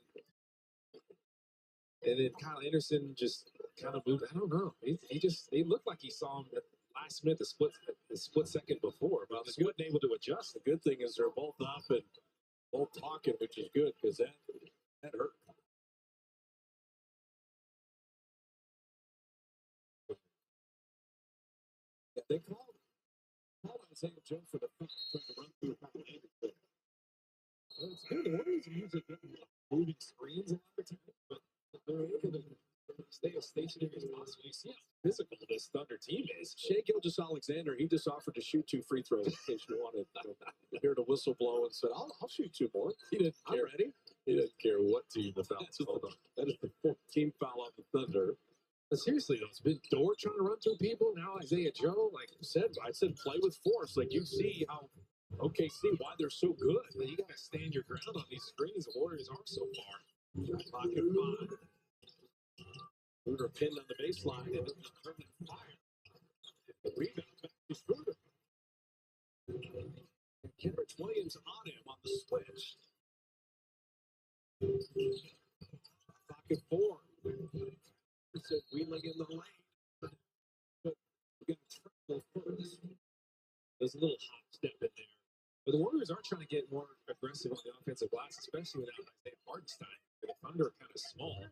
Kyle Anderson just kind of moved. I don't know. He looked like he saw him at the last minute, the split second before, but he wasn't able to adjust. The good thing is they're both up and both talking, which is good because that hurt. Yeah, they called Isaiah Joe for the run through Kyle Anderson. Well, it's good. The Warriors are usually good moving screens and everything, but they're able to stay as stationary as possible. You see how physical this Thunder team is. Shai Gilgeous-Alexander, he just offered to shoot 2 free throws in case you wanted to hear the whistle blow and said, I'll shoot 2 more. He didn't care. I'm ready. He didn't care what team the foul was called on. That is the 14th foul on the Thunder. But seriously, though, it's been Dort trying to run through people. Now Isaiah Joe, like I said, play with force. Like you see how OKC, why they're so good. You got to stand your ground on these screens. The Warriors are so far. Pocket 5. Schroeder pinned on the baseline and then the permanent fire. The rebound back to Schroeder. Kendrick Williams on him on the switch. Pocket 4. Said wheeling in the lane. But we're going to triple first. There's a little hop step in there. But the Warriors are trying to get more aggressive on the offensive glass, especially without Isaiah Hartenstein. The Thunder are kind of small.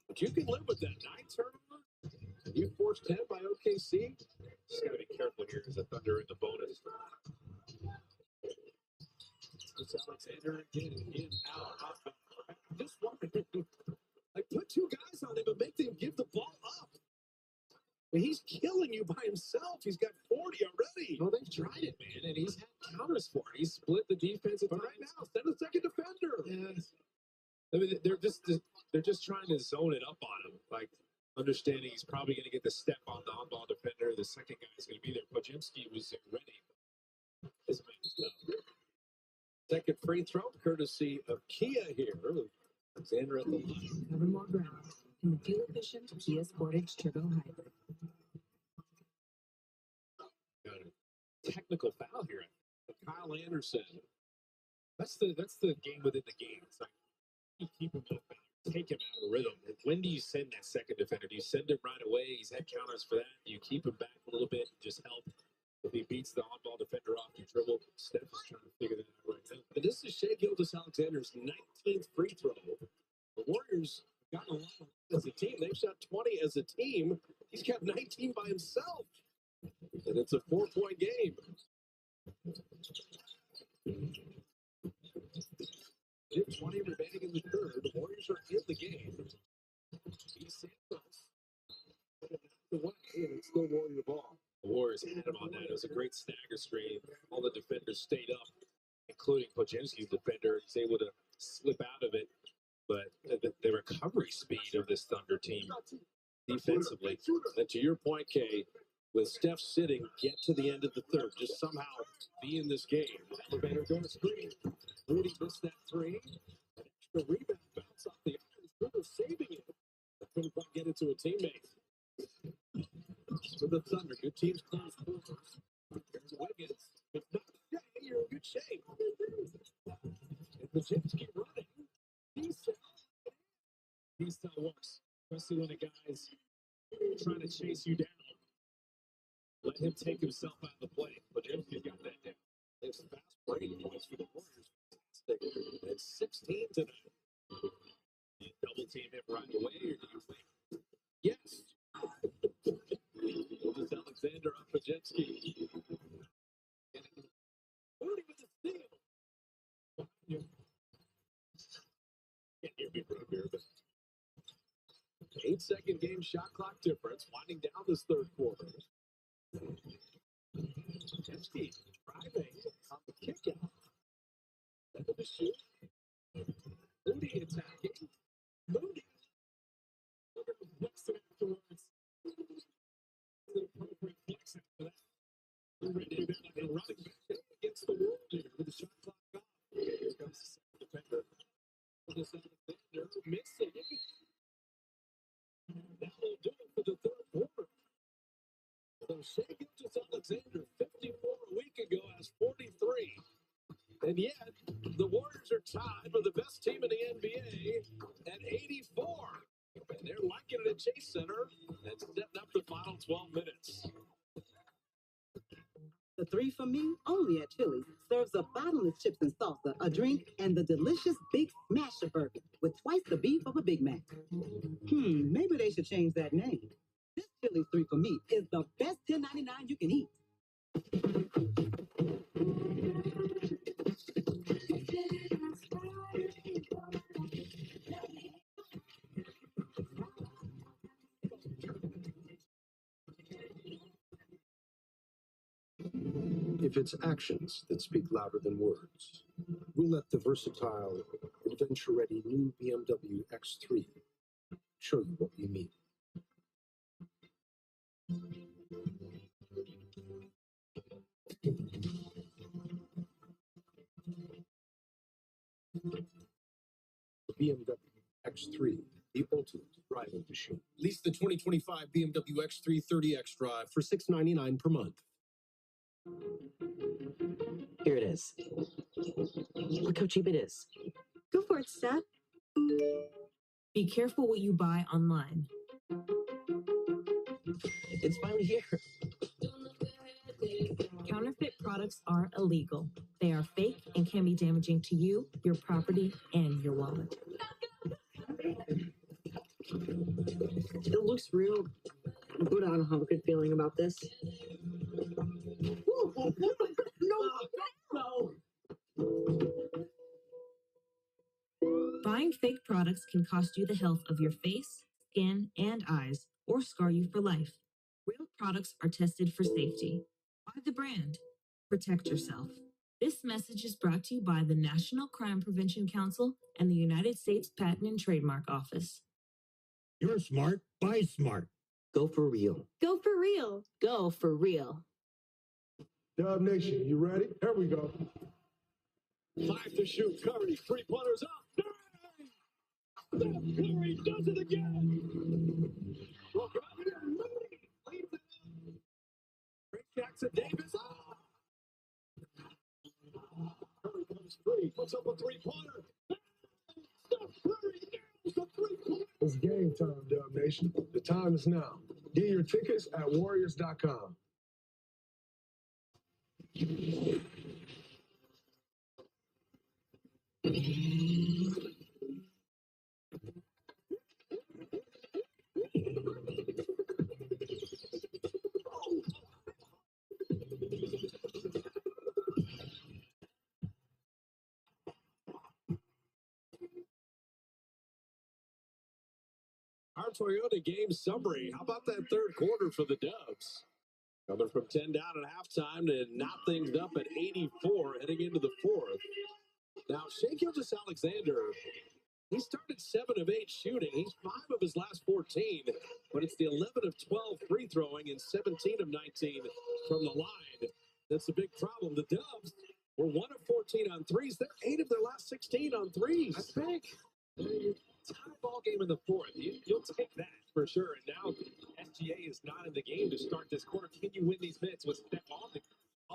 But you can live with that 9 turnover. And you forced 10 by OKC. Just got to be careful here because the Thunder are in the bonus. It's Alexander again, in, out. Just wondering, like, put 2 guys on him and make them give the ball up. I mean, he's killing you by himself. He's got 40 already. Well, they've tried it, man, and he's had counters for it. He's split the defense. But right now, send a second defender. Yes. I mean, they're just trying to zone it up on him, like understanding he's probably going to get the step on the on-ball defender. The second guy is going to be there. Pojemski was ready. This man is done. Second free throw, courtesy of Kia here. Alexander at the line. Cover more ground in the fuel-efficient Kia Sportage Turbo Hybrid. Got a technical foul here. Kyle Anderson. That's the game within the game. It's like you keep him up, take him out of rhythm. And when do you send that second defender? Do you send him right away? He's had counters for that. Do you keep him back a little bit and just help? If he beats the on-ball defender off, you dribble. Steph is trying to figure that out right now. But this is Shai Gilgeous-Alexander's 19th free throw. The Warriors have gotten a lot as a team. They've shot 20 as a team. He's got 19 by himself. And it's a 4-point game. 20 remaining in the third. The Warriors are in the game. He's Santos. The way, and it's still Warrior ball. The Warriors had him on that. It was a great stagger screen. All the defenders stayed up, including Podziemski's defender. He's able to slip out of it. But the recovery speed of this Thunder team defensively. And to your point, Kay, with Steph sitting, get to the end of the third. Just somehow be in this game. Elevator going to screen. Rudy missed that three. The rebound bounce off the iron. River saving it. Couldn't quite get it to a teammate. For the Thunder, good teams close quarters. There's Wiggins. If not Shea, you're in good shape. And Podziemski running. He still works, especially when a guy's trying to chase you down. Let him take himself out of the play. Podziemski got that down. It's fast break points for the Warriors. It's 16 tonight. Do you double team him right away, or do you wait? Yes. Just Alexander on Podziemski. Moody with the steal. Can't hear me from here, but 8-second game shot clock difference, winding down this third quarter. Podziemski driving on the kick out. End of the shoot. Moody attacking. Moody. Flex it afterwards. The appropriate flex after that. We're ready to go like a running back against the wall here with the shot clock off. Here comes the second defender. This Alexander missing. That will do it for the third quarter. So Shea Gilgeous-Alexander, 54 a week ago, has 43. And yet, the Warriors are tied for the best team in the NBA at 84. And they're liking it at Chase Center and setting up the final 12 minutes. The three for me, only at Chili's, serves up bottomless chips and salsa, a drink, and the delicious Big Smasher Burger with twice the beef of a Big Mac. Maybe they should change that name. This Chili's 3 for me is the best $10.99 you can eat. If it's actions that speak louder than words, we'll let the versatile, adventure-ready new BMW X3 show you what we mean. The BMW X3, the ultimate driving machine. Lease the 2025 BMW X3 30X Drive for $699 per month. Here it is. Look how cheap it is. Go for it, Steph. Be careful what you buy online. It's finally here. Counterfeit products are illegal. They are fake and can be damaging to you, your property, and your wallet. It looks real good. I don't have a good feeling about this. No. Buying fake products can cost you the health of your face, skin, and eyes, or scar you for life. Real products are tested for safety. Buy the brand. Protect yourself. This message is brought to you by the National Crime Prevention Council and the United States Patent and Trademark Office. You're smart. Buy smart. Go for real. Go for real. Go for real. Dub Nation, you ready? Here we go. 5 to shoot. Curry, 3-pointers up. Steph Curry does it again. Great Jackson Davis. Curry comes free. Puts up a 3-pointer. Steph Curry nails the 3-pointer. It's game time, Dub Nation. The time is now. Get your tickets at Warriors.com. our Toyota game summary. How about that third quarter for the Dubs? Coming from 10 down at halftime to knot things up at 84 heading into the fourth. Now, Shea Gilgeous-Alexander, he started 7 of 8 shooting. He's 5 of his last 14, but it's the 11 of 12 free throwing and 17 of 19 from the line. That's a big problem. The Dubs were 1 of 14 on threes. They're 8 of their last 16 on threes. That's big. Tie ball game in the fourth. You'll take that for sure. And now SGA is not in the game to start this quarter. Can you win these minutes with Steph on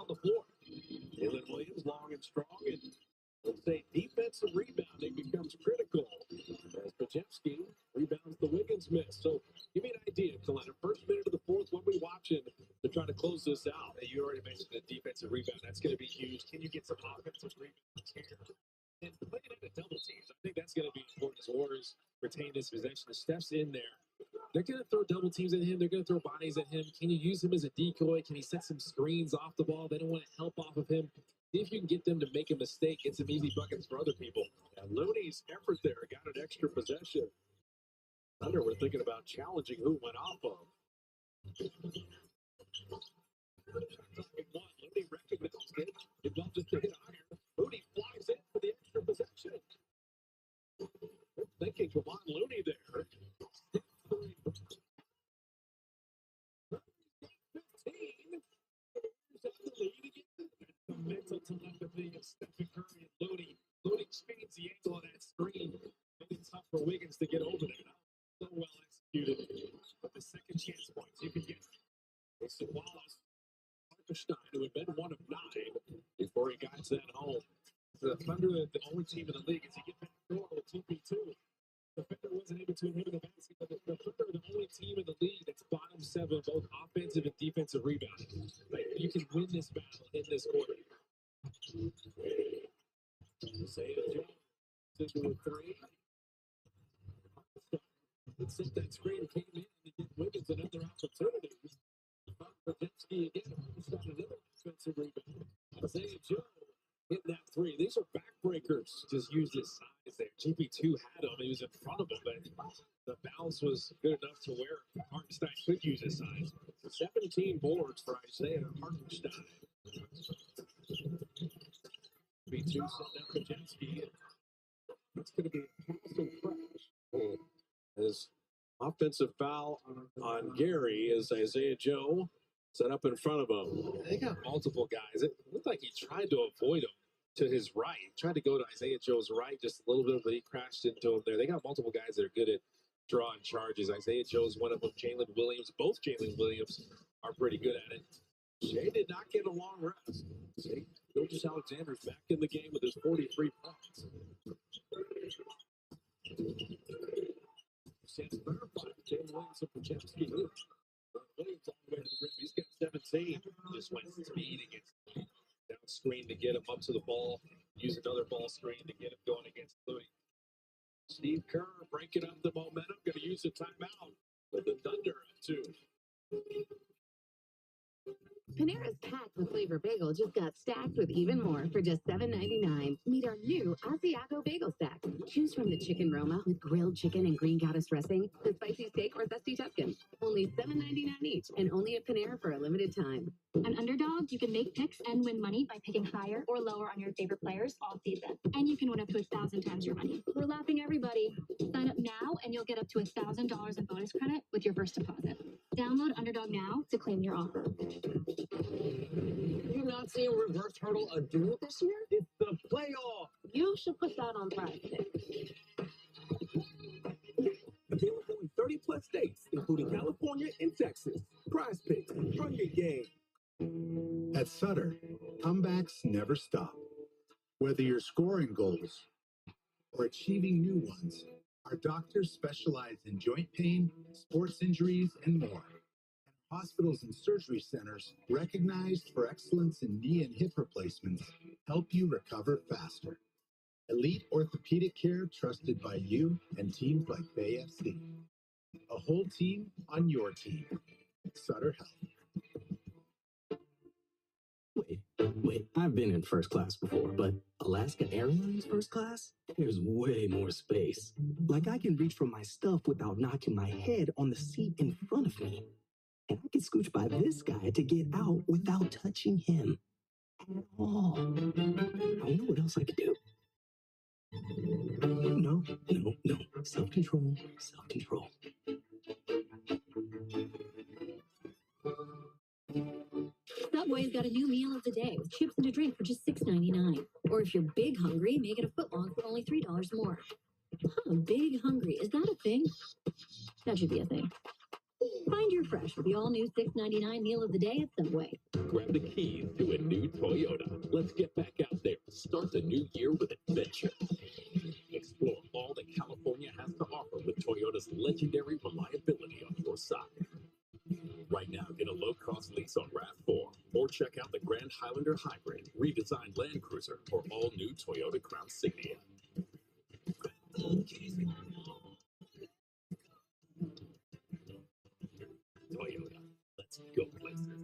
the floor? Jalen Williams, long and strong, and let's say defensive rebounding becomes critical as Pajewski rebounds the Wiggins miss. So give me an idea, Kalena. First minute of the fourth, what are we watching to try to close this out? You already mentioned the defensive rebound. That's going to be huge. Can you get some offensive rebounds here? And playing into double teams, I think that's going to be important as Warriors retain this possession. If Steph's in there, they're going to throw double teams at him. They're going to throw bodies at him. Can you use him as a decoy? Can he set some screens off the ball? They don't want to help off of him. See if you can get them to make a mistake, get some easy buckets for other people. And Looney's effort there got an extra possession. Thunder were thinking about challenging who went off of. Looney recognized it. It was just a hit iron. Looney flies in for the extra possession. They're thinking, come on, Looney there. 15. The mental telepathy of Stephen Curry and Looney. Looney speeds the angle of that screen. Maybe it's tough for Wiggins to get over there. So well executed. But the second chance points you can get. It's Wallace. Hartenstein, who had been 1 of 9 before he got that home. The Thunder, the only team in the league, as he gets back to 2v2. The Thunder wasn't able to inhibit the basket, but the Thunder are the only team in the league that's bottom 7, both offensive and defensive rebounding. Like, you can win this battle in this quarter. Say it, Joe. 2 or 3. Sent that screen, came in to get Wiggins another opportunity. Pajewski again, got another offensive rebound. Isaiah Joe hitting that 3. These are backbreakers. Just use his size there. GP2 had him. He was in front of him, but the bounce was good enough to where Hartenstein could use his size. 17 boards for Isaiah Hartenstein. GP2 sent that Pajewski. That's going to be a passive crash. His offensive foul on Gary is Isaiah Joe set up in front of him. They got multiple guys. It looked like he tried to avoid him to his right. He tried to go to Isaiah Joe's right just a little bit, but he crashed into him there. They got multiple guys that are good at drawing charges. Isaiah Joe's one of them. Jalen Williams, both Jalen Williams are pretty good at it. Shea did not get a long rest. See, Gilgeous-Alexander's back in the game with his 43 points. Since third five, Jalen Williams and Pajewski. Williams all the way to the rim. He's got 17. Just went speed against down screen to get him up to the ball. Use another ball screen to get him going against Louis. Steve Kerr breaking up the momentum. Going to use a timeout with the Thunder up 2. Panera's packed with flavor bagel just got stacked with even more for just $7.99. Meet our new Asiago Bagel Stack. Choose from the chicken Roma with grilled chicken and green goddess dressing, the spicy steak or zesty Tuscan. Only $7.99 each, and only at Panera for a limited time. On Underdog, you can make picks and win money by picking higher or lower on your favorite players all season. And you can win up to 1,000 times your money. We're laughing everybody. Sign up now and you'll get up to $1,000 in bonus credit with your first deposit. Download Underdog now to claim your offer. You not seeing reverse hurdle a dude this year? It's the playoff. You should put that on Prize Picks. A game with only 30-plus states, including California and Texas. Prize Picks, run your game. At Sutter, comebacks never stop. Whether you're scoring goals or achieving new ones, our doctors specialize in joint pain, sports injuries, and more. And hospitals and surgery centers recognized for excellence in knee and hip replacements help you recover faster. Elite orthopedic care trusted by you and teams like Bay FC. A whole team on your team. Sutter Health. Wait, I've been in first class before, but Alaska Airlines first class? there's way more space. Like I can reach for my stuff without knocking my head on the seat in front of me. And I can scooch by this guy to get out without touching him at all. I know what else I could do. No. Self-control, self-control. Subway's got a new meal of the day with chips and a drink for just $6.99. Or if you're big hungry, make it a footlong for only $3 more. Huh, big hungry. Is that a thing? That should be a thing. Find your fresh with the all-new $6.99 meal of the day at Subway. Grab the keys to a new Toyota. Let's get back out there. Start the new year with adventure. Explore all that California has to offer with Toyota's legendary reliability on your side. Right now, get a low-cost lease on RAV4 or check out the Grand Highlander Hybrid, redesigned Land Cruiser, or all-new Toyota Crown Signia. Toyota, let's go places.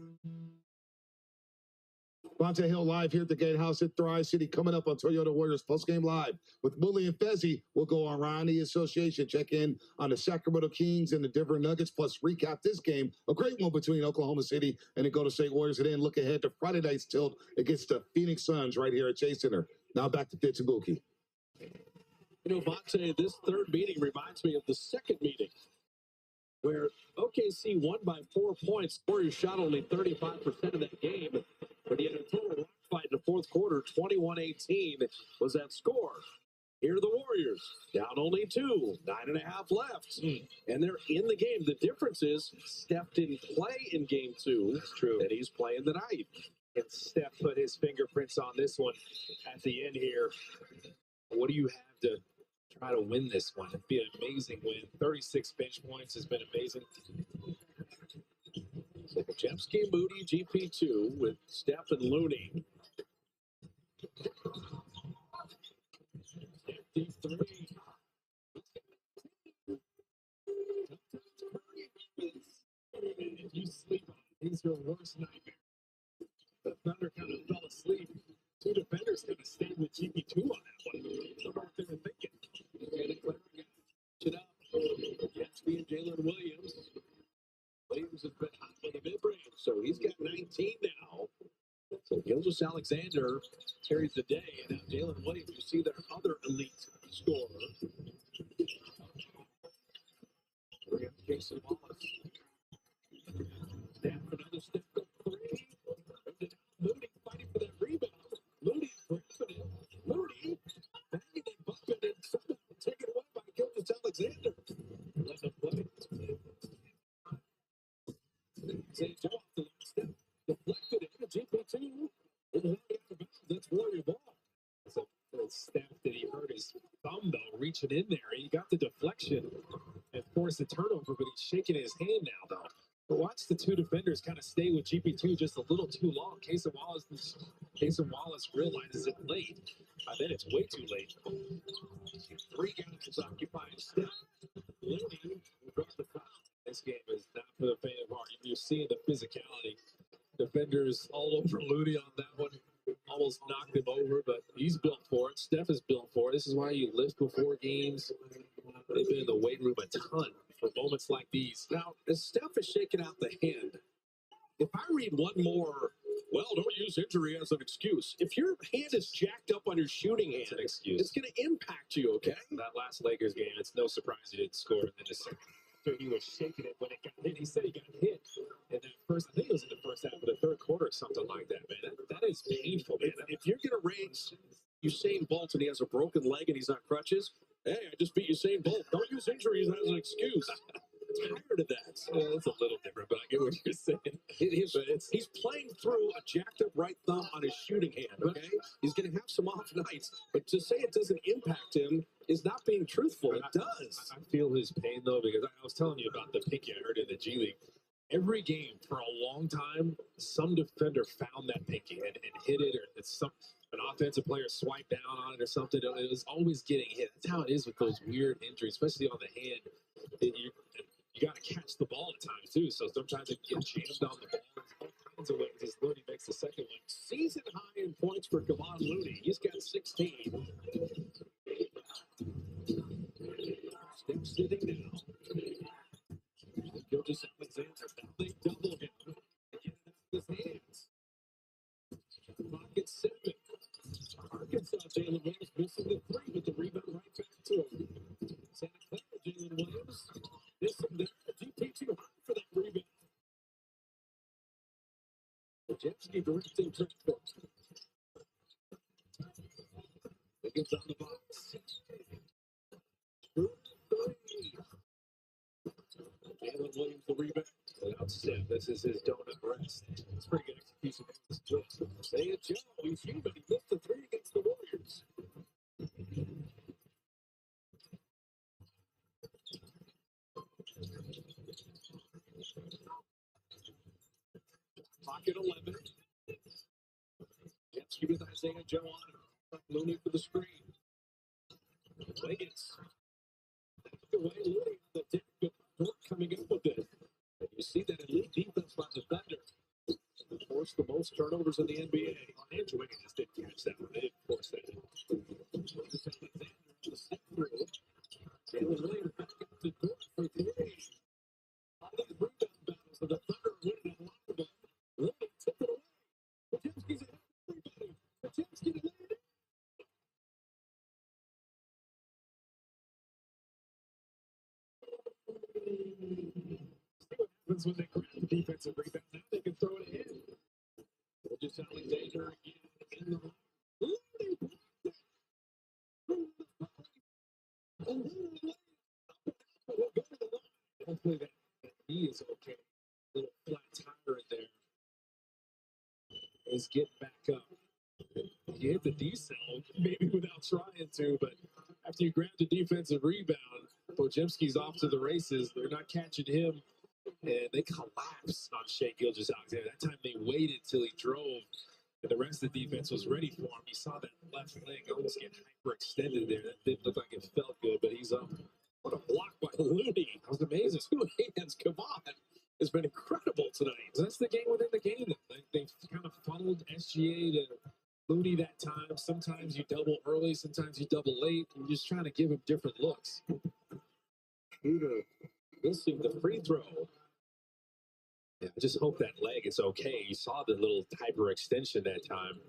Bonte Hill live here at the Gatehouse at Thrive City, coming up on Toyota Warriors Postgame Live. With Bully and Fezzi, we'll go on around the association, check in on the Sacramento Kings and the Denver Nuggets, plus recap this game, a great one between Oklahoma City and the Golden State Warriors, and then look ahead to Friday night's tilt against the Phoenix Suns right here at Chase Center. Now back to Fitz and Buki. You know, Bonte, this third meeting reminds me of the second meeting, where OKC won by 4 points. Warriors shot only 35% of that game, but he had a total rock fight in the fourth quarter. 21-18 was that score. Here are the Warriors, down only 2, 9.5 left, and they're in the game. The difference is Steph didn't play in game 2. That's true. And he's playing tonight. And Steph put his fingerprints on this one at the end here. What do you have to try to win this one? It'd be an amazing win. 36 bench points has been amazing. So Krzyzewski, Moody, GP2 with Steph and Looney. Deep three. If you sleep on it, he's your worst nightmare. The Thunder kind of fell asleep. 2 defenders kind of stayed with GP2 on that one. I don't know what they were thinking. And the Thunder got it up. Gatsby and Jalen Williams. Williams has been hot for the mid-range, so he's got 19 now. So Gilgeous Alexander carries the day, and now Jalen Williams, you see their other elite scorer. Bring up Jason Wallace. Snap another step to 3. Moody fighting for that rebound. Moody grabbing it. Moody banging and bumping it. Somehow taken away by Gilgeous Alexander. Let him play. St. Joe off the last step. Deflected it into GP2. It was already out of bounds. That's Warrior ball. It's a little step that he hurt his thumb, though, reaching in there. He got the deflection and forced the turnover, but he's shaking his hand now, though. But watch the 2 defenders kind of stay with GP2 just a little too long. Cason Wallace realizes it late. Then it's way too late. 3 guys occupying step. Looney drops the foul. This game is not for the faint of heart. You're seeing the physicality. Defenders all over Looney on that one. Almost knocked him over, but he's built for it. Steph is built for it. This is why you lift before games. They've been in the weight room a ton for moments like these. Now, as Steph is shaking out the hand, if I read one more, well, don't use injury as an excuse. If your hand is jacked up on your shooting hand, it's going to impact you, okay? That last Lakers game, it's no surprise he didn't score in the second. So he was shaking it when it got hit. He said he got hit in that first, I think it was in the first half of the third quarter or something like that, man. That is painful, man. If you're going to raise Usain Bolt and he has a broken leg and he's on crutches, hey, I just beat Usain Bolt. Don't use injuries as an excuse. Tired of that. It's a little different, but I get what you're saying. He's playing through a jacked up right thumb on his shooting hand, okay? He's going to have some off nights, but to say it doesn't impact him is not being truthful. It does. I feel his pain, though, because I was telling you about the pinky I heard in the G League. Every game for a long time, some defender found that pinky and hit it, or it's an offensive player swiped down on it or something. It was always getting hit. That's how it is with those weird injuries, especially on the hand. You got to catch the ball at times, too. So sometimes it gets jammed on the ball. There's all kinds of ways as Looney makes the second one. Season high in points for Kevon Looney. He's got 16. Step sitting down. Gilgis Alexander. Now they double him. Again, that's his hands. Pocket 7. Arkansas, Jalen Williams missing the 3, but the rebound right back to him. Santa Clara, Jalen Williams missing the GP too high for that rebound. Jepsky directing traffic. Wiggins on the box. 2-3. Jalen Williams the rebound. Without step, this is his donut rest. It's pretty good execution. Say it, Joe. He's human. He missed the 3 against the Warriors. Pocket 11. Jepsky with Isaiah Joe on him. Looney for the screen. Wiggins. Away Looney on the deck. Good work coming up with it. And you see that elite defense by the Thunder. Forced the most turnovers in the NBA. Andrew Wiggins just didn't catch that one. They didn't force that. Jalen Williams back up the court for 3. All these rebound battles of the Thunder winning a lot of them. Looney took it away. Podziemski's ahead of everybody. Podziemski to lead it. See what happens when they grab the defensive rebound. Now they can throw it in. Just Alexander again in the hopefully that he is okay. A little flat tire in there. Is getting back up. He hit the D-cell, maybe without trying to, but after you grab the defensive rebound, Podziemski's off to the races. They're not catching him, and they collapse on Shea Gilgeous-Alexander. That time they waited till he drove, and the rest of the defense was ready for him. You saw that left leg almost get hyperextended there. That didn't look like it felt good, but he's up. What a block by Looney. That was amazing. 2 hands, come on. It's been incredible tonight. So that's the game within the game. They kind of funneled SGA to Looney that time. Sometimes you double early, sometimes you double late. You're just trying to give him different looks. Shooter missing the free throw. Yeah, I just hope that leg is okay. You saw the little hyperextension that time.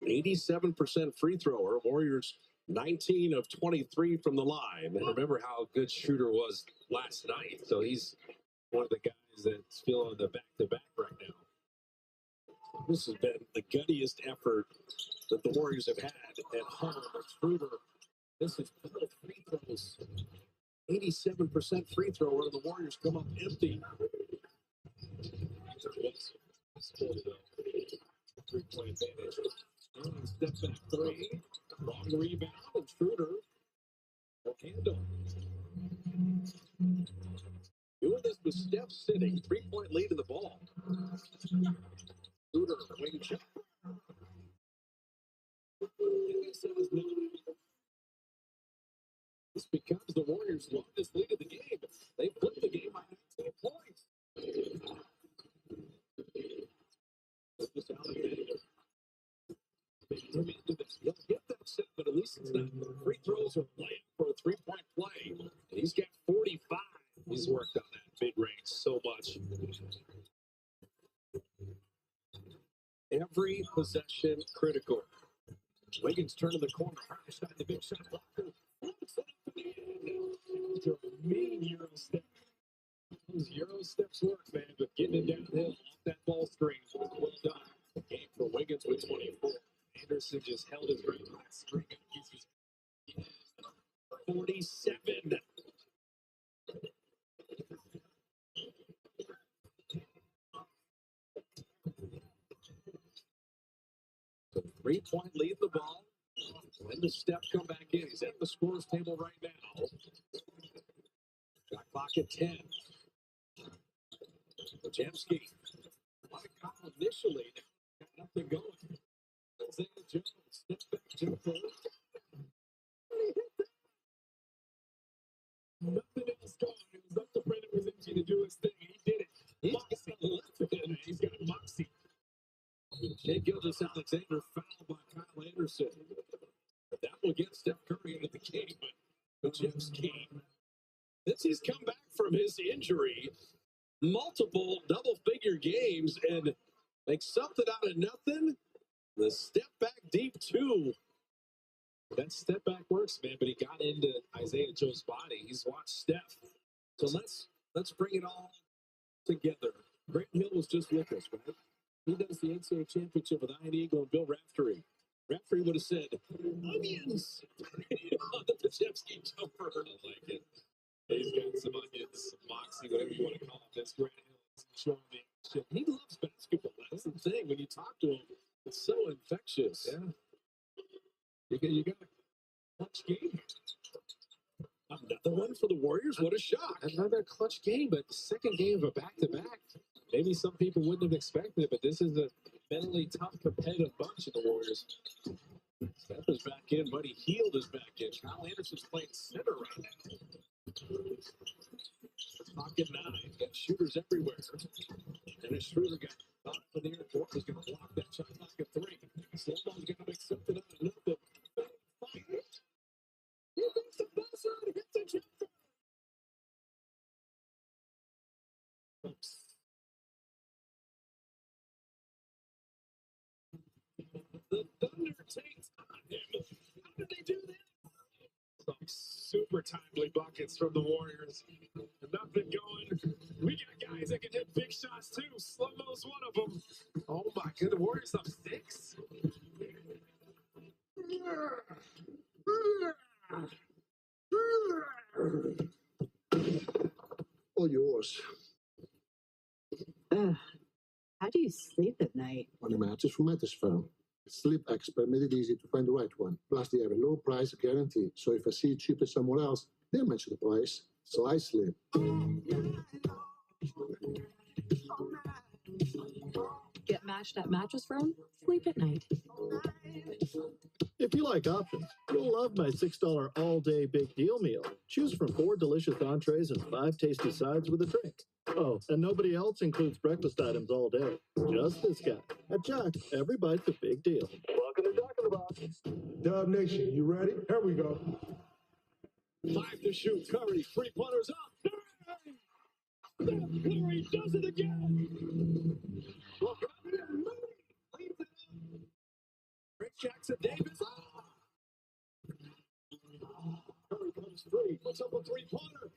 87% free thrower. Warriors 19 of 23 from the line. And remember how good Shooter was last night. So he's one of the guys that's feeling the back-to-back right now. This has been the guttiest effort that the Warriors have had at home. Schroeder, this is 4 free throws. 87% free thrower, and the Warriors come up empty. 3-point advantage. Step back 3. Long rebound, and Schroeder will handle. Doing this with Steph sitting, 3-point lead in the ball. Schroeder, wing check. This becomes the Warriors' longest lead of the game. They put the game by 19 points. Just Alexander. He'll get that set, but at least it's not. Free throws are playing for a 3-point play. And he's got 45. He's worked on that mid-range so much. Every possession critical. Wiggins turning the corner. Side the big shot blocker. It's a mean Euro step. Those Euro steps work, man, but getting it downhill off that ball screen was well done. Game for Wiggins with 24. Anderson just held his ground. String of pieces. 47. So 3-point lead in the ball. When does Steph come back in? He's at the scorer's table right now. Shot clock at 10. Podziemski. A lot of call initially. Got nothing going. Isaiah Jones. Step back. Jump forward. Nothing else going. It was up to Brendan Wizinski to do his thing. He did it. He's got moxie. Shea Gilgeous-Alexander fouled by Kyle Anderson. But that will get Steph Curry into the game. But Podziemski Since he's come back from his injury, multiple double-figure games, and make something out of nothing. The step back deep two. That step back works, man, but he got into Isaiah Joe's body. He's watched Steph. So let's bring it all together. Grant Hill was just with us, right? He does the NCAA championship with Ian Eagle and Bill Raftery. Raftery would have said, onions on the Pachevsky jumper. I like it. He's got some onions, some moxie, whatever you want to call it. That's Grant Hill showing me shit. He loves basketball. That's the thing. When you talk to him, it's so infectious. Yeah. You got a clutch game. Another one for the Warriors. What a shock. Another clutch game, but second game of a back-to-back. Maybe some people wouldn't have expected it, but this is a mentally tough, competitive bunch of the Warriors. Steph is back in. Buddy Hield is back in. Kyle Anderson's playing center right now. Pocket 9. Got shooters everywhere. Dennis Schroeder got caught up in the air. Ford was going to block that shot clock at 3. Slow-mo's going to make something out of nothing. Here goes the buzzer and hits the jumper. The Thunder takes on him. How did they do that? Some super timely buckets from the Warriors. Nothing going. We got guys that can hit big shots too. Slow-mo's one of them. Oh my goodness, the Warriors up 6. All yours. How do you sleep at night? On a mattress from Mattress Firm. Sleep expert made it easy to find the right one. Plus, they have a low price guarantee. So if I see it cheaper somewhere else, they'll mention the price. So I sleep. Get matched at Mattress Firm? Sleep at night. If you like options, you'll love my $6 all-day big deal meal. Choose from 4 delicious entrees and 5 tasty sides with a drink. Oh, and nobody else includes breakfast items all day. Just this guy. At Jack, every bite's a big deal. Welcome to Jack in the Box. Dub Nation, you ready? Here we go. 5 to shoot. Curry, 3-pointers up. Curry does it again. Rick Jackson Davis. Curry comes free. Puts up a 3-pointer.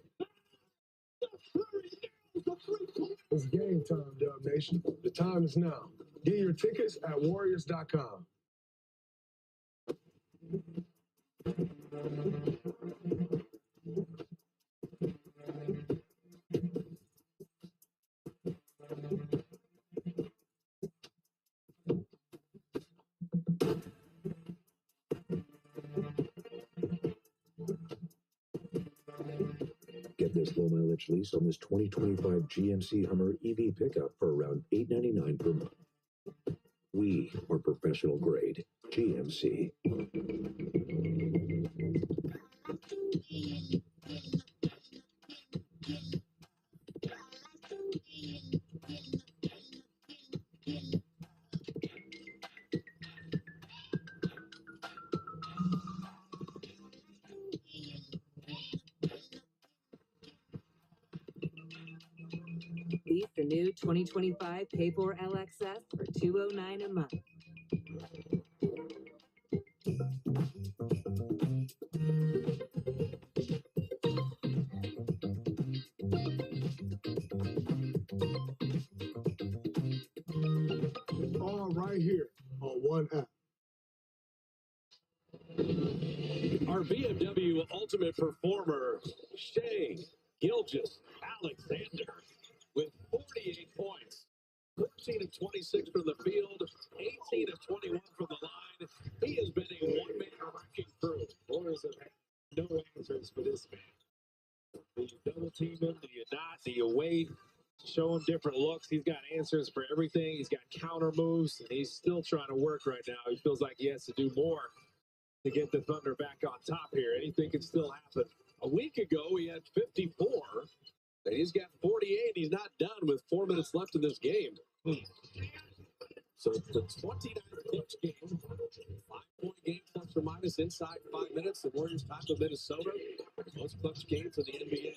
It's game time, Dub Nation. The time is now. Get your tickets at Warriors.com. Get this low mileage lease on this 2025 GMC Hummer EV pickup for around $899 per month. We are professional grade GMC. Lease the new 2025 Pay4 LXS for $209 a month. All right here on one app. Our BMW Ultimate Performer, Shea Gilgeous Alexander, with 48 points. 14 of 26 from the field, 18 of 21 from the line. He has been a one-man wrecking crew. Warriors have had no answers for this man. Do you double team him? Do you not? Do you wait? Show him different looks. He's got answers for everything. He's got counter moves, and he's still trying to work right now. He feels like he has to do more to get the Thunder back on top here. Anything can still happen. A week ago, he had 54. And he's got 48. He's not done with 4 minutes left in this game. So the 29th clutch game, 5-point game plus or minus inside 5 minutes. The Warriors top of Minnesota. Most clutch games in the NBA.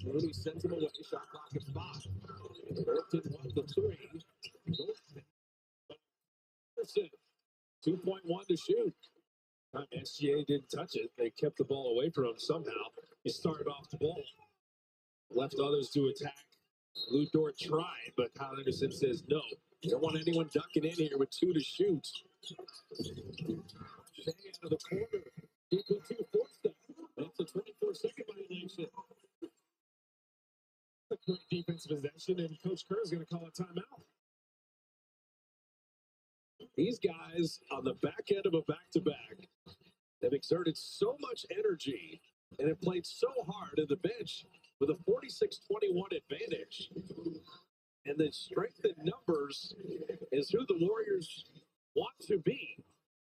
Looney sends him away. Shot clock at 5. Burton 1-3. 2.1 to shoot. SGA didn't touch it. They kept the ball away from him somehow. He started off the ball. Left others to attack. Lou Dort tried, but Kyle Anderson says no. You don't want anyone ducking in here with 2 to shoot. Shea into the corner. 2-2 forced that. That's a 24-second violation. A great defensive possession, and Coach Kerr is going to call a timeout. These guys on the back end of a back-to-back have exerted so much energy and have played so hard in the bench with a 46-21 advantage. And the strength in numbers is who the Warriors want to be.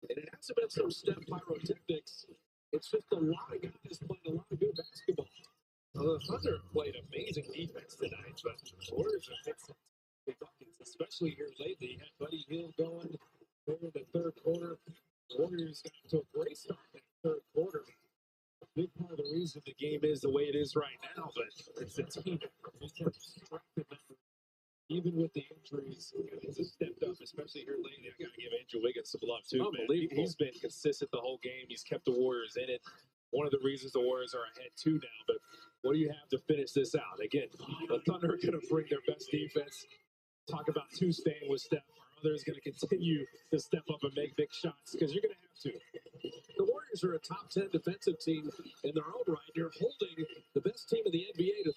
And it hasn't been some step pyrotechnics. It's just a lot of guys playing a lot of good basketball. Well, the Thunder played amazing defense tonight, but the Warriors have hit some big buckets, especially here lately. You had Buddy Hield going there in the third quarter. The Warriors got to a great start in the third quarter. A big part of the reason the game is the way it is right now, but it's a team that even with the injuries, guys have stepped up, especially here lately. I got to give Andrew Wiggins some love, too, man. He's been consistent the whole game. He's kept the Warriors in it. One of the reasons the Warriors are ahead, too, now. But what do you have to finish this out? Again, the Thunder are going to bring their best defense. Talk about 2 staying with Steph. Are others going to continue to step up and make big shots? Because you're going to have to. The Warriors are a top 10 defensive team in their own right. You're holding the best team in the NBA to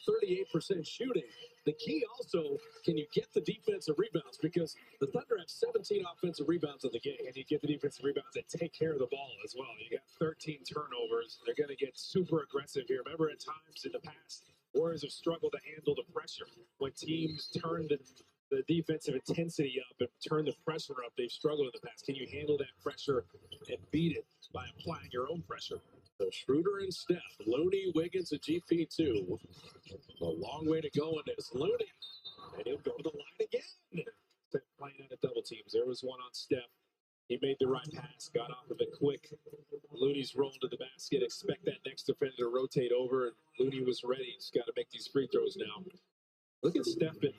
38% shooting. The key also, can you get the defensive rebounds? Because the Thunder have 17 offensive rebounds in the game. And you get the defensive rebounds that take care of the ball as well. You got 13 turnovers. They're going to get super aggressive here. Remember, at times in the past, Warriors have struggled to handle the pressure. When teams turn the defensive intensity up and turn the pressure up, they've struggled in the past. Can you handle that pressure and beat it by applying your own pressure? So Schroeder and Steph, Looney, Wiggins, and GP2. A long way to go in this. Looney, and he'll go to the line again. Playing out of double teams. There was one on Steph. He made the right pass, got off of it quick. Looney's rolling to the basket. Expect that next defender to rotate over. And Looney was ready. He's got to make these free throws now. Look at Steph and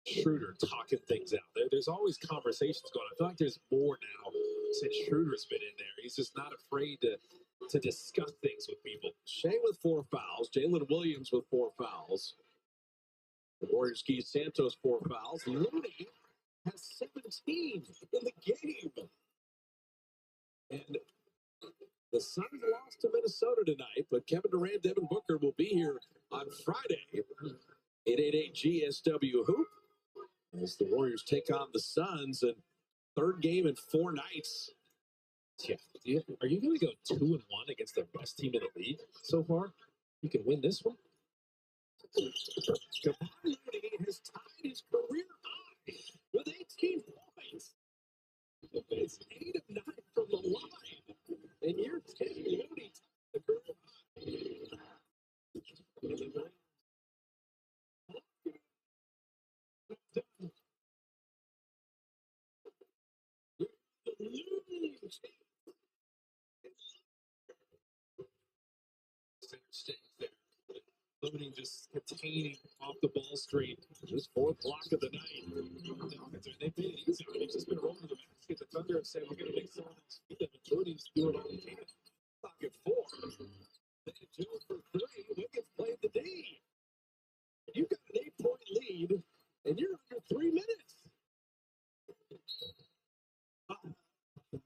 Schroeder talking things out. There's always conversations going on. I feel like there's more now since Schroeder's been in there. He's just not afraid to discuss things with people. Shea with 4 fouls. Jalen Williams with 4 fouls. The Warriors Keith Santos 4 fouls. Looney has 17 in the game. And the Suns lost to Minnesota tonight, but Kevin Durant, Devin Booker will be here on Friday. 888 GSW Hoop. As the Warriors take on the Suns, and third game in 4 nights. Yeah. Are you going to go 2-1 against the best team in the league so far? You can win this one? Kevon Looney has tied his career high with 18 points. It's 8 of 9 from the line. And you're 10 Looney the career high. Looney just containing off the ball screen. His 4th block of the night. They made it easy. They've just been rolling to the basket. The Thunder have said, we're going to make some of this feed them. And Looney's doing all he can. Clock at 4. Then 2 for 3. Wiggins played the D. You've got an 8-point lead, and you're under 3 minutes.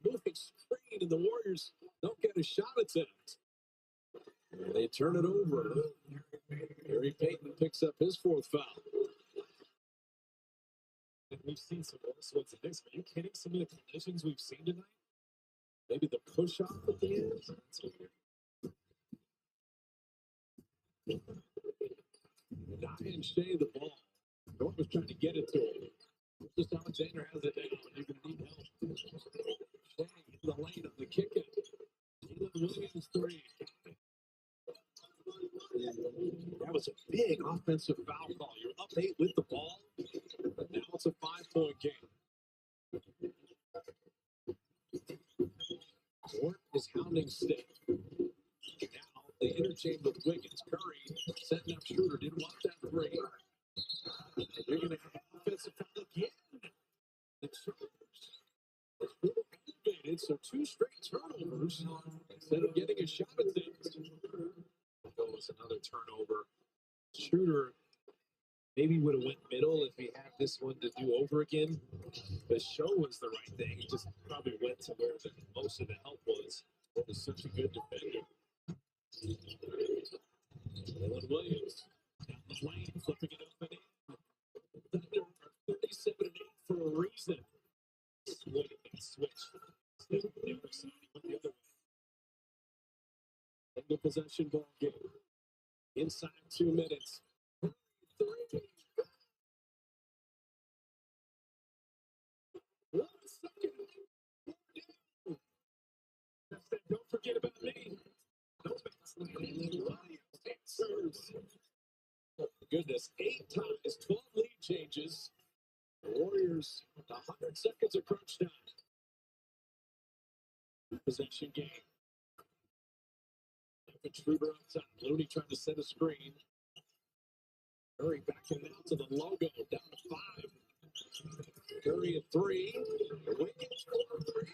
Moving screen, and the Warriors don't get a shot attempt. And they turn it over. Gary Payton picks up his 4th foul. And we've seen some worse ones in this. Are you kidding? Some of the conditions we've seen tonight? Maybe the push-off at the end? That's weird. Nye and Shea the ball. Norton was trying to get it to him. Just Alexander has it down. You're going to need help. Shea in the lane of the kick-out. Jalen Williams 3. That was a big offensive foul call. You're up 8 with the ball, but now it's a 5-point game. Dort is hounding Steph. Now they interchange with Wiggins. Curry setting up Schroeder. Didn't want that three. You're going to have offensive foul again. It's elevated, so 2 straight turnovers instead of getting a shot at things. That was another turnover. Schroeder maybe would have went middle if he had this one to do over again. The show was the right thing. He just probably went to where most of the help was. He was such a good defender. Dylan Williams down the lane, flipping it up and in. Thunder are 37 and 8 for a reason. Switch. Never saw anyone the other way. Single possession ball game. Inside 2 minutes. 3. One second. Don't forget about me. Answers. Oh, goodness. 8 ties, 12 lead changes. The Warriors, 100 seconds of crunch time. Possession game. Schroeder on top. Looney trying to set a screen. Curry backing it out to the logo. Down to 5. Curry at 3. Wiggins corner 3.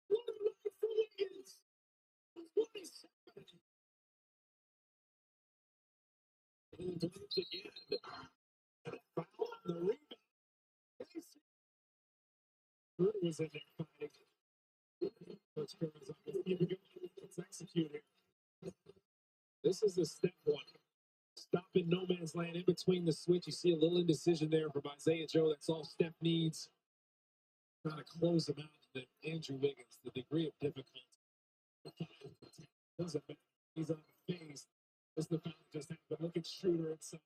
What a night for Wiggins. 27. And Williams again. And a foul on the rebound. Schroeder was in there fighting. Coach Curry's like, let's keep it going. Let's execute it. This is the step one. Stop in no man's land in between the switch. You see a little indecision there from Isaiah Joe. That's all Steph needs. Trying to close him out. And then Andrew Wiggins, the degree of difficulty. Doesn't matter. He's on the phase. That's the foul just happened. Look at Schroeder inside.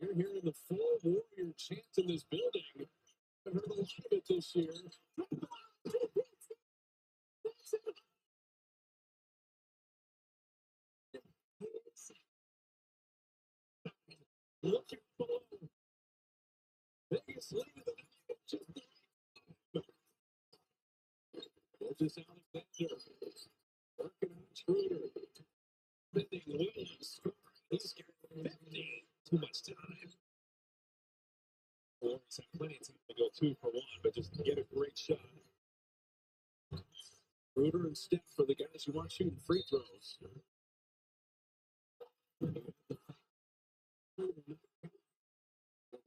You're hearing the full Warrior chant in this building. I've heard a lot of it this year. Looking below. Vegas leading the night. Just Alexander. Working on Schroeder. Bending Williams. He's got 50. Too much time. Warriors have plenty of time to go 2 for 1, but just get a great shot. Schroeder and Steph for the guys who want shooting free throws.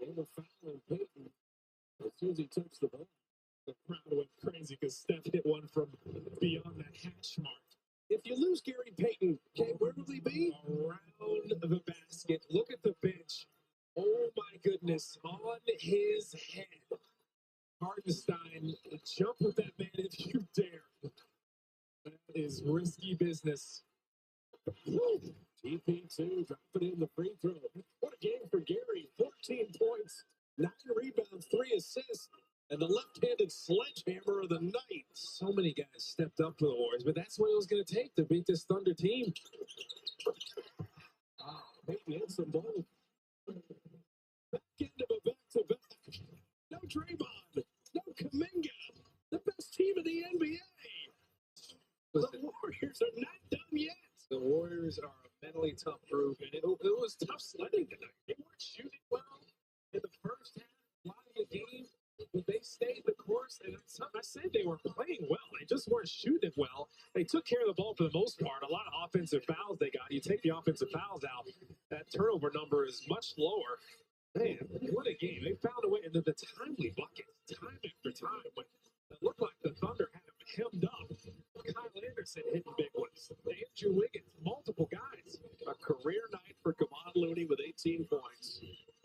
They were fouling Payton as soon as he touched the ball. The crowd went crazy because Steph hit one from beyond that hash mark. If you lose Gary Payton, okay, where will he be? Around the basket. Look at the bench. Oh my goodness, on his head. Hartenstein, jump with that man if you dare. That is risky business. TP2, drop it in the free throw. What a game for Gary. 14 points, 9 rebounds, 3 assists, and the left-handed sledgehammer of the night. So many guys stepped up for the Warriors, but that's what it was going to take to beat this Thunder team. Maybe it's some ball. Back end of a back-to-back. No Draymond, no Kuminga. The best team in the NBA. The Warriors are not done yet. The Warriors are a mentally tough group, and it was tough sledding tonight. They weren't shooting well in the first half, a lot of the game, but they stayed the course. And I said they were playing well. They just weren't shooting it well. They took care of the ball for the most part. A lot of offensive fouls they got. You take the offensive fouls out, that turnover number is much lower. Man, what a game. They found a way. And the timely buckets, time after time, when it looked like the Thunder had them hemmed up. Kyle Anderson hitting big ones. Andrew Wiggins, multiple guys. A career night for Kevon Looney with 18 points.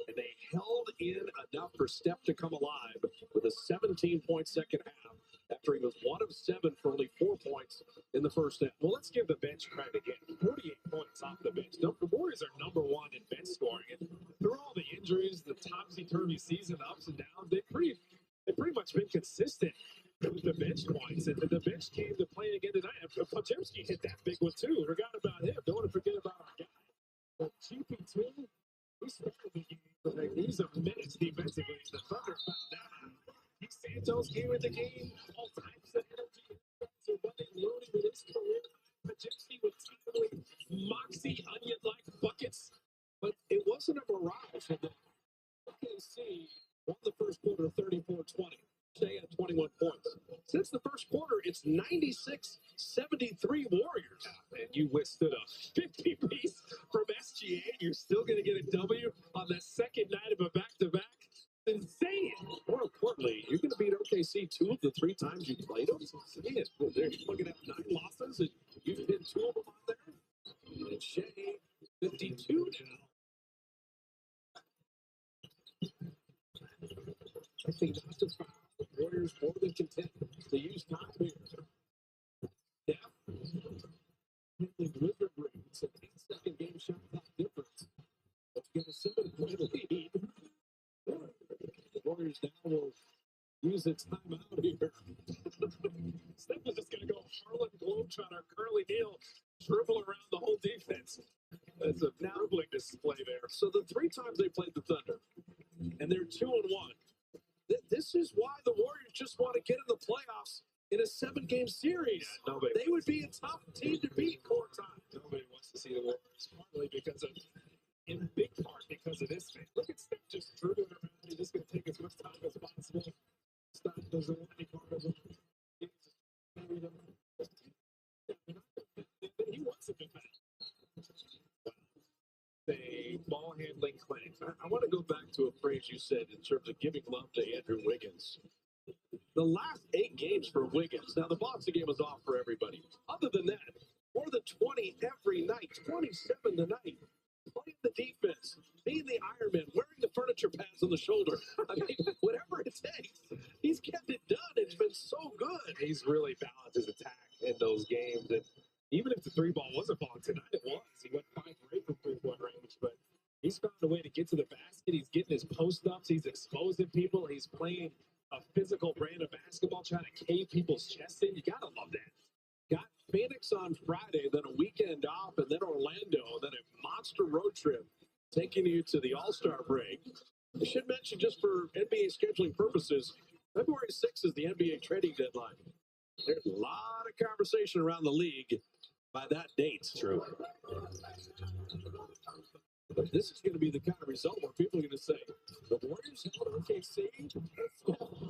And they held in enough for Steph to come alive with a 17-point second half after he was 1 of 7 for only 4 points in the first half. Well, let's give the bench credit again. 48 points off the bench. The Warriors are number 1 in bench scoring. And through all the injuries, the topsy-turvy season, the ups and downs, they've pretty much been consistent with the bench points. And the bench came to play again tonight. Podziemski hit that big one, too. Forgot about him. Don't want to forget about our guy. But GP2, he started the game He's a menace defensively. The Thunder found that out. Keith Santos here in the game. All types of energy. So running Looney with his career. Majesty with timely, moxie, onion-like buckets. But it wasn't a mirage. And the OKC won the first quarter 34-20. Shea had 21 points. Since the first quarter, it's 96-73 Warriors. And you withstood a 50-piece from SGA. You're still going to get a W on the second night of a back-to-back. Insane. More importantly, you're going to beat OKC 2 of the 3 times you played them. Yeah, well, they're looking at 9 losses, and you've hit 2 of them on there. And Shea, 52 now. I think not to foul. The Warriors more than content to use time here. Steph, Wizard brings an 8-second game shot clock difference. Let's get a 7-point lead. The Warriors now will use its timeout here. Steph is just going to go Harlem Globetrotter, Curly Neal, dribble around the whole defense. That's a dribbling display there. So the 3 times they played the Thunder, and they're 2-1. This is why the Warriors just want to get in the playoffs in a 7-game series. Yeah, they would be a tough team to beat core time. Nobody wants to see the Warriors, partly because of, in big part because of this man. Look at Steph just dribbling around. He's just going to take as much time as possible. Steph doesn't want any part of it. He wants to be back. A ball handling claim. I want to go back to a phrase you said in terms of giving love to Andrew Wiggins. The last 8 games for Wiggins. Now, the boxing game was off for everybody. Other than that, more than 20 every night, 27 tonight. Playing the defense, being the Iron Man, wearing the furniture pads on the shoulder. I mean, whatever it takes. He's kept it done. It's been so good. He's really balanced his attack in those games. And even if the 3-ball wasn't falling tonight, it was. He went 5 for 8 from 3-point range, but he's found a way to get to the basket. He's getting his post-ups. He's exposing people. He's playing a physical brand of basketball, trying to cave people's chests in. You got to love that. Got Phoenix on Friday, then a weekend off, and then Orlando, then a monster road trip taking you to the All-Star break. I should mention, just for NBA scheduling purposes, February 6th is the NBA trading deadline. There's a lot of conversation around the league by that date. True. But this is going to be the kind of result where people are going to say, the Warriors held OKC.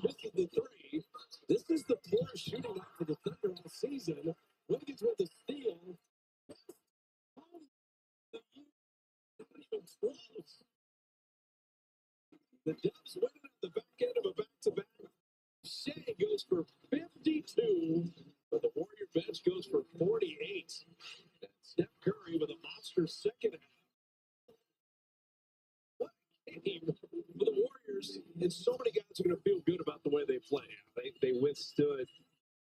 This is the 3. This is the poorest shooting night for the Thunder all season. Wiggins with a steal. The Dubs winning at the back end of a back-to-back. Shea goes for 52, but the Warrior bench goes for 48. And Steph Curry with a monster second half. What a game for the Warriors. And so many guys are going to feel good about the way they play. They withstood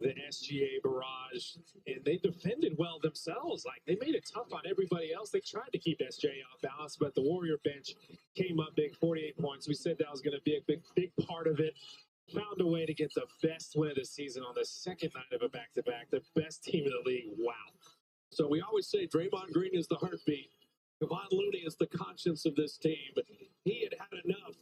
the SGA barrage, and they defended well themselves. Like, they made it tough on everybody else. They tried to keep SGA off balance, but the Warrior bench came up big, 48 points. We said that was going to be a big part of it. Found a way to get the best win of the season on the second night of a back-to-back. The best team in the league. Wow. So we always say Draymond Green is the heartbeat. Kevon Looney is the conscience of this team. But he had enough.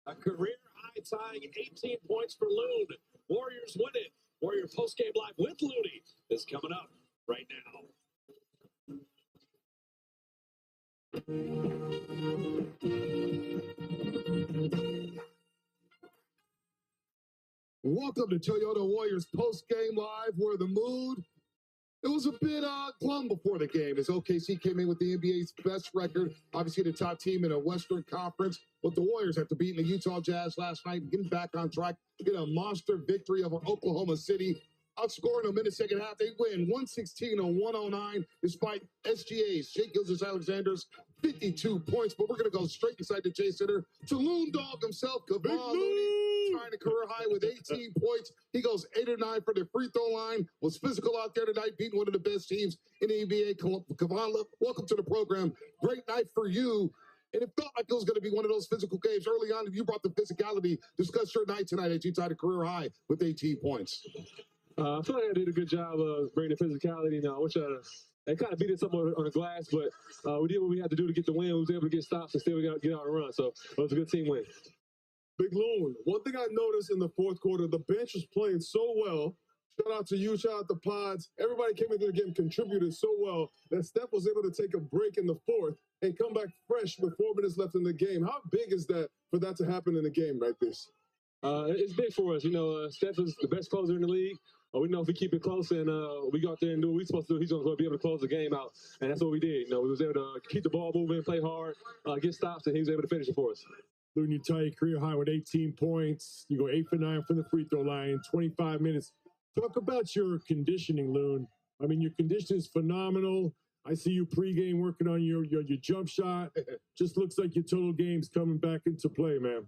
A career-high tying 18 points for Loon. Warriors win it. Warrior Postgame Live with Looney is coming up right now. Welcome to Toyota Warriors Post-Game Live, where the mood, it was a bit glum before the game as OKC came in with the NBA's best record, obviously the top team in a Western Conference, but the Warriors, after beating the Utah Jazz last night, getting back on track, get a monster victory over Oklahoma City, outscoring them in the second half. They win 116-109, despite SGA's, Shea Gilgeous-Alexander's 52 points. But we're going to go straight inside the Chase Center to Loon Dog himself, Kevon Looney, trying a career high with 18 points. He goes 8 or 9 for the free throw line, was physical out there tonight, beating one of the best teams in the NBA. Kevon, welcome to the program. Great night for you. And it felt like it was going to be one of those physical games early on. You brought the physicality. Discuss your night tonight as you tied a career high with 18 points. I feel like I did a good job of bringing the physicality. Now, I wish I They kind of beat us up on the glass, but we did what we had to do to get the win. We was able to get stops and still we got to get out and run. So it was a good team win. Big Loon, one thing I noticed in the fourth quarter, the bench was playing so well. Shout out to you, shout out to Pods. Everybody came into the game, contributed so well that Steph was able to take a break in the fourth and come back fresh with 4 minutes left in the game. How big is that for that to happen in a game like this? It's big for us. Steph is the best closer in the league. We know if we keep it close and we go out there and do what we're supposed to do, he's going to be able to close the game out. And that's what we did. We was able to keep the ball moving, play hard, get stops, and he was able to finish it for us. Loon, you tie your career high with 18 points. You go 8 for 9 from the free throw line, 25 minutes. Talk about your conditioning, Loon. I mean, your conditioning is phenomenal. I see you pregame working on your jump shot. Just looks like your total game's coming back into play, man.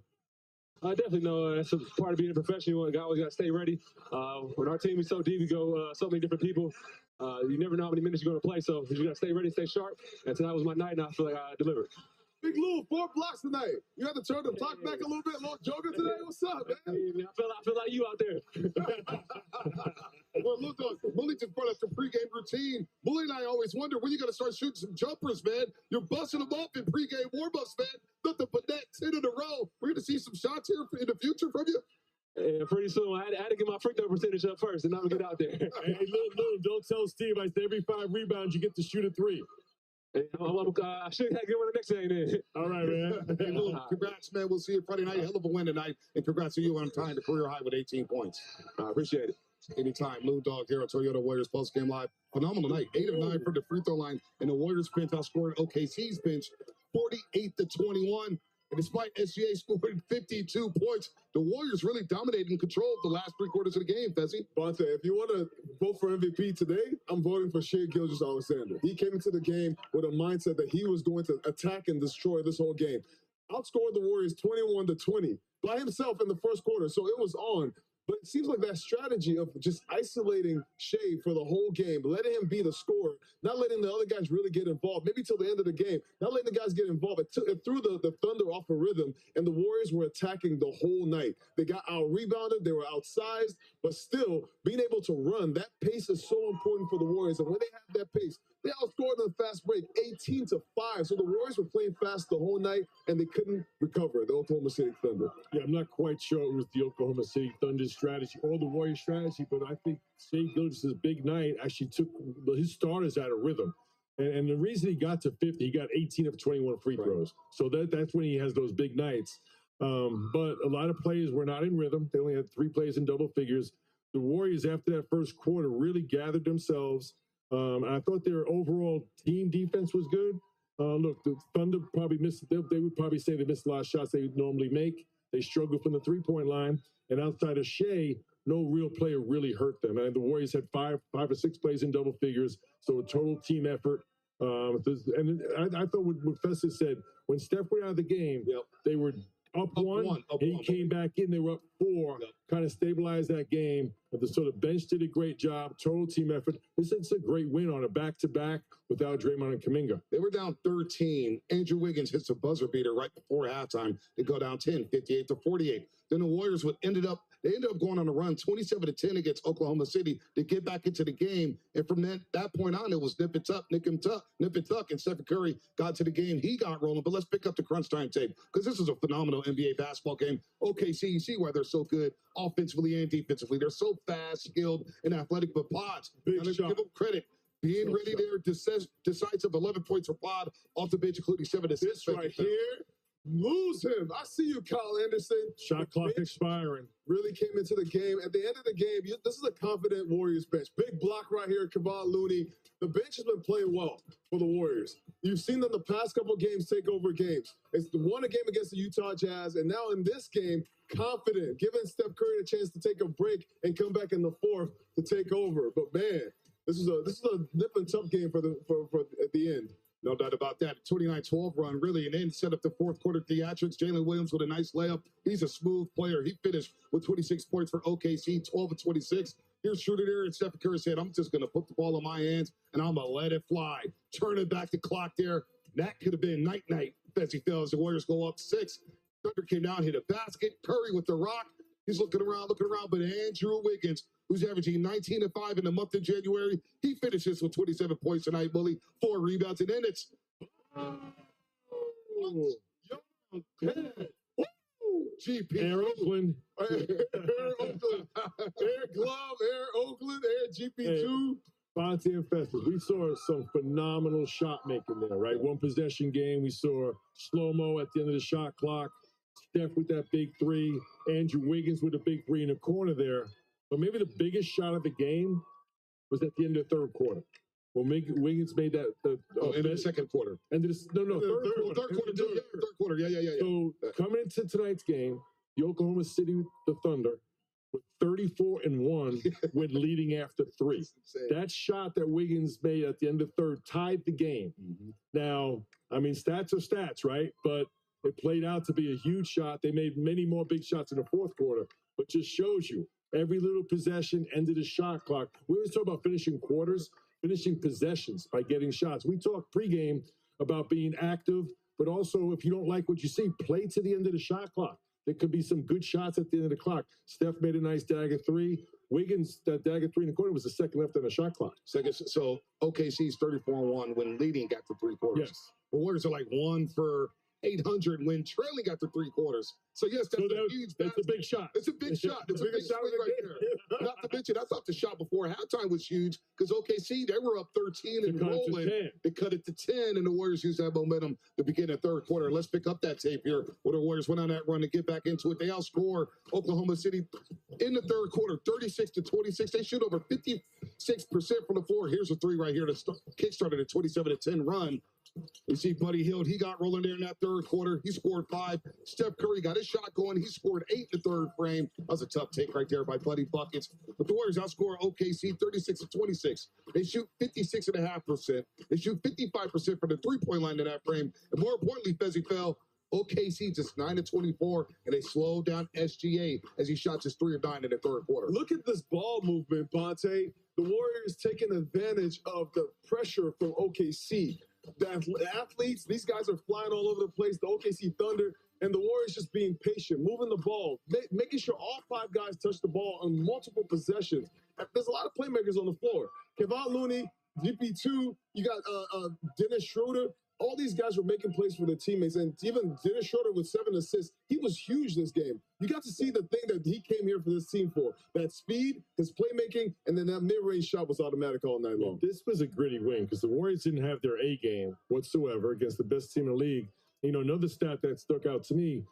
I definitely know that's a part of being a professional. You always got to stay ready. When our team is so deep, we go so many different people. You never know how many minutes you're going to play, so you got to stay ready, stay sharp. And tonight was my night, and I feel like I delivered. Big Lou, 4 blocks tonight. You had to turn the clock back a little bit. Little joker today. What's up, man? I feel like you out there. Well, look, Bully just brought up the pregame routine. Bully and I always wonder when you're going to start shooting some jumpers, man. You're busting them up in pregame warm-ups, man. Nothing but that 10 in a row. We're going to see some shots here in the future from you. Yeah, pretty soon. I had to get my free throw percentage up first, and now we get out there. Hey, Lou, don't tell Steve I said every 5 rebounds you get to shoot a 3. I should have get one the next game then. All right, man. Hey, Lou, congrats, man. We'll see you Friday night. Hell of a win tonight. And congrats to you on tying the career high with 18 points. I appreciate it. Anytime. Lou Dog here on Toyota Warriors Postgame Live. Phenomenal night. 8 of 9 from the free throw line. And the Warriors bench outscored OKC's bench 48-21. And despite SGA scoring 52 points, the Warriors really dominated and controlled the last 3 quarters of the game, Fezzi. Bonte, if you want to vote for MVP today, I'm voting for Shai Gilgeous-Alexander. He came into the game with a mindset that he was going to attack and destroy this whole game. Outscored the Warriors 21-20 by himself in the first quarter, so it was on. But it seems like that strategy of just isolating Shai for the whole game, letting him be the scorer, not letting the other guys really get involved, maybe till the end of the game, not letting the guys get involved. It threw the Thunder off a rhythm, and the Warriors were attacking the whole night. They got out-rebounded, they were outsized, but still, being able to run, that pace is so important for the Warriors. And when they have that pace, they outscored on the fast break 18-5. So the Warriors were playing fast the whole night, and they couldn't recover, the Oklahoma City Thunder. Yeah, I'm not quite sure it was the Oklahoma City Thunder's strategy or the Warriors' strategy, but I think Shai Gilgeous' big night actually took his starters out of rhythm. And the reason he got to 50, he got 18 of 21 free throws. So that's when he has those big nights. But a lot of players were not in rhythm. They only had 3 players in double figures. The Warriors, after that first quarter, really gathered themselves. I thought their overall team defense was good. Look, the Thunder probably missed, they would probably say they missed a lot of shots they would normally make. They struggled from the 3-point line. And outside of Shai, no real player really hurt them. And the Warriors had 5 or 6 plays in double figures. So a total team effort. And I thought what Festus said, when Steph went out of the game, they were up one. He came back in, they were up 4, kind of stabilized that game. But the bench did a great job, total team effort. This is a great win on a back-to-back without Draymond and Kuminga. They were down 13. Andrew Wiggins hits a buzzer beater right before halftime to go down 10, 58-48. Then the Warriors ended up going on a run 27-10 against Oklahoma City to get back into the game. And from that point on, it was nip and tuck. And Stephen Curry got to the game. He got rolling. But let's pick up the crunch time tape because this is a phenomenal NBA basketball game. OKC, you see why they're so good offensively and defensively. They're so fast, skilled, and athletic. But Pods, give them credit. Being ready there, decisive 11 points for Pod off the bench, including 7 assists. This right here, lose him. I see you, Kyle Anderson. Shot clock expiring. Really came into the game. At the end of the game, this is a confident Warriors bench. Big block right here, Kevon Looney. The bench has been playing well for the Warriors. You've seen them the past couple games take over games. It's won a game against the Utah Jazz, and now in this game, confident, giving Steph Curry a chance to take a break and come back in the fourth to take over. But man, this is a nip and tuck game for at the end. No doubt about that. 29-12 run, really, and then set up the fourth quarter theatrics. Jalen Williams with a nice layup. He's a smooth player. He finished with 26 points for OKC, 12-26. Here's shooting there, and Stephen Curry said, I'm just going to put the ball in my hands, and I'm going to let it fly. Turning back the clock there. That could have been night-night. Fancy fellas, the Warriors go up 6. Thunder came down, hit a basket. Curry with the rock. He's looking around, but Andrew Wiggins who's averaging 19 and 5 in the month of January. He finishes with 27 points tonight, Bully, 4 rebounds, and then it's GP. Air Oakland. Air Oakland. Air Glove, Air Oakland, Air GP2. Fonte and Festus, we saw some phenomenal shot making there, right? One possession game, we saw slow-mo at the end of the shot clock. Steph with that big three. Andrew Wiggins with a big three in the corner there. But maybe the biggest shot of the game was at the end of the third quarter. Well, Wiggins made that. In the second quarter. And third quarter. Yeah. So coming into tonight's game, the Oklahoma City, the Thunder, with 34-1 when leading after 3. That shot that Wiggins made at the end of the third tied the game. Now, I mean, stats are stats, right? But it played out to be a huge shot. They made many more big shots in the fourth quarter, but just shows you every little possession ended a shot clock. We always talk about finishing quarters, finishing possessions by getting shots. We talk pregame about being active, but also if you don't like what you see, play to the end of the shot clock. There could be some good shots at the end of the clock. Steph made a nice dagger three. Wiggins, that dagger three in the corner was the second left on the shot clock. So OKC's 34-1 when leading after 3 quarters. Yes. The Warriors are like 1 for 800 when trailing after 3 quarters. So yes, that's a huge. That's a big shot. It's a big shot. It's a big shot right there. Not to mention, I thought the shot before halftime was huge because OKC, they were up 13 and rolling. They cut it to 10, and the Warriors used that momentum to begin the third quarter. Let's pick up that tape here where the Warriors went on that run to get back into it. They outscore Oklahoma City in the third quarter, 36-26. They shoot over 56% from the floor. Here's a three right here to kickstarted a 27-10 run. You see Buddy Hield, he got rolling there in that third quarter. He scored 5. Steph Curry got his shot going. He scored 8 in the third frame. That was a tough take right there by Buddy Buckets. But the Warriors outscore OKC 36-26. They shoot 56.5%. They shoot 55% from the three-point line in that frame. And more importantly, Fezzi fell. OKC just 9-24, and they slowed down SGA as he shot just 3 of 9 in the third quarter. Look at this ball movement, Ponte. The Warriors taking advantage of the pressure from OKC. The athletes, these guys are flying all over the place, the OKC Thunder, and the Warriors just being patient, moving the ball, making sure all 5 guys touch the ball on multiple possessions. There's a lot of playmakers on the floor. Kevon Looney, GP2, you got Dennis Schroeder. All these guys were making plays for their teammates, and even Dennis Schroeder with 7 assists. He was huge this game. You got to see the thing that he came here for this team for. That speed, his playmaking, and then that mid-range shot was automatic all night long. This was a gritty win because the Warriors didn't have their A game whatsoever against the best team in the league. You know, another stat that stuck out to me,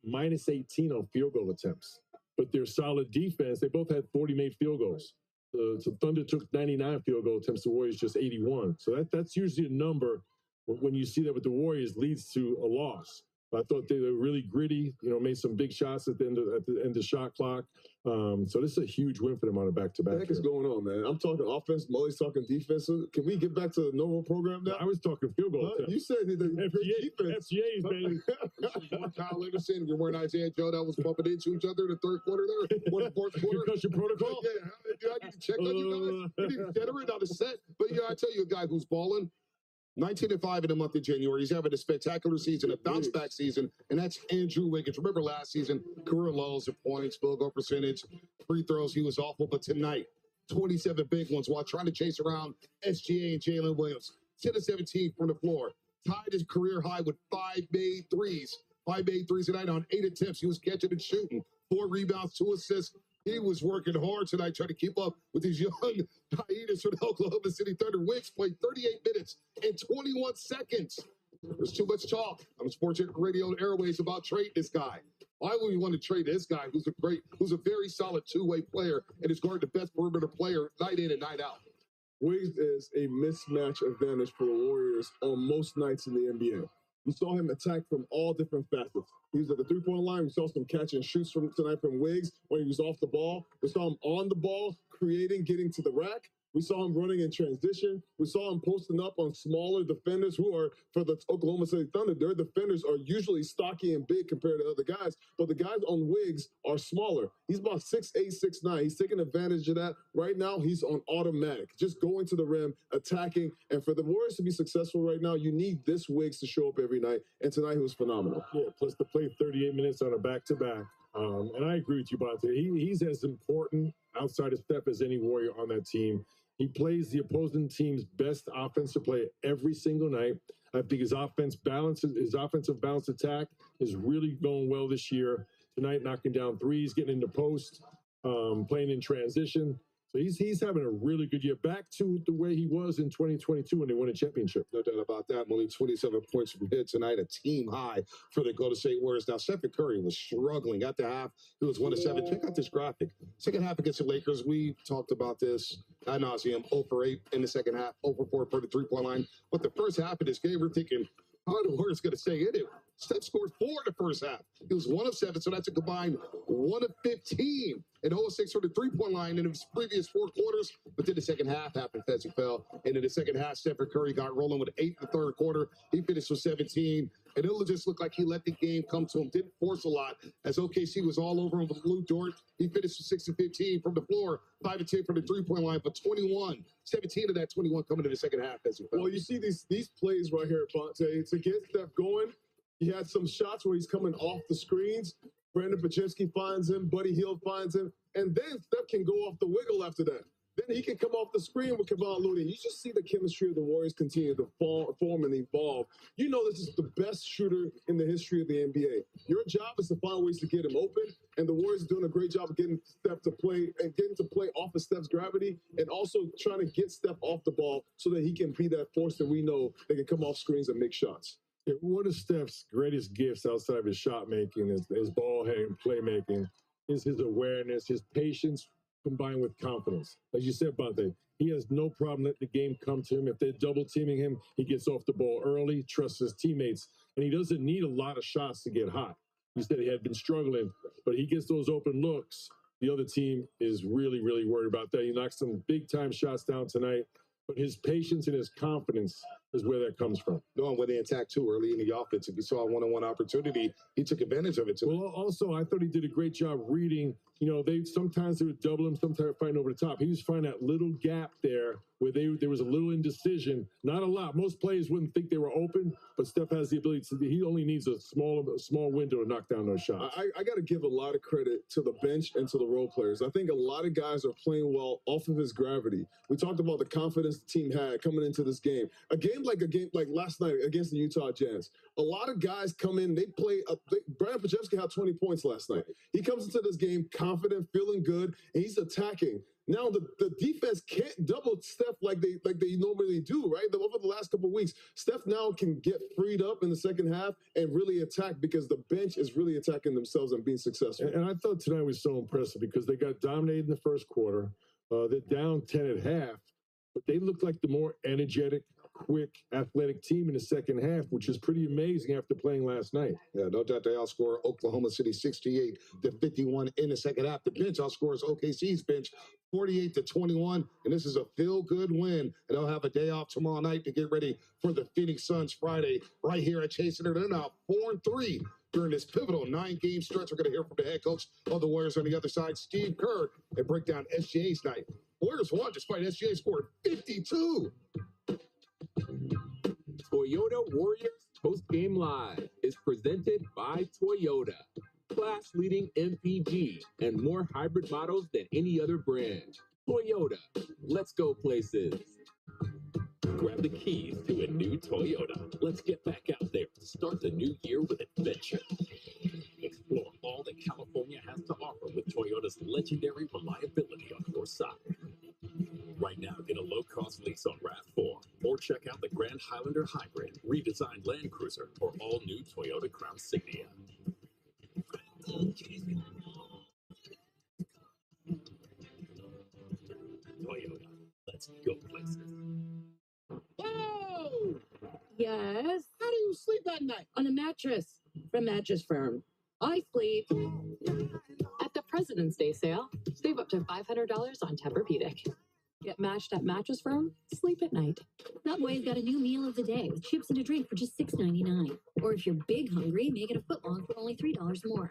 minus 18 on field goal attempts. But their solid defense, they both had 40 made field goals. The Thunder took 99 field goal attempts, the Warriors just 81. So that's usually a number when you see that with the Warriors leads to a loss. I thought they were really gritty, you know, made some big shots at the end of the shot clock. So this is a huge win for them on a back-to-back. What the heck is going on, man? I'm talking offense, Molly's talking defense. Can we get back to the normal program now? I was talking field goal. You said the defense. FGA's, baby. Kyle Anderson, you're wearing Isaiah Joe that was bumping into each other in the third quarter there. One in the fourth quarter. Concussion protocol? Yeah, I need to check on you guys. We need to generate on the set. But, I tell you a guy who's balling. 19-5 in the month of January. He's having a spectacular season, a bounce-back season, and that's Andrew Wiggins. Remember last season, career lows in points, field goal percentage, free throws. He was awful, but tonight, 27 big ones while trying to chase around SGA and Jalen Williams. 10-17 from the floor. Tied his career high with 5 made threes. 5 made threes tonight on 8 attempts. He was catching and shooting. 4 rebounds, 2 assists. He was working hard tonight trying to keep up with these young hyenas from the Oklahoma City Thunder. Wicks played 38 minutes and 21 seconds. There's too much talk on the Sports Radio Airways about trading this guy. Why would we want to trade this guy who's a very solid two-way player and is guarding the best perimeter player night in and night out? Wiggs is a mismatch advantage for the Warriors on most nights in the NBA. You saw him attack from all different facets. He was at the three-point line. We saw some catch and shoots from tonight from Wiggs when he was off the ball. We saw him on the ball, creating, getting to the rack. We saw him running in transition. We saw him posting up on smaller defenders who are, for the Oklahoma City Thunder, their defenders are usually stocky and big compared to other guys, but the guys on Wiggs are smaller. He's about 6'8", 6'9". He's taking advantage of that. Right now, he's on automatic, just going to the rim, attacking. And for the Warriors to be successful right now, you need this Wiggs to show up every night. And tonight, he was phenomenal. Yeah, plus to play 38 minutes on a back-to-back. And I agree with you, Bonte. He's as important outside of Steph as any Warrior on that team. He plays the opposing team's best offensive play every single night. I think his offensive balance attack is really going well this year. Tonight, knocking down threes, getting into post, playing in transition. So he's having a really good year, back to the way he was in 2022 when they won a championship. No doubt about that. Only 27 points from hit tonight, a team high for the Golden State Warriors. Now, Stephen Curry was struggling at the half. He was 1 of 7. Check out this graphic. Second half against the Lakers, we talked about this ad nauseum. 0 for 8 in the second half, 0 for 4 for the three-point line. But the first half of this game, we're thinking, how are the Warriors going to stay in it? Steph scored 4 in the first half. He was 1 of 7, so that's a combined 1 of 15 and 0 of 6 for the three-point line in his previous 4 quarters. But then the second half happened as he fell. And in the second half, Stephen Curry got rolling with 8 in the third quarter. He finished with 17. And it just looked like he let the game come to him. Didn't force a lot as OKC was all over him with Lou Dort. He finished with 6 of 15 from the floor, 5 of 10 from the three-point line, but 21. 17 of that 21 coming in the second half as he fell. Well, you see these plays right here, Fonte, to get Steph going. He had some shots where he's coming off the screens. Brandon Pajewski finds him. Buddy Hield finds him. And then Steph can go off the wiggle after that. Then he can come off the screen with Kevon Looney. You just see the chemistry of the Warriors continue to form and evolve. You know this is the best shooter in the history of the NBA. Your job is to find ways to get him open, and the Warriors are doing a great job of getting Steph to play and getting to play off of Steph's gravity and also trying to get Steph off the ball so that he can be that force that we know that can come off screens and make shots. Yeah, one of Steph's greatest gifts outside of his shot making, his ball handling, playmaking, is his awareness, his patience, combined with confidence. As you said, Bonte, he has no problem letting the game come to him. If they're double teaming him, he gets off the ball early, trusts his teammates, and he doesn't need a lot of shots to get hot. He said he had been struggling, but he gets those open looks. The other team is really, really worried about that. He knocked some big-time shots down tonight, but his patience and his confidence is where that comes from. Knowing when they attacked too early in the offense, if he saw a one-on-one opportunity, he took advantage of it too. Well, also, I thought he did a great job reading. You know, sometimes they would double him, sometimes fighting over the top. He was finding that little gap there where there was a little indecision. Not a lot. Most players wouldn't think they were open, but Steph has the ability to. He only needs a small window to knock down those shots. I got to give a lot of credit to the bench and to the role players. I think a lot of guys are playing well off of his gravity. We talked about the confidence the team had coming into this game. A game like last night against the Utah Jazz. A lot of guys come in, they play. Brandon Pajewski had 20 points last night. He comes into this game confident, feeling good, and he's attacking. Now the defense can't double Steph like they normally do, right? Over the last couple of weeks, Steph now can get freed up in the second half and really attack because the bench is really attacking themselves and being successful. And I thought tonight was so impressive because they got dominated in the first quarter. They're down 10 at half, but they look like the more energetic, quick, athletic team in the second half, which is pretty amazing after playing last night. Yeah, no doubt they outscore Oklahoma City 68-51 in the second half. The bench outscores OKC's bench 48-21, and this is a feel-good win. And they'll have a day off tomorrow night to get ready for the Phoenix Suns Friday right here at Chase Center. They're now 4-3 during this pivotal 9-game stretch. We're going to hear from the head coach of the Warriors on the other side, Steve Kerr, and break down SGA's night. Warriors won despite SGA scored 52. Toyota Warriors Postgame Live is presented by Toyota. Class-leading MPG and more hybrid models than any other brand. Toyota, let's go places. Grab the keys to a new Toyota. Let's get back out there to start the new year with adventure. Explore all that California has to offer with Toyota's legendary reliability on your side. Right now, get a low-cost lease on RAV4, or check out the Grand Highlander Hybrid, redesigned Land Cruiser, or all-new Toyota Crown Signia. Toyota, let's go places. Whoa! Yes. How do you sleep at night? On a mattress from Mattress Firm. I sleep. At the President's Day sale, save up to $500 on Tempur-Pedic. Get matched at Mattress Firm, sleep at night. Subway's got a new meal of the day with chips and a drink for just $6.99. Or if you're big hungry, make it a footlong for only $3 more.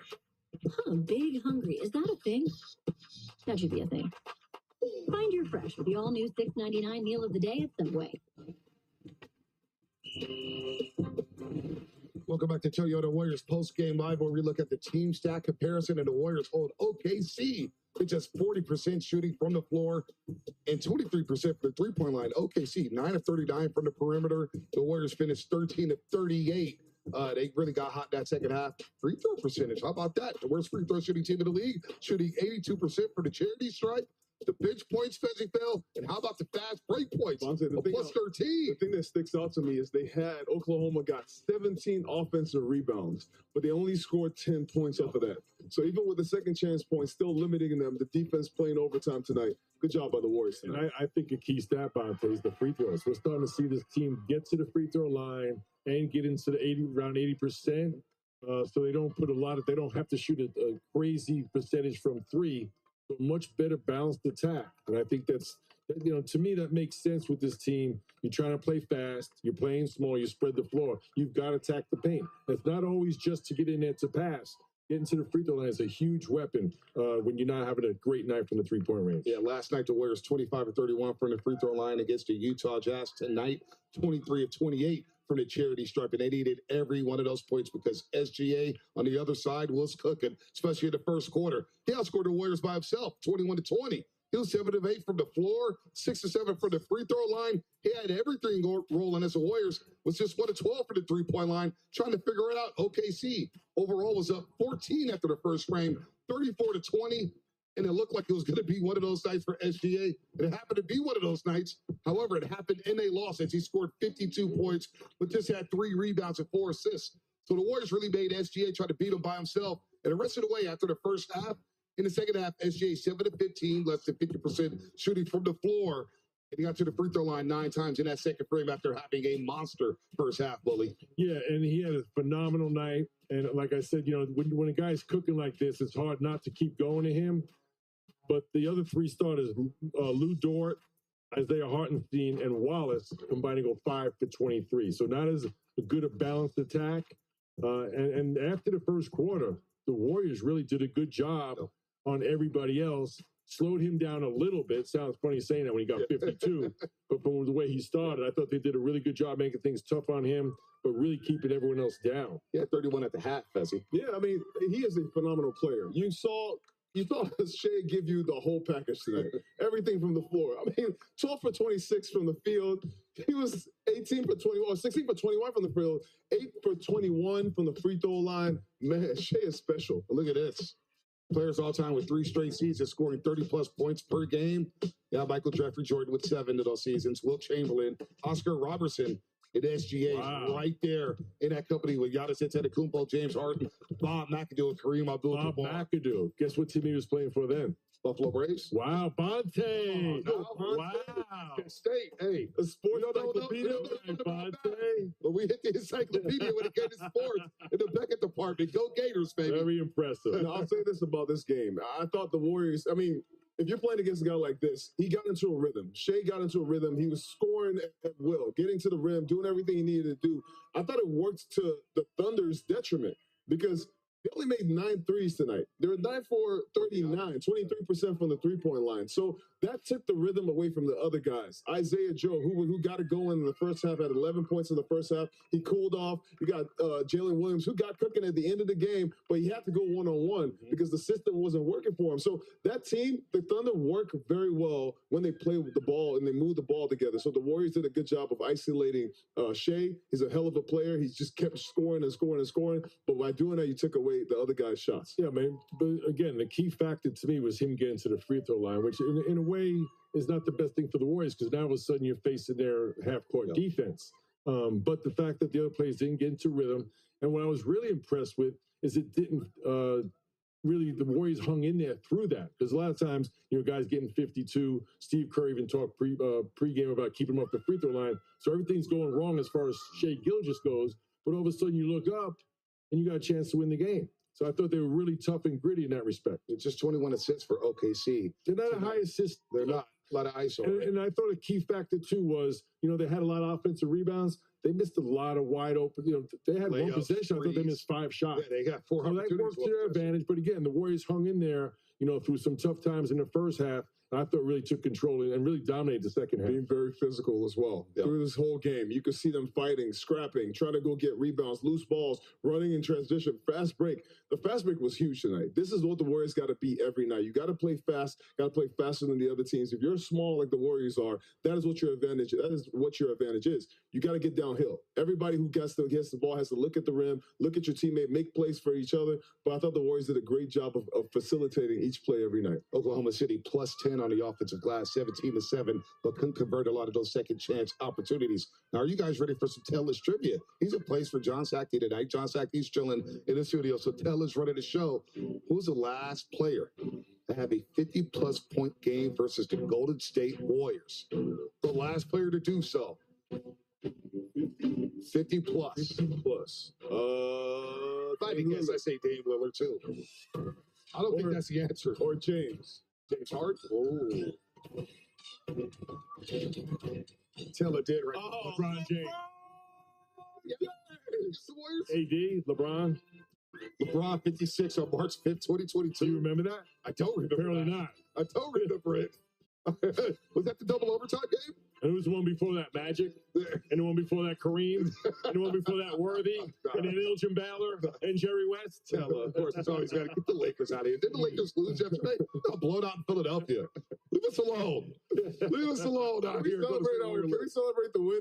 Huh, big hungry. Is that a thing? That should be a thing. Find your fresh with the all-new $6.99 meal of the day at Subway. Welcome back to Toyota Warriors Post-Game Live, where we look at the team stat comparison, and the Warriors hold OKC with just 40% shooting from the floor and 23% for the three-point line. OKC, 9 of 39 from the perimeter. The Warriors finished 13 of 38. They really got hot that second half. Free throw percentage, how about that? The worst free throw shooting team in the league, shooting 82% for the charity stripe. The bench points, Fezzi fell, and how about the fast break points? Plus 13. The thing that sticks out to me is Oklahoma got 17 offensive rebounds, but they only scored 10 points off of that. So even with the second chance points, still limiting them, the defense playing overtime tonight. Good job by the Warriors tonight. And I think a key stat, Bonte, is the free throws. We're starting to see this team get to the free throw line and get into the around 80%. So they don't they don't have to shoot a crazy percentage from three. So much better balanced attack. And I think that's, to me, that makes sense with this team. You're trying to play fast. You're playing small. You spread the floor. You've got to attack the paint. It's not always just to get in there to pass. Getting to the free throw line is a huge weapon when you're not having a great night from the three-point range. Yeah, last night the Warriors 25 of 31 from the free throw line against the Utah Jazz. Tonight, 23 of 28 from the charity stripe, and they needed every one of those points because SGA on the other side was cooking, especially in the first quarter. He outscored the Warriors by himself, 21-20. He was 7 of 8 from the floor, 6 of 7 from the free throw line. He had everything rolling as the Warriors was just 1 of 12 for the three-point line, trying to figure it out. OKC overall was up 14 after the first frame, 34-20. And it looked like it was going to be one of those nights for SGA. And it happened to be one of those nights. However, it happened in a loss as he scored 52 points, but just had 3 rebounds and 4 assists. So the Warriors really made SGA try to beat him by himself. And the rest of the way after the first half, in the second half, SGA 7 of 15, less than 50% shooting from the floor. And he got to the free throw line 9 times in that second frame after having a monster first half, Bully. Yeah, and he had a phenomenal night. And like I said, when a guy's cooking like this, it's hard not to keep going to him. But the other 3 starters, Lou Dort, Isaiah Hartenstein, and Wallace combining go 5 for 23. So not as good a balanced attack. And after the first quarter, the Warriors really did a good job on everybody else. Slowed him down a little bit. Sounds funny saying that when he got 52. But from the way he started, I thought they did a really good job making things tough on him, but really keeping everyone else down. Yeah, 31 at the half, Fezzi. Yeah, I mean, he is a phenomenal player. You saw Shea give you the whole package tonight. Everything from the floor. I mean, 12 for 26 from the field. He was 18 for 21, 16 for 21 from the field, 8 for 21 from the free throw line. Man, Shea is special. Look at this. Players all time with 3 straight seasons scoring 30-plus points per game. Yeah, Michael Jeffrey Jordan with 7 of those seasons. Wilt Chamberlain, Oscar Robertson at SGA right there in that company with Giannis Antetokounmpo, James Harden, Bob McAdoo, and Kareem Abdul-Jabbar. Bob McAdoo. Guess what team he was playing for then? Buffalo Braves. Wow, Bonte. Wow. State. Hey, a sports encyclopedia. Bonte. But we hit the encyclopedia when it came to sports in the Beckett department. Go Gators, baby. Very impressive. And I'll say this about this game. I thought the Warriors, if you're playing against a guy like this, he got into a rhythm. Shea got into a rhythm. He was scoring at will, getting to the rim, doing everything he needed to do. I thought it worked to the Thunder's detriment because they only made 9 threes tonight. They were 9 for 39, 23% from the three-point line. So that took the rhythm away from the other guys. Isaiah Joe, who got it going in the first half, had 11 points in the first half. He cooled off. You got Jalen Williams, who got cooking at the end of the game, but he had to go one-on-one because the system wasn't working for him. So that team, the Thunder, work very well when they play with the ball and they move the ball together. So the Warriors did a good job of isolating Shea. He's a hell of a player. He just kept scoring and scoring and scoring. But by doing that, you took away the other guy's shots. Yeah, man. But again, the key factor to me was him getting to the free throw line, which in a way is not the best thing for the Warriors because now all of a sudden you're facing their half-court defense. But the fact that the other players didn't get into rhythm, and what I was really impressed with is it didn't really, the Warriors hung in there through that because a lot of times, guys getting 52. Steve Kerr even talked pregame about keeping him off the free throw line. So everything's going wrong as far as Shea Gilgeous goes. But all of a sudden you look up and you got a chance to win the game. So I thought they were really tough and gritty in that respect. It's just 21 assists for OKC. They're not a high assist. They're not. A lot of ISO. And I thought a key factor, too, was, they had a lot of offensive rebounds. They missed a lot of wide open. They had one possession. I thought they missed 5 shots. Yeah, they got 4 So that worked to their advantage. But again, the Warriors hung in there, through some tough times in the first half I thought really took control and really dominated the second half. Being very physical as well. Yep. Through this whole game, you could see them fighting, scrapping, trying to go get rebounds, loose balls, running in transition, fast break. The fast break was huge tonight. This is what the Warriors got to be every night. You got to play fast, got to play faster than the other teams. If you're small like the Warriors are, that is what your advantage is. You got to get downhill. Everybody who gets the ball has to look at the rim, look at your teammate, make plays for each other. But I thought the Warriors did a great job of facilitating each play every night. Oklahoma City plus 10 on the offensive glass, 17-7, but couldn't convert a lot of those second chance opportunities. Now, are you guys ready for some Tellis trivia? He's in place for John Sackey tonight. John Sackey's chilling in the studio, so Tellis running the show. Who's the last player to have a 50-plus point game versus the Golden State Warriors? The last player to do so. 50 plus. 50 plus. If I had to guess, I say Dave Lillard too. I don't think that's the answer. Or James. James Harden? Oh. Taylor did right. Oh, LeBron James. Yeah. AD, LeBron. LeBron 56 on March 5th, 2022. Do you remember that? I don't remember. Apparently not. I don't remember it. Was that the double overtime game? And it was the one before that Magic, and the one before that Kareem, and the one before that Worthy, and then Elgin Baylor, and Jerry West. Of course, it's always got to get the Lakers out of here. Didn't the Lakers lose yesterday? Got blown out in Philadelphia. Leave us alone. Leave us alone out here. Can we celebrate the win?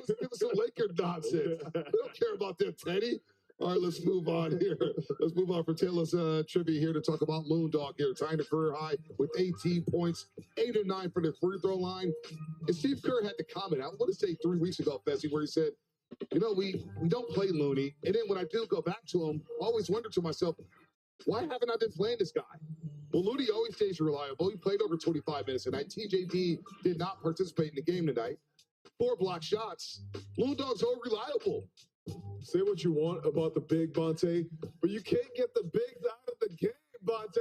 Give us some Laker nonsense. We don't care about them, Teddy. All right, let's move on here. Let's move on for Taylor's trivia here to talk about Loon Dog here, tying the career high with 18 points, 8 of 9 for the free throw line. And Steve Kerr had the comment, I want to say 3 weeks ago, Fessy, where he said, you know, we don't play Looney. And then when I do go back to him, I always wonder to myself, why haven't I been playing this guy? Well, Looney always stays reliable. He played over 25 minutes tonight. TJD did not participate in the game tonight. 4 block shots. Loon Dog's all reliable. Say what you want about the big Bonte, but you can't get the bigs out of the game, Bonte.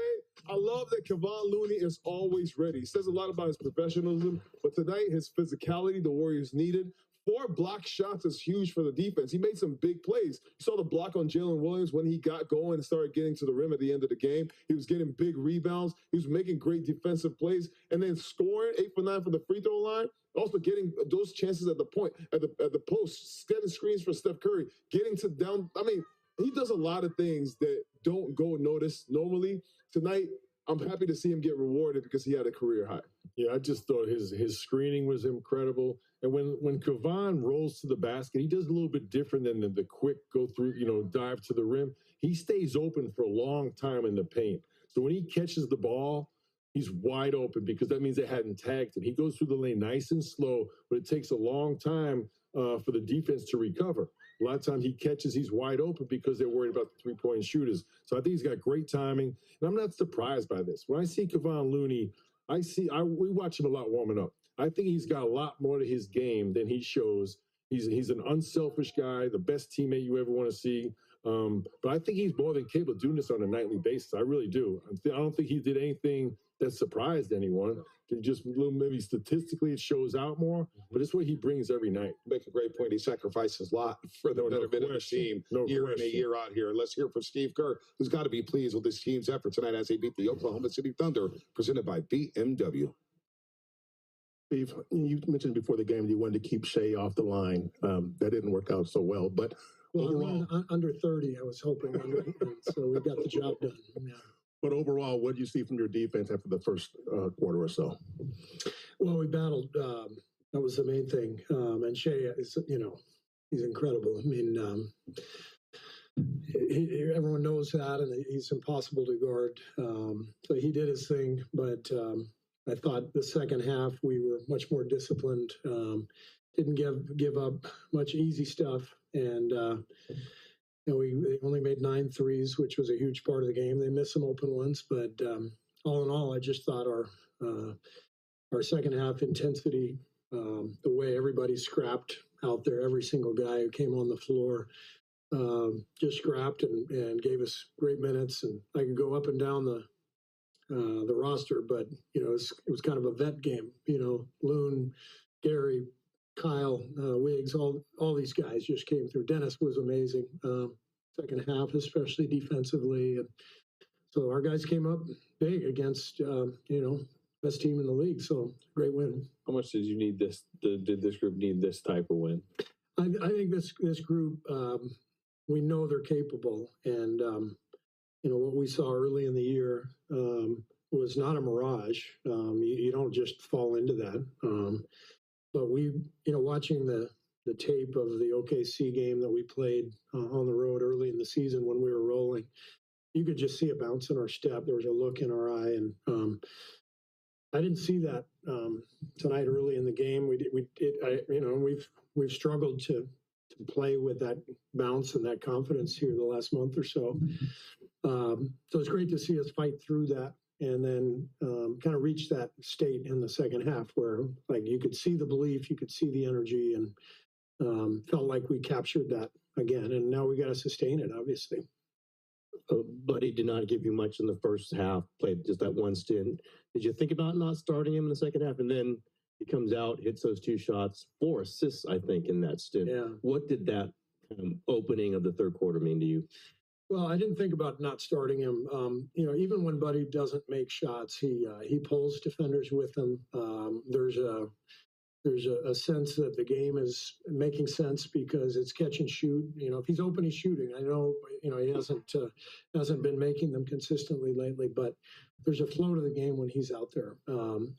I love that Kevon Looney is always ready. He says a lot about his professionalism, but tonight his physicality the Warriors needed. 4 block shots is huge for the defense. He made some big plays. You saw the block on Jalen Williams when he got going and started getting to the rim at the end of the game. He was getting big rebounds. He was making great defensive plays and then scoring 8 for 9 from the free throw line. Also getting those chances at the point, at the post, setting screens for Steph Curry, getting to down. I mean, he does a lot of things that don't go noticed normally. Tonight, I'm happy to see him get rewarded because he had a career high. Yeah, I just thought his screening was incredible. And when Kevon rolls to the basket, he does a little bit different than the quick go through, dive to the rim. He stays open for a long time in the paint. So when he catches the ball, he's wide open because that means they hadn't tagged him. He goes through the lane nice and slow, but it takes a long time for the defense to recover. A lot of times he catches, he's wide open because they're worried about the three-point shooters. So I think he's got great timing, and I'm not surprised by this. When I see Kevon Looney, we watch him a lot warming up. I think he's got a lot more to his game than he shows. He's an unselfish guy, the best teammate you ever want to see. But I think he's more than capable of doing this on a nightly basis. I really do. I don't think he did anything that surprised anyone. Just maybe statistically it shows out more, but it's what he brings every night. Make a great point. He sacrifices a lot for the betterment of the team year in and year out here. Let's hear from Steve Kerr, who's got to be pleased with his team's effort tonight as they beat the Oklahoma City Thunder, presented by BMW. Steve, you mentioned before the game you wanted to keep Shea off the line. That didn't work out so well, but overall, under 30, I was hoping, so we got the job done. Yeah. But overall, what do you see from your defense after the first quarter or so? Well, we battled. That was the main thing. And Shea is, he's incredible. I mean, everyone knows that, and he's impossible to guard. So he did his thing, but I thought the second half we were much more disciplined. Didn't give up much easy stuff, and we only made 9 threes, which was a huge part of the game. They missed some open ones, but all in all, I just thought our second half intensity, the way everybody scrapped out there, every single guy who came on the floor just scrapped and gave us great minutes. And I could go up and down the roster, but it was kind of a vet game. Loon, Gary, Kyle, Wiggs, all these guys just came through. Dennis was amazing. Second half, especially defensively. And so our guys came up big against, best team in the league. So great win. How much did you need this? Did this group need this type of win? I think this group, we know they're capable, and what we saw early in the year was not a mirage. You don't just fall into that. But we, watching the tape of the OKC game that we played on the road early in the season when we were rolling, you could just see a bounce in our step. There was a look in our eye, and I didn't see that tonight early in the game. We've struggled to play with that bounce and that confidence here the last month or so. So it's great to see us fight through that and then kind of reach that state in the second half where like you could see the belief, you could see the energy, and felt like we captured that again. And now we got to sustain it, obviously. Buddy did not give you much in the first half, played just that one stint. Did you think about not starting him in the second half? And then he comes out, hits those 2 shots, 4 assists, I think, in that stint. Yeah. What did that opening of the third quarter mean to you? Well, I didn't think about not starting him. Even when Buddy doesn't make shots, he pulls defenders with him. There's a sense that the game is making sense because it's catch and shoot. If he's open, he's shooting. I know, he hasn't been making them consistently lately, but there's a flow to the game when he's out there.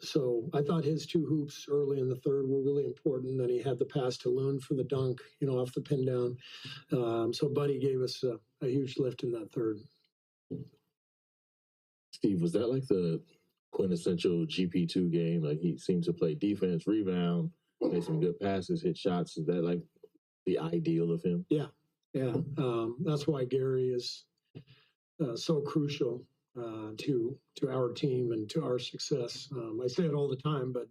So I thought his 2 hoops early in the third were really important. Then he had the pass to Loon for the dunk, off the pin down. So Buddy gave us a huge lift in that third. Steve, was that like the quintessential GP2 game? Like he seemed to play defense, rebound, made some good passes, hit shots. Is that like the ideal of him? Yeah. That's why Gary is so crucial to our team and to our success. I say it all the time, but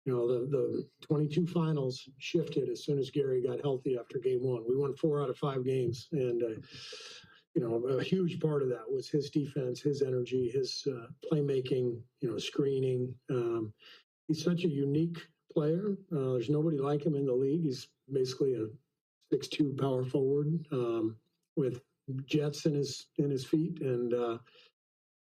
the 22 finals shifted as soon as Gary got healthy after game 1. We won 4 out of 5 games, and a huge part of that was his defense, his energy, his playmaking, screening. He's such a unique player. There's nobody like him in the league. He's basically a 6'2" power forward with jets in his feet, and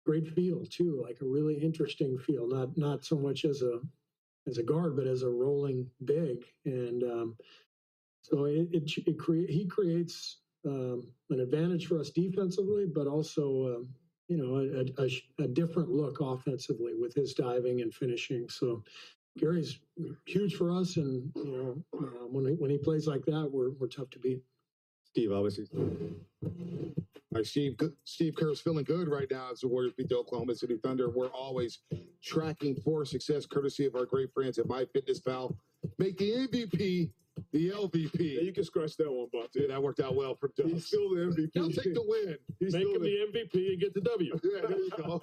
great feel too, like a really interesting feel. Not so much as a guard, but as a rolling big, and so he creates an advantage for us defensively, but also a different look offensively with his diving and finishing. So Gary's huge for us, and when he plays like that, we're tough to beat. Steve, obviously. All right, Steve Kerr's feeling good right now as the Warriors beat the Oklahoma City Thunder. We're always tracking for success, courtesy of our great friends at MyFitnessPal. Make the MVP the LVP. Yeah, you can scratch that one, Bob. Yeah, that worked out well for Dubs. He's still the MVP. He'll take the win. Make him the MVP and get the W. Yeah, there you go.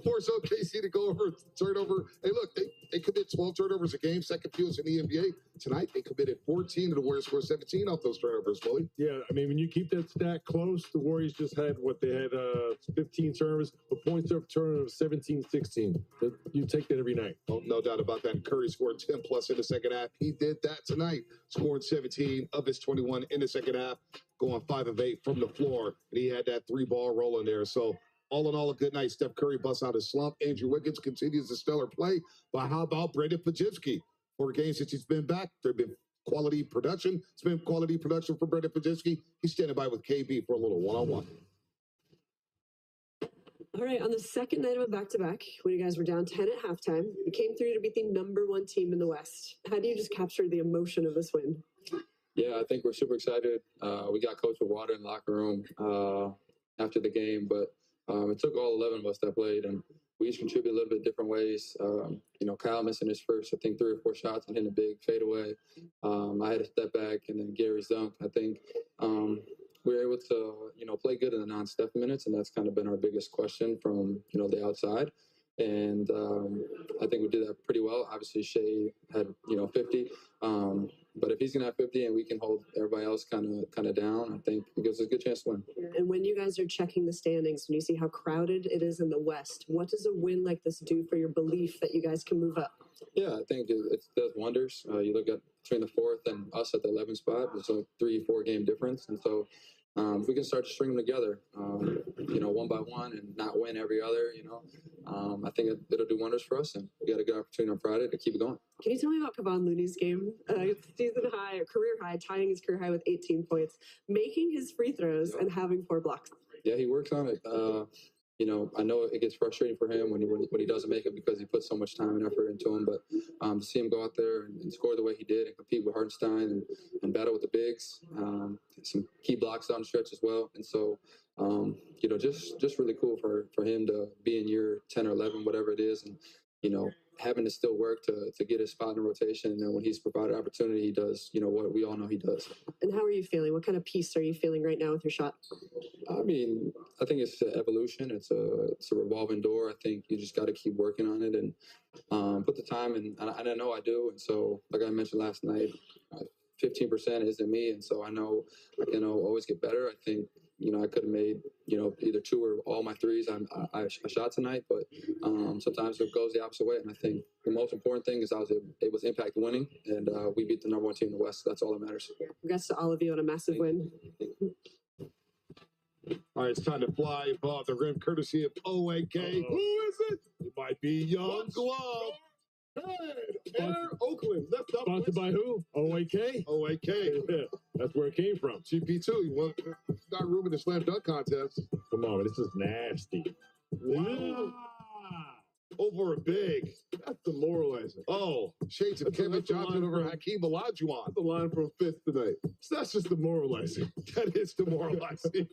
Force OKC to go over turnover. Hey, look, they commit 12 turnovers a game, second fewest in the NBA. Tonight, they committed 14, and the Warriors scored 17 off those turnovers, Willie. Yeah, I mean, when you keep that stat close, the Warriors just had 15 turnovers, but points of turnover 17-16. You take that every night. Oh, no doubt about that. Curry scored 10 plus in the second half. He did that tonight, scoring 17 of his 21 in the second half, going 5 of 8 from the floor, and he had that 3-ball rolling there. So all in all, a good night. Steph Curry busts out his slump. Andrew Wiggins continues the stellar play. But how about Brandon Pajitsky? 4 games since he's been back, there have been quality production. It's been quality production for Brandon Pajitsky. He's standing by with KB for a little one-on-one. All right, on the second night of a back-to-back, when you guys were down 10 at halftime, you came through to beat the #1 team in the West. How do you just capture the emotion of this win? Yeah, I think we're super excited. We got Coach with water in the locker room after the game, but it took all 11 of us that played, and we each contribute a little bit different ways. Kyle missing his first, I think, 3 or 4 shots and hitting a big fadeaway. I had a step back, and then Gary's dunk. I think we were able to, play good in the non-Steph minutes, and that's kind of been our biggest question from, the outside. And I think we did that pretty well. Obviously, Shea had, 50. But if he's going to have 50 and we can hold everybody else kind of down, I think it gives us a good chance to win. And when you guys are checking the standings, when you see how crowded it is in the West, what does a win like this do for your belief that you guys can move up? Yeah, I think it does wonders. You look at between the 4th and us at the 11th spot, it's a 3-4 game difference. And so, if we can start to string them together, one by one and not win every other, I think it'll do wonders for us. And we got a good opportunity on Friday to keep it going. Can you tell me about Kevon Looney's game? Season high, career high, tying his career high with 18 points, making his free throws and having 4 blocks. Yeah, he works on it. I know it gets frustrating for him when he doesn't make it because he puts so much time and effort into him. But to see him go out there and score the way he did and compete with Hartenstein and battle with the bigs, some key blocks down the stretch as well. And so, just really cool for him to be in year 10 or 11, whatever it is, and having to still work to get his spot in the rotation. And then when he's provided opportunity, he does, what we all know he does. And how are you feeling? What kind of peace are you feeling right now with your shot? I mean, I think it's an evolution. It's a revolving door. I think you just got to keep working on it and put the time in. And I know I do. And so, like I mentioned last night, 15% isn't me. And so I know I can always get better. I think, I could have made, either 2 or all my threes I shot tonight, but sometimes it goes the opposite way. And I think the most important thing is I was able to impact winning, and we beat the number 1 team in the West. That's all that matters. Congrats to all of you on a massive win. All right, it's time to fly above the rim, courtesy of OAK. Who is it? It might be Young Glove. Air Oakland. That's Sponsored by who? OAK? OAK. Yeah, that's where it came from. GP2. He got room in the slam dunk contest. Come on, this is nasty. Wow. Over a big. That's demoralizing. Oh, shades of Kevin Johnson over Hakeem Olajuwon. The line from Fifth tonight. So that's just demoralizing. That is demoralizing.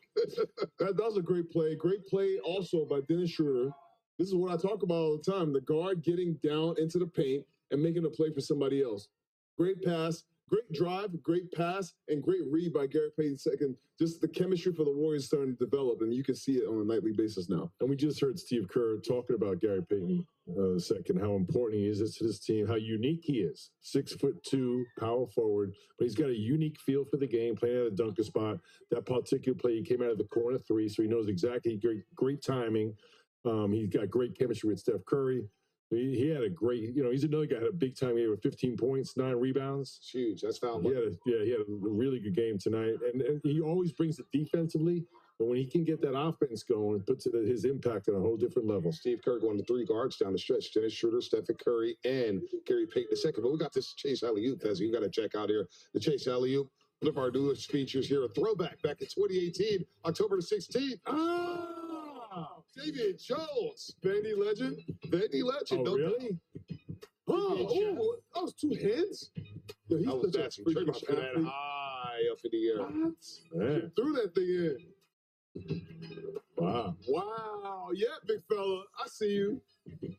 that was a great play. Great play also by Dennis Schroeder. This is what I talk about all the time. The guard getting down into the paint and making a play for somebody else. Great pass, great drive, great pass, and great read by Gary Payton II. Just the chemistry for the Warriors starting to develop, and you can see it on a nightly basis now. And we just heard Steve Kerr talking about Gary Payton II, how important he is to this team, how unique he is. 6'2", power forward, but he's got a unique feel for the game, playing at a dunker spot. That particular play, he came out of the corner 3, so he knows exactly great timing. He's got great chemistry with Steph Curry. He had a great, he's another guy who had a big time game with 15 points, 9 rebounds. It's huge. That's foul. He had a really good game tonight. And he always brings it defensively. But when he can get that offense going, it puts his impact on a whole different level. Steve Kerr going to 3 guards down the stretch. Dennis Schroeder, Stephen Curry, and Gary Payton II. But we got this Chase Alley-oop, as you got to check out here. The Chase Alley-oop, one of our newest features here, a throwback back in 2018, October the 16th. David Jones. Vandy legend? Vandy legend. Oh, really? Oh, that was 2 hands? Yeah, he's such a freakish athlete. High up in the air. What? Threw that thing in. Wow. Wow. Yeah, big fella. I see you.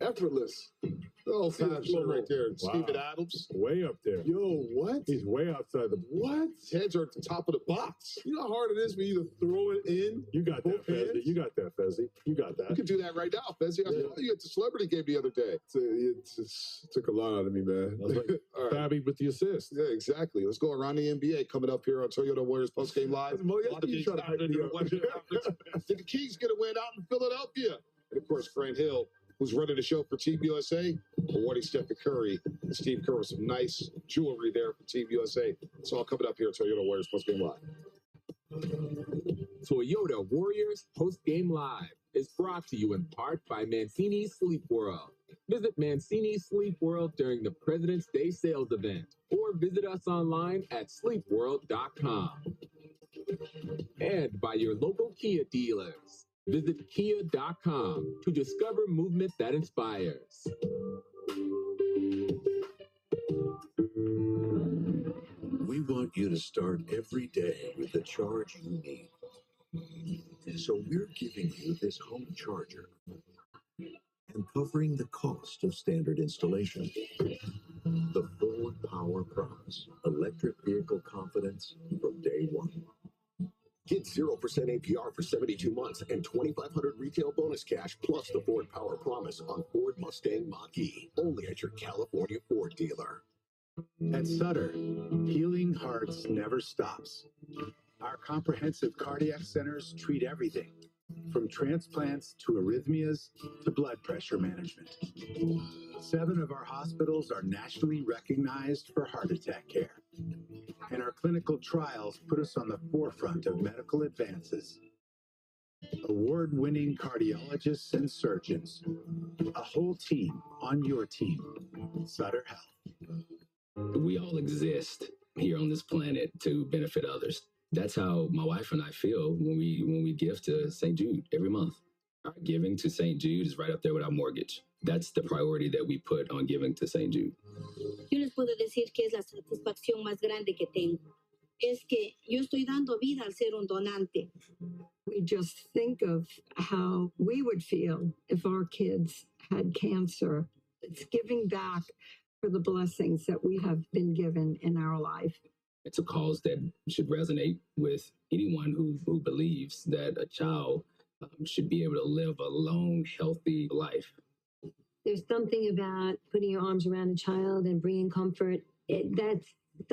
Effortless. Oh, time show right there. Wow. Steven Adams. Way up there. Yo, what? He's way outside the What? His hands are at the top of the box. You know how hard it is for you to throw it in? You got that, Fezzi. You got that, Fezzi. You got that. You can do that right now, Fezzi. I saw you at the celebrity game the other day. It took a lot out of me, man. All right. Fabby with the assist. Yeah, exactly. Let's go around the NBA coming up here on Toyota Warriors Postgame Live. Did the Kings get a win out in Philadelphia? And of course, Grant Hill, who's running the show for Team USA, awarding Stephen Curry and Steve Kerr with some nice jewelry there for Team USA. It's all coming up here at Toyota Warriors Postgame Live. Toyota Warriors Postgame Live is brought to you in part by Mancini Sleep World. Visit Mancini Sleep World during the President's Day sales event or visit us online at sleepworld.com. And by your local Kia dealers. Visit kia.com to discover movement that inspires. We want you to start every day with the charge you need. So we're giving you this home charger and covering the cost of standard installation. The Ford Power Promise, electric vehicle confidence from day one. Get 0% APR for 72 months and $2,500 retail bonus cash plus the Ford Power Promise on Ford Mustang Mach-E. Only at your California Ford dealer. At Sutter, healing hearts never stops. Our comprehensive cardiac centers treat everything, from transplants to arrhythmias to blood pressure management. 7 of our hospitals are nationally recognized for heart attack care. And our clinical trials put us on the forefront of medical advances. Award-winning cardiologists and surgeons. A whole team on your team. Sutter Health. We all exist here on this planet to benefit others. That's how my wife and I feel when we give to St. Jude every month. Our giving to St. Jude is right up there with our mortgage. That's the priority that we put on giving to St. Jude. Yo les puedo decir que es la satisfacción más grande que tengo. Es que yo estoy dando vida al ser un donante. We just think of how we would feel if our kids had cancer. It's giving back for the blessings that we have been given in our life. It's a cause that should resonate with anyone who believes that a child should be able to live a long, healthy life. There's something about putting your arms around a child and bringing comfort. That's